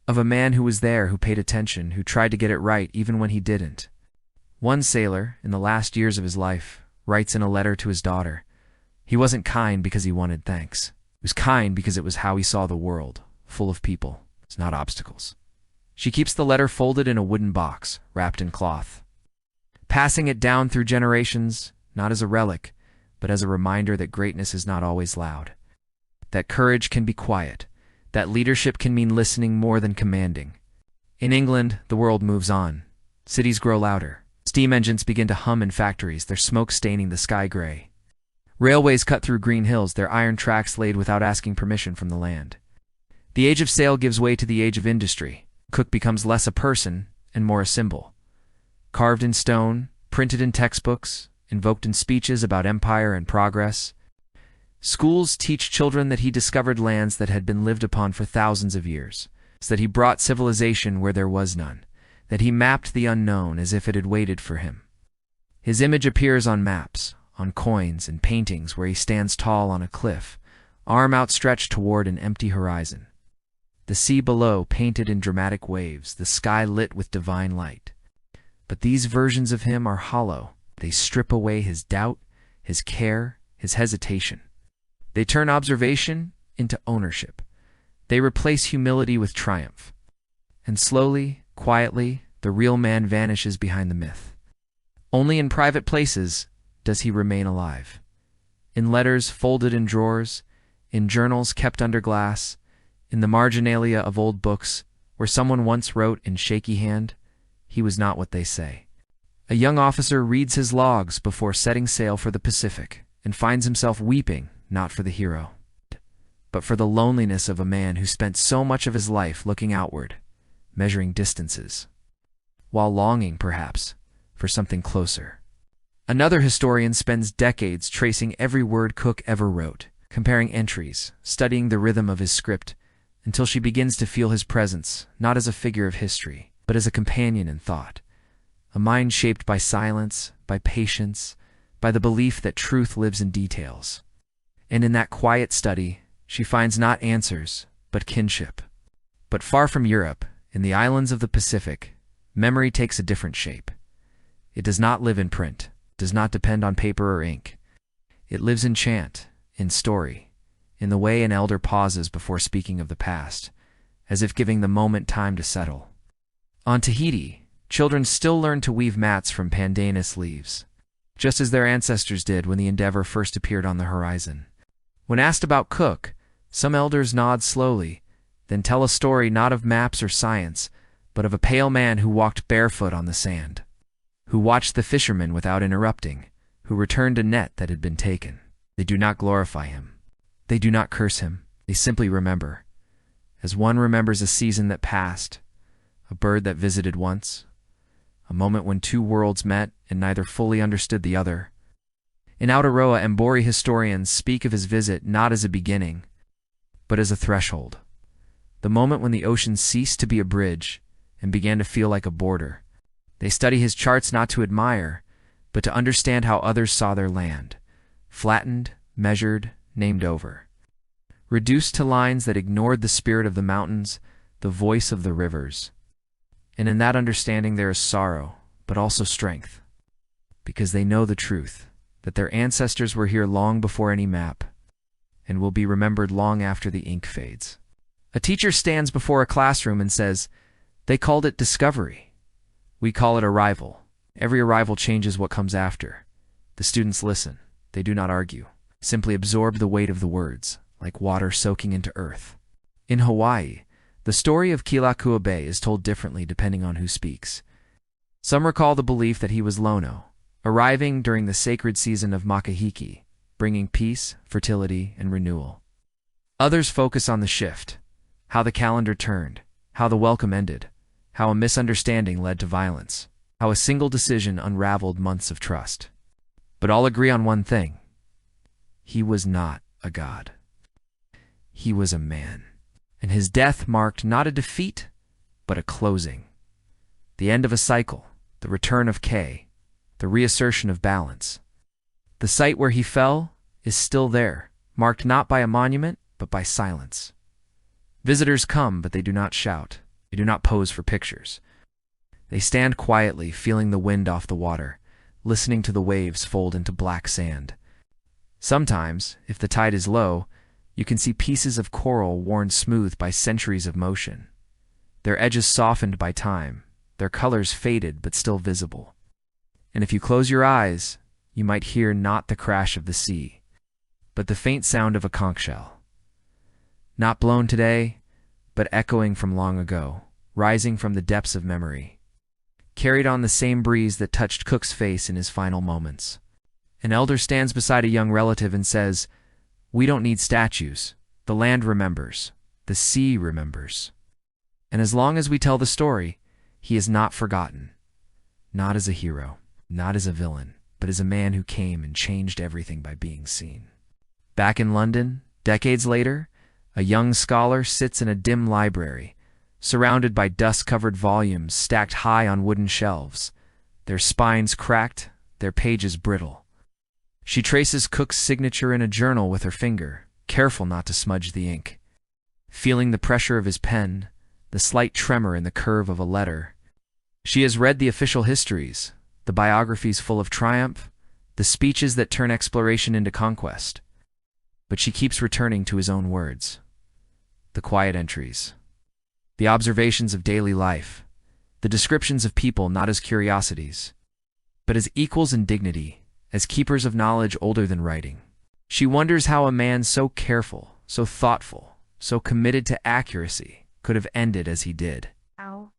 Of a man who was there, who paid attention, who tried to get it right even when he didn't. One sailor, in the last years of his life, writes in a letter to his daughter, he wasn't kind because he wanted thanks. He was kind because it was how he saw the world, full of people, it's not obstacles. She keeps the letter folded in a wooden box, wrapped in cloth, passing it down through generations, not as a relic, but as a reminder that greatness is not always loud, that courage can be quiet, that leadership can mean listening more than commanding. In England, the world moves on. Cities grow louder. Steam engines begin to hum in factories, their smoke staining the sky gray. Railways cut through green hills, their iron tracks laid without asking permission from the land. The age of sail gives way to the age of industry. Cook becomes less a person and more a symbol. Carved in stone, printed in textbooks, invoked in speeches about empire and progress. Schools teach children that he discovered lands that had been lived upon for thousands of years, that he brought civilization where there was none, that he mapped the unknown as if it had waited for him. His image appears on maps, on coins and paintings where he stands tall on a cliff, arm outstretched toward an empty horizon. The sea below painted in dramatic waves, the sky lit with divine light. But these versions of him are hollow. They strip away his doubt, his care, his hesitation. They turn observation into ownership. They replace humility with triumph. And slowly, quietly, the real man vanishes behind the myth. Only in private places does he remain alive. In letters folded in drawers, in journals kept under glass, in the marginalia of old books, where someone once wrote in shaky hand, "He was not what they say." A young officer reads his logs before setting sail for the Pacific and finds himself weeping, not for the hero, but for the loneliness of a man who spent so much of his life looking outward, measuring distances, while longing, perhaps, for something closer. Another historian spends decades tracing every word Cook ever wrote, comparing entries, studying the rhythm of his script, until she begins to feel his presence, not as a figure of history, but as a companion in thought. A mind shaped by silence, by patience, by the belief that truth lives in details. And in that quiet study, she finds not answers, but kinship. But far from Europe, in the islands of the Pacific, memory takes a different shape. It does not live in print, does not depend on paper or ink. It lives in chant, in story, in the way an elder pauses before speaking of the past, as if giving the moment time to settle. On Tahiti, children still learn to weave mats from pandanus leaves, just as their ancestors did when the Endeavour first appeared on the horizon. When asked about Cook, some elders nod slowly, then tell a story not of maps or science, but of a pale man who walked barefoot on the sand, who watched the fishermen without interrupting, who returned a net that had been taken. They do not glorify him. They do not curse him. They simply remember, as one remembers a season that passed, a bird that visited once, a moment when two worlds met and neither fully understood the other. In Aotearoa, Mbori historians speak of his visit not as a beginning, but as a threshold. The moment when the ocean ceased to be a bridge and began to feel like a border. They study his charts not to admire, but to understand how others saw their land, flattened, measured, named over. Reduced to lines that ignored the spirit of the mountains, the voice of the rivers. And in that understanding there is sorrow, but also strength. Because they know the truth, that their ancestors were here long before any map, and will be remembered long after the ink fades. A teacher stands before a classroom and says, "They called it discovery. We call it arrival. Every arrival changes what comes after." The students listen. They do not argue, simply absorb the weight of the words, like water soaking into earth. In Hawaii, the story of Kilakua Bay is told differently depending on who speaks. Some recall the belief that he was Lono, arriving during the sacred season of Makahiki, bringing peace, fertility, and renewal. Others focus on the shift, how the calendar turned, how the welcome ended, how a misunderstanding led to violence, how a single decision unraveled months of trust. But all agree on one thing. He was not a god. He was a man, and his death marked not a defeat, but a closing. The end of a cycle, the return of K, the reassertion of balance. The site where he fell is still there, marked not by a monument, but by silence. Visitors come, but they do not shout. They do not pose for pictures. They stand quietly, feeling the wind off the water, listening to the waves fold into black sand. Sometimes, if the tide is low, you can see pieces of coral worn smooth by centuries of motion. Their edges softened by time, their colors faded but still visible. And if you close your eyes, you might hear not the crash of the sea, but the faint sound of a conch shell. Not blown today, but echoing from long ago, rising from the depths of memory. Carried on the same breeze that touched Cook's face in his final moments. An elder stands beside a young relative and says, "We don't need statues. The land remembers. The sea remembers." And as long as we tell the story, he is not forgotten. Not as a hero, not as a villain, but as a man who came and changed everything by being seen. Back in London, decades later, a young scholar sits in a dim library, surrounded by dust-covered volumes stacked high on wooden shelves, their spines cracked, their pages brittle. She traces Cook's signature in a journal with her finger, careful not to smudge the ink. Feeling the pressure of his pen, the slight tremor in the curve of a letter. She has read the official histories, the biographies full of triumph, the speeches that turn exploration into conquest. But she keeps returning to his own words. The quiet entries. The observations of daily life. The descriptions of people not as curiosities, but as equals in dignity, as keepers of knowledge older than writing. She wonders how a man so careful, so thoughtful, so committed to accuracy could have ended as he did. Ow.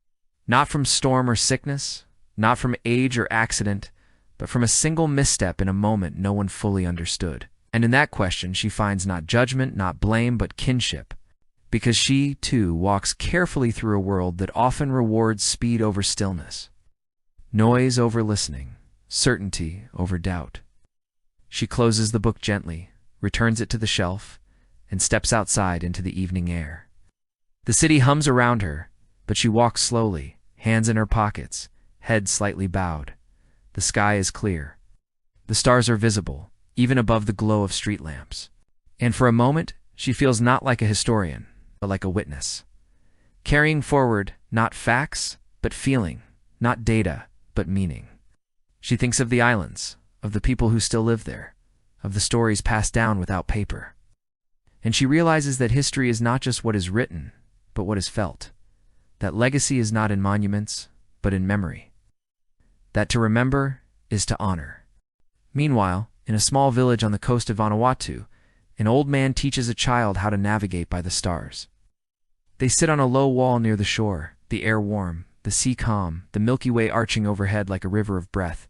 Not from storm or sickness, not from age or accident, but from a single misstep in a moment no one fully understood. And in that question she finds not judgment, not blame, but kinship, because she, too, walks carefully through a world that often rewards speed over stillness, noise over listening, certainty over doubt. She closes the book gently, returns it to the shelf, and steps outside into the evening air. The city hums around her, but she walks slowly, hands in her pockets, head slightly bowed. The sky is clear. The stars are visible, even above the glow of street lamps. And for a moment, she feels not like a historian, but like a witness. Carrying forward not facts, but feeling, not data, but meaning. She thinks of the islands, of the people who still live there, of the stories passed down without paper. And she realizes that history is not just what is written, but what is felt. That legacy is not in monuments, but in memory. That to remember is to honor. Meanwhile, in a small village on the coast of Vanuatu, an old man teaches a child how to navigate by the stars. They sit on a low wall near the shore, the air warm, the sea calm, the Milky Way arching overhead like a river of breath.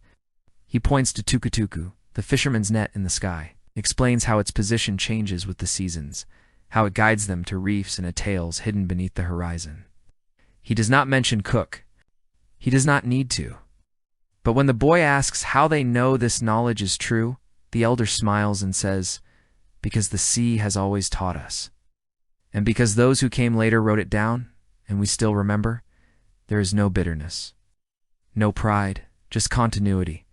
He points to Tukutuku, the fisherman's net in the sky, explains how its position changes with the seasons, how it guides them to reefs and tales hidden beneath the horizon. He does not mention Cook. He does not need to. But when the boy asks how they know this knowledge is true, the elder smiles and says, "Because the sea has always taught us. And because those who came later wrote it down, and we still remember, there is no bitterness. No pride, just continuity.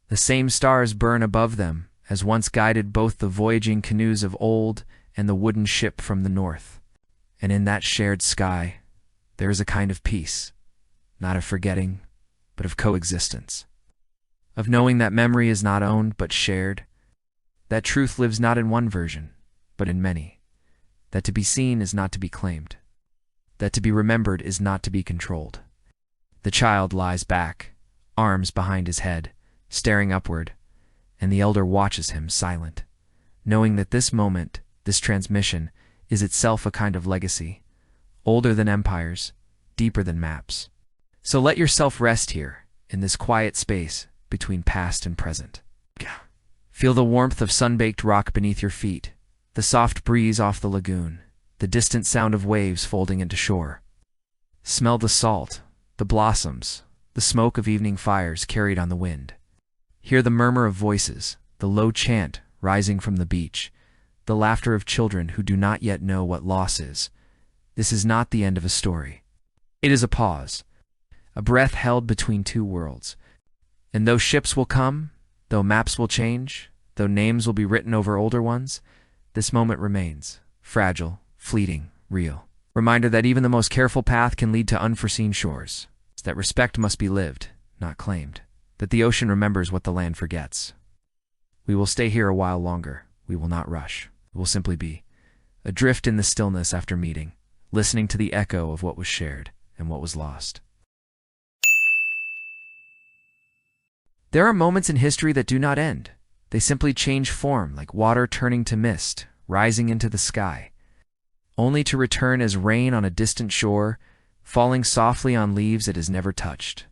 The same stars burn above them as once guided both the voyaging canoes of old and the wooden ship from the north. And in that shared sky, there is a kind of peace, not of forgetting, but of coexistence. Of knowing that memory is not owned but shared, that truth lives not in one version, but in many, that to be seen is not to be claimed, that to be remembered is not to be controlled." The child lies back, arms behind his head, staring upward, and the elder watches him silent, knowing that this moment, this transmission, is itself a kind of legacy, older than empires, deeper than maps. So let yourself rest here, in this quiet space between past and present. Feel the warmth of sun-baked rock beneath your feet, the soft breeze off the lagoon, the distant sound of waves folding into shore. Smell the salt, the blossoms, the smoke of evening fires carried on the wind. Hear the murmur of voices, the low chant rising from the beach, the laughter of children who do not yet know what loss is. This is not the end of a story. It is a pause, a breath held between two worlds. And though ships will come, though maps will change, though names will be written over older ones, this moment remains, fragile, fleeting, real. Reminder that even the most careful path can lead to unforeseen shores, that respect must be lived, not claimed, that the ocean remembers what the land forgets. We will stay here a while longer. We will not rush. We will simply be, adrift in the stillness after meeting, listening to the echo of what was shared and what was lost. There are moments in history that do not end. They simply change form, like water turning to mist, rising into the sky, only to return as rain on a distant shore, falling softly on leaves it has never touched.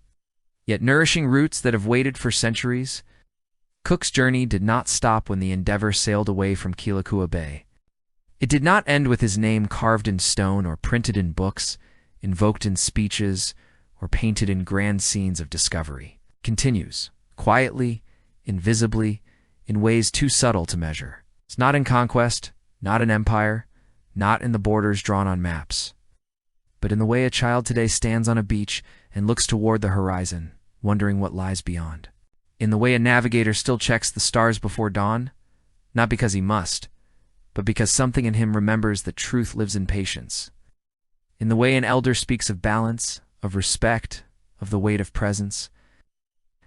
Yet nourishing roots that have waited for centuries. Cook's journey did not stop when the Endeavour sailed away from Kealakekua Bay. It did not end with his name carved in stone or printed in books, invoked in speeches, or painted in grand scenes of discovery. It continues, quietly, invisibly, in ways too subtle to measure. It's not in conquest, not in empire, not in the borders drawn on maps, but in the way a child today stands on a beach and looks toward the horizon, wondering what lies beyond. In the way a navigator still checks the stars before dawn, not because he must, but because something in him remembers that truth lives in patience. In the way an elder speaks of balance, of respect, of the weight of presence,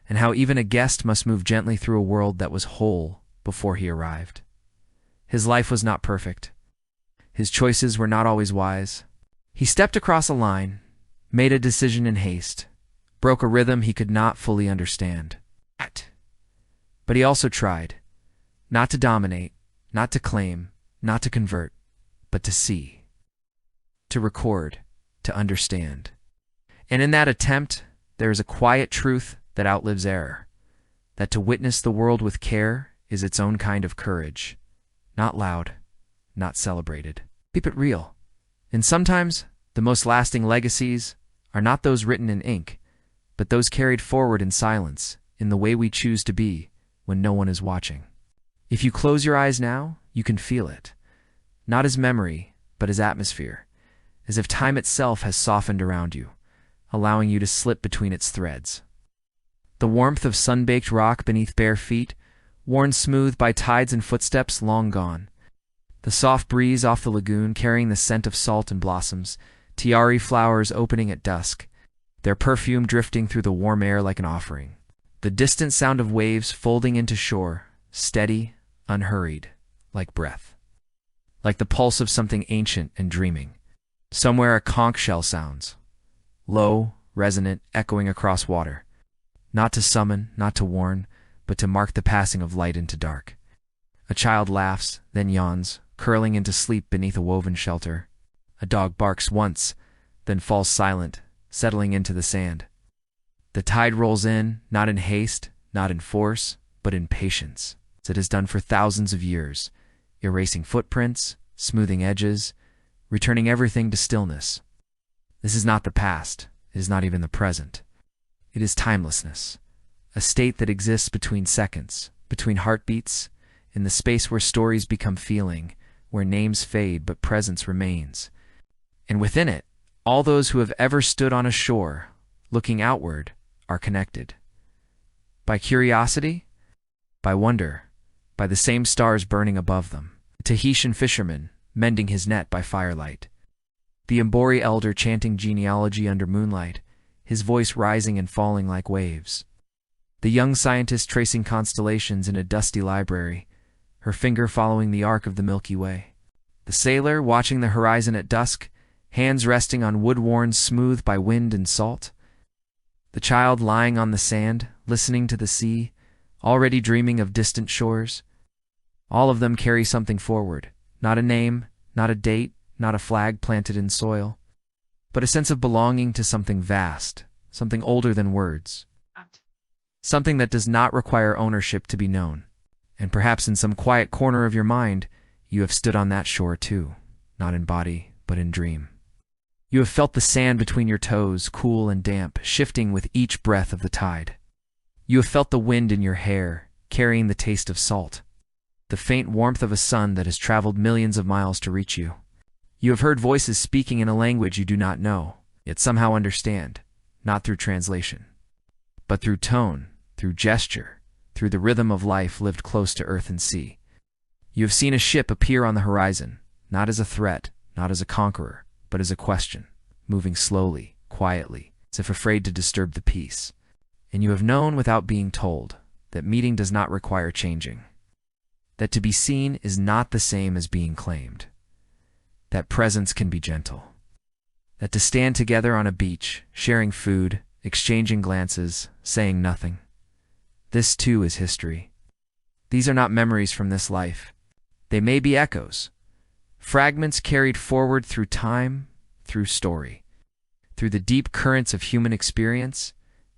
and how even a guest must move gently through a world that was whole before he arrived. His life was not perfect. His choices were not always wise. He stepped across a line, made a decision in haste, broke a rhythm he could not fully understand. But he also tried, not to dominate, not to claim, not to convert, but to see, to record, to understand. And in that attempt, there is a quiet truth that outlives error, that to witness the world with care is its own kind of courage, not loud, not celebrated. Keep it real. And sometimes the most lasting legacies are not those written in ink, but those carried forward in silence, in the way we choose to be when no one is watching. If you close your eyes now, you can feel it, not as memory, but as atmosphere, as if time itself has softened around you, allowing you to slip between its threads. The warmth of sun-baked rock beneath bare feet, worn smooth by tides and footsteps long gone. The soft breeze off the lagoon carrying the scent of salt and blossoms, tiare flowers opening at dusk, their perfume drifting through the warm air like an offering. The distant sound of waves folding into shore, steady, unhurried, like breath. Like the pulse of something ancient and dreaming. Somewhere a conch shell sounds, low, resonant, echoing across water. Not to summon, not to warn, but to mark the passing of light into dark. A child laughs, then yawns, curling into sleep beneath a woven shelter. A dog barks once, then falls silent, settling into the sand. The tide rolls in, not in haste, not in force, but in patience. It has done for thousands of years, erasing footprints, smoothing edges, returning everything to stillness. This is not the past. It is not even the present. It is timelessness, a state that exists between seconds, between heartbeats, in the space where stories become feeling, where names fade but presence remains. And within it, all those who have ever stood on a shore, looking outward, are connected. By curiosity, by wonder, by the same stars burning above them. A Tahitian fisherman, mending his net by firelight. The Mbori elder chanting genealogy under moonlight, his voice rising and falling like waves. The young scientist tracing constellations in a dusty library, her finger following the arc of the Milky Way. The sailor watching the horizon at dusk, hands resting on wood worn smooth by wind and salt. The child lying on the sand, listening to the sea, already dreaming of distant shores. All of them carry something forward, not a name, not a date, not a flag planted in soil, but a sense of belonging to something vast, something older than words, something that does not require ownership to be known. And perhaps in some quiet corner of your mind, you have stood on that shore too, not in body, but in dream. You have felt the sand between your toes, cool and damp, shifting with each breath of the tide. You have felt the wind in your hair, carrying the taste of salt, the faint warmth of a sun that has traveled millions of miles to reach you. You have heard voices speaking in a language you do not know, yet somehow understand, not through translation, but through tone, through gesture, through the rhythm of life lived close to earth and sea. You have seen a ship appear on the horizon, not as a threat, not as a conqueror, but as a question, moving slowly, quietly, as if afraid to disturb the peace. And you have known without being told that meeting does not require changing, that to be seen is not the same as being claimed, that presence can be gentle, that to stand together on a beach, sharing food, exchanging glances, saying nothing, this too is history. These are not memories from this life. They may be echoes, fragments carried forward through time, through story, through the deep currents of human experience,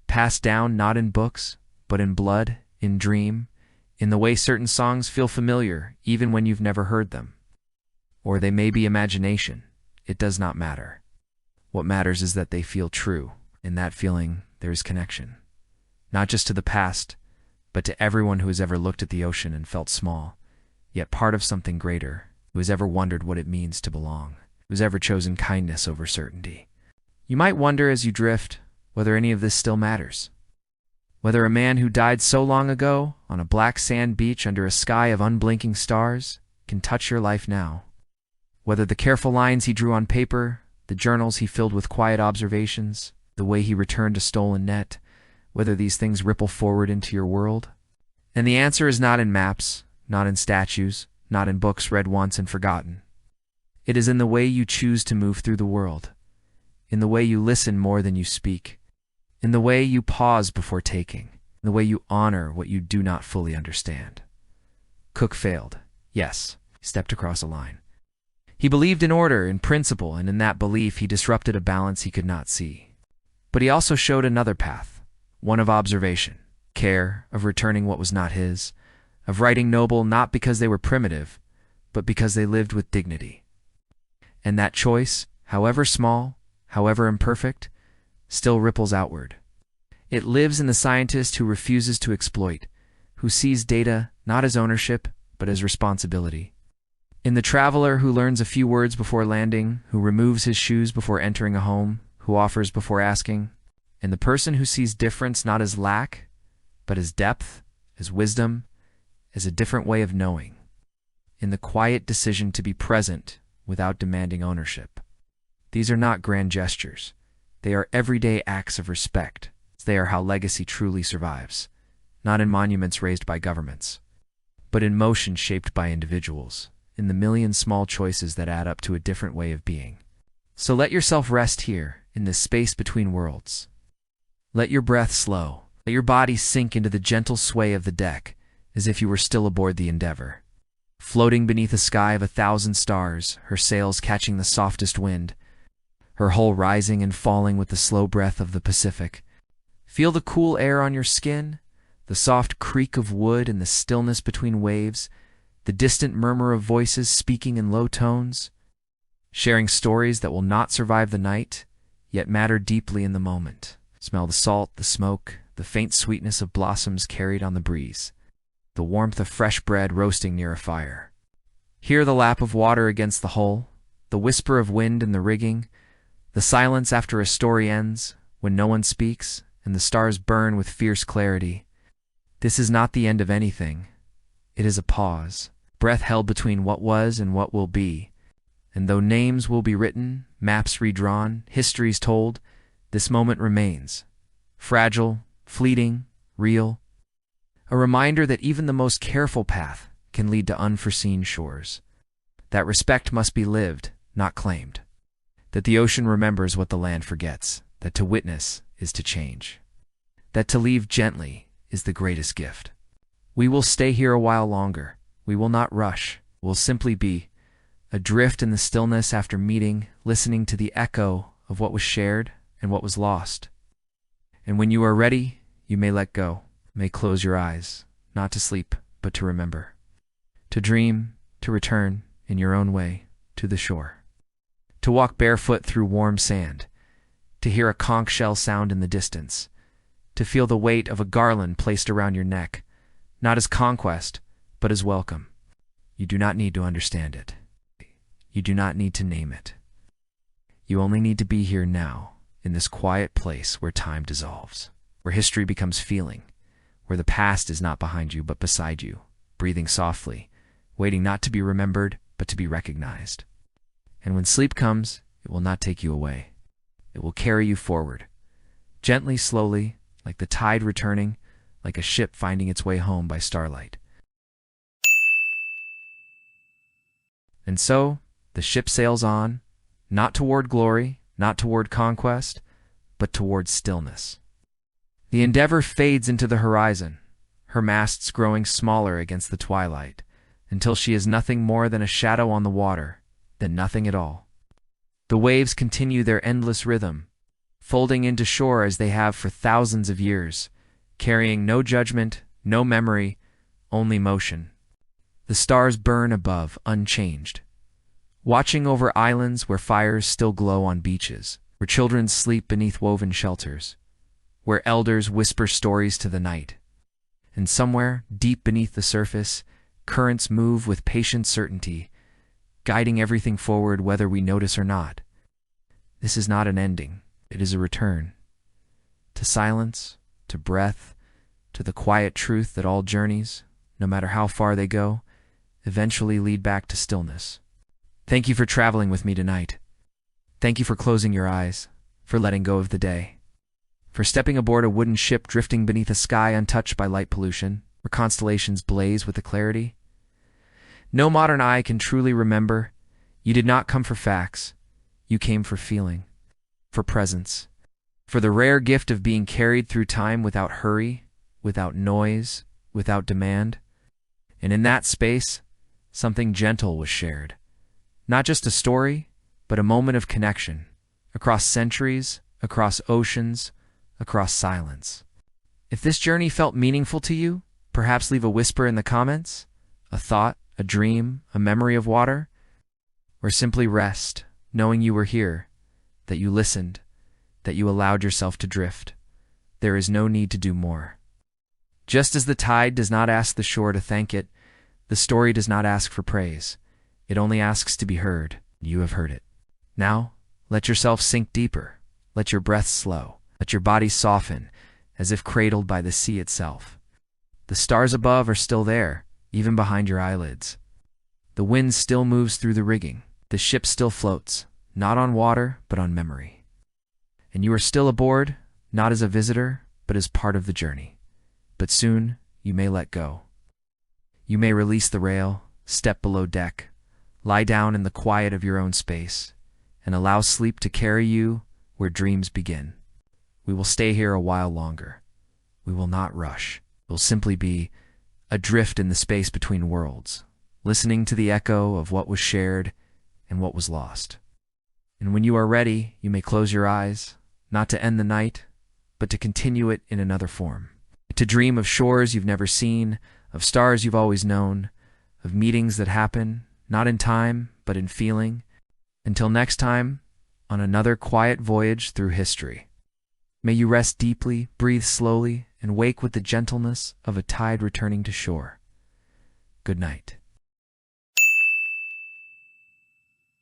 passed down not in books, but in blood, in dream, in the way certain songs feel familiar even when you've never heard them. Or they may be imagination. It does not matter. What matters is that they feel true. In that feeling, there is connection. Not just to the past, but to everyone who has ever looked at the ocean and felt small, yet part of something greater, who has ever wondered what it means to belong, who has ever chosen kindness over certainty. You might wonder as you drift whether any of this still matters. Whether a man who died so long ago on a black sand beach under a sky of unblinking stars can touch your life now. Whether the careful lines he drew on paper, the journals he filled with quiet observations, the way he returned a stolen net, whether these things ripple forward into your world. And the answer is not in maps, not in statues, not in books read once and forgotten. It is in the way you choose to move through the world, in the way you listen more than you speak, in the way you pause before taking, in the way you honor what you do not fully understand. Cook failed. Yes, he stepped across a line. He believed in order, in principle, and in that belief he disrupted a balance he could not see. But he also showed another path, one of observation, care, of returning what was not his, of writing noble not because they were primitive, but because they lived with dignity. And that choice, however small, however imperfect, still ripples outward. It lives in the scientist who refuses to exploit, who sees data not as ownership, but as responsibility. In the traveler who learns a few words before landing, who removes his shoes before entering a home, who offers before asking. In the person who sees difference not as lack, but as depth, as wisdom, as a different way of knowing. In the quiet decision to be present without demanding ownership. These are not grand gestures. They are everyday acts of respect. They are how legacy truly survives, not in monuments raised by governments, but in motion shaped by individuals, in the million small choices that add up to a different way of being. So let yourself rest here, in this space between worlds. Let your breath slow. Let your body sink into the gentle sway of the deck, as if you were still aboard the Endeavour. Floating beneath a sky of 1,000 stars, her sails catching the softest wind, her hull rising and falling with the slow breath of the Pacific. Feel the cool air on your skin, the soft creak of wood and the stillness between waves. the distant murmur of voices speaking in low tones, sharing stories that will not survive the night, yet matter deeply in the moment. Smell the salt, the smoke, the faint sweetness of blossoms carried on the breeze, the warmth of fresh bread roasting near a fire. Hear the lap of water against the hull, the whisper of wind in the rigging, the silence after a story ends, when no one speaks, and the stars burn with fierce clarity. This is not the end of anything. It is a pause, breath held between what was and what will be. And though names will be written, maps redrawn, histories told, this moment remains. Fragile, fleeting, real. A reminder that even the most careful path can lead to unforeseen shores. That respect must be lived, not claimed. That the ocean remembers what the land forgets. That to witness is to change. That to leave gently is the greatest gift. We will stay here a while longer. We will not rush. We'll simply be adrift in the stillness after meeting, listening to the echo of what was shared and what was lost. And when you are ready, you may let go, may close your eyes, not to sleep, but to remember. To dream, to return, in your own way, to the shore. To walk barefoot through warm sand, to hear a conch shell sound in the distance, to feel the weight of a garland placed around your neck, not as conquest, but as welcome. You do not need to understand it. You do not need to name it. You only need to be here now, in this quiet place where time dissolves, where history becomes feeling, where the past is not behind you but beside you, breathing softly, waiting not to be remembered but to be recognized. And when sleep comes, it will not take you away. It will carry you forward, gently, slowly, like the tide returning, like a ship finding its way home by starlight. And so, the ship sails on, not toward glory, not toward conquest, but toward stillness. The Endeavour fades into the horizon, her masts growing smaller against the twilight, until she is nothing more than a shadow on the water, then nothing at all. The waves continue their endless rhythm, folding into shore as they have for thousands of years, carrying no judgment, no memory, only motion. The stars burn above, unchanged, watching over islands where fires still glow on beaches, where children sleep beneath woven shelters, where elders whisper stories to the night. And somewhere, deep beneath the surface, currents move with patient certainty, guiding everything forward whether we notice or not. This is not an ending, it is a return. To silence, to breath, to the quiet truth that all journeys, no matter how far they go, eventually lead back to stillness. Thank you for traveling with me tonight. Thank you for closing your eyes, for letting go of the day, for stepping aboard a wooden ship drifting beneath a sky untouched by light pollution, where constellations blaze with the clarity. No modern eye can truly remember. You did not come for facts. You came for feeling, for presence, for the rare gift of being carried through time without hurry, without noise, without demand. And in that space, something gentle was shared. Not just a story, but a moment of connection, across centuries, across oceans, across silence. If this journey felt meaningful to you, perhaps leave a whisper in the comments, a thought, a dream, a memory of water, or simply rest, knowing you were here, that you listened, that you allowed yourself to drift. There is no need to do more. Just as the tide does not ask the shore to thank it, the story does not ask for praise. It only asks to be heard. You have heard it. Now, let yourself sink deeper. Let your breath slow. Let your body soften, as if cradled by the sea itself. The stars above are still there, even behind your eyelids. The wind still moves through the rigging. The ship still floats, not on water, but on memory. And you are still aboard, not as a visitor, but as part of the journey. But soon, you may let go. You may release the rail, step below deck, lie down in the quiet of your own space, and allow sleep to carry you where dreams begin. We will stay here a while longer. We will not rush. We'll simply be adrift in the space between worlds, listening to the echo of what was shared and what was lost. And when you are ready, you may close your eyes, not to end the night, but to continue it in another form. To dream of shores you've never seen, of stars you've always known, of meetings that happen, not in time, but in feeling. Until next time, on another quiet voyage through history. May you rest deeply, breathe slowly, and wake with the gentleness of a tide returning to shore. Good night.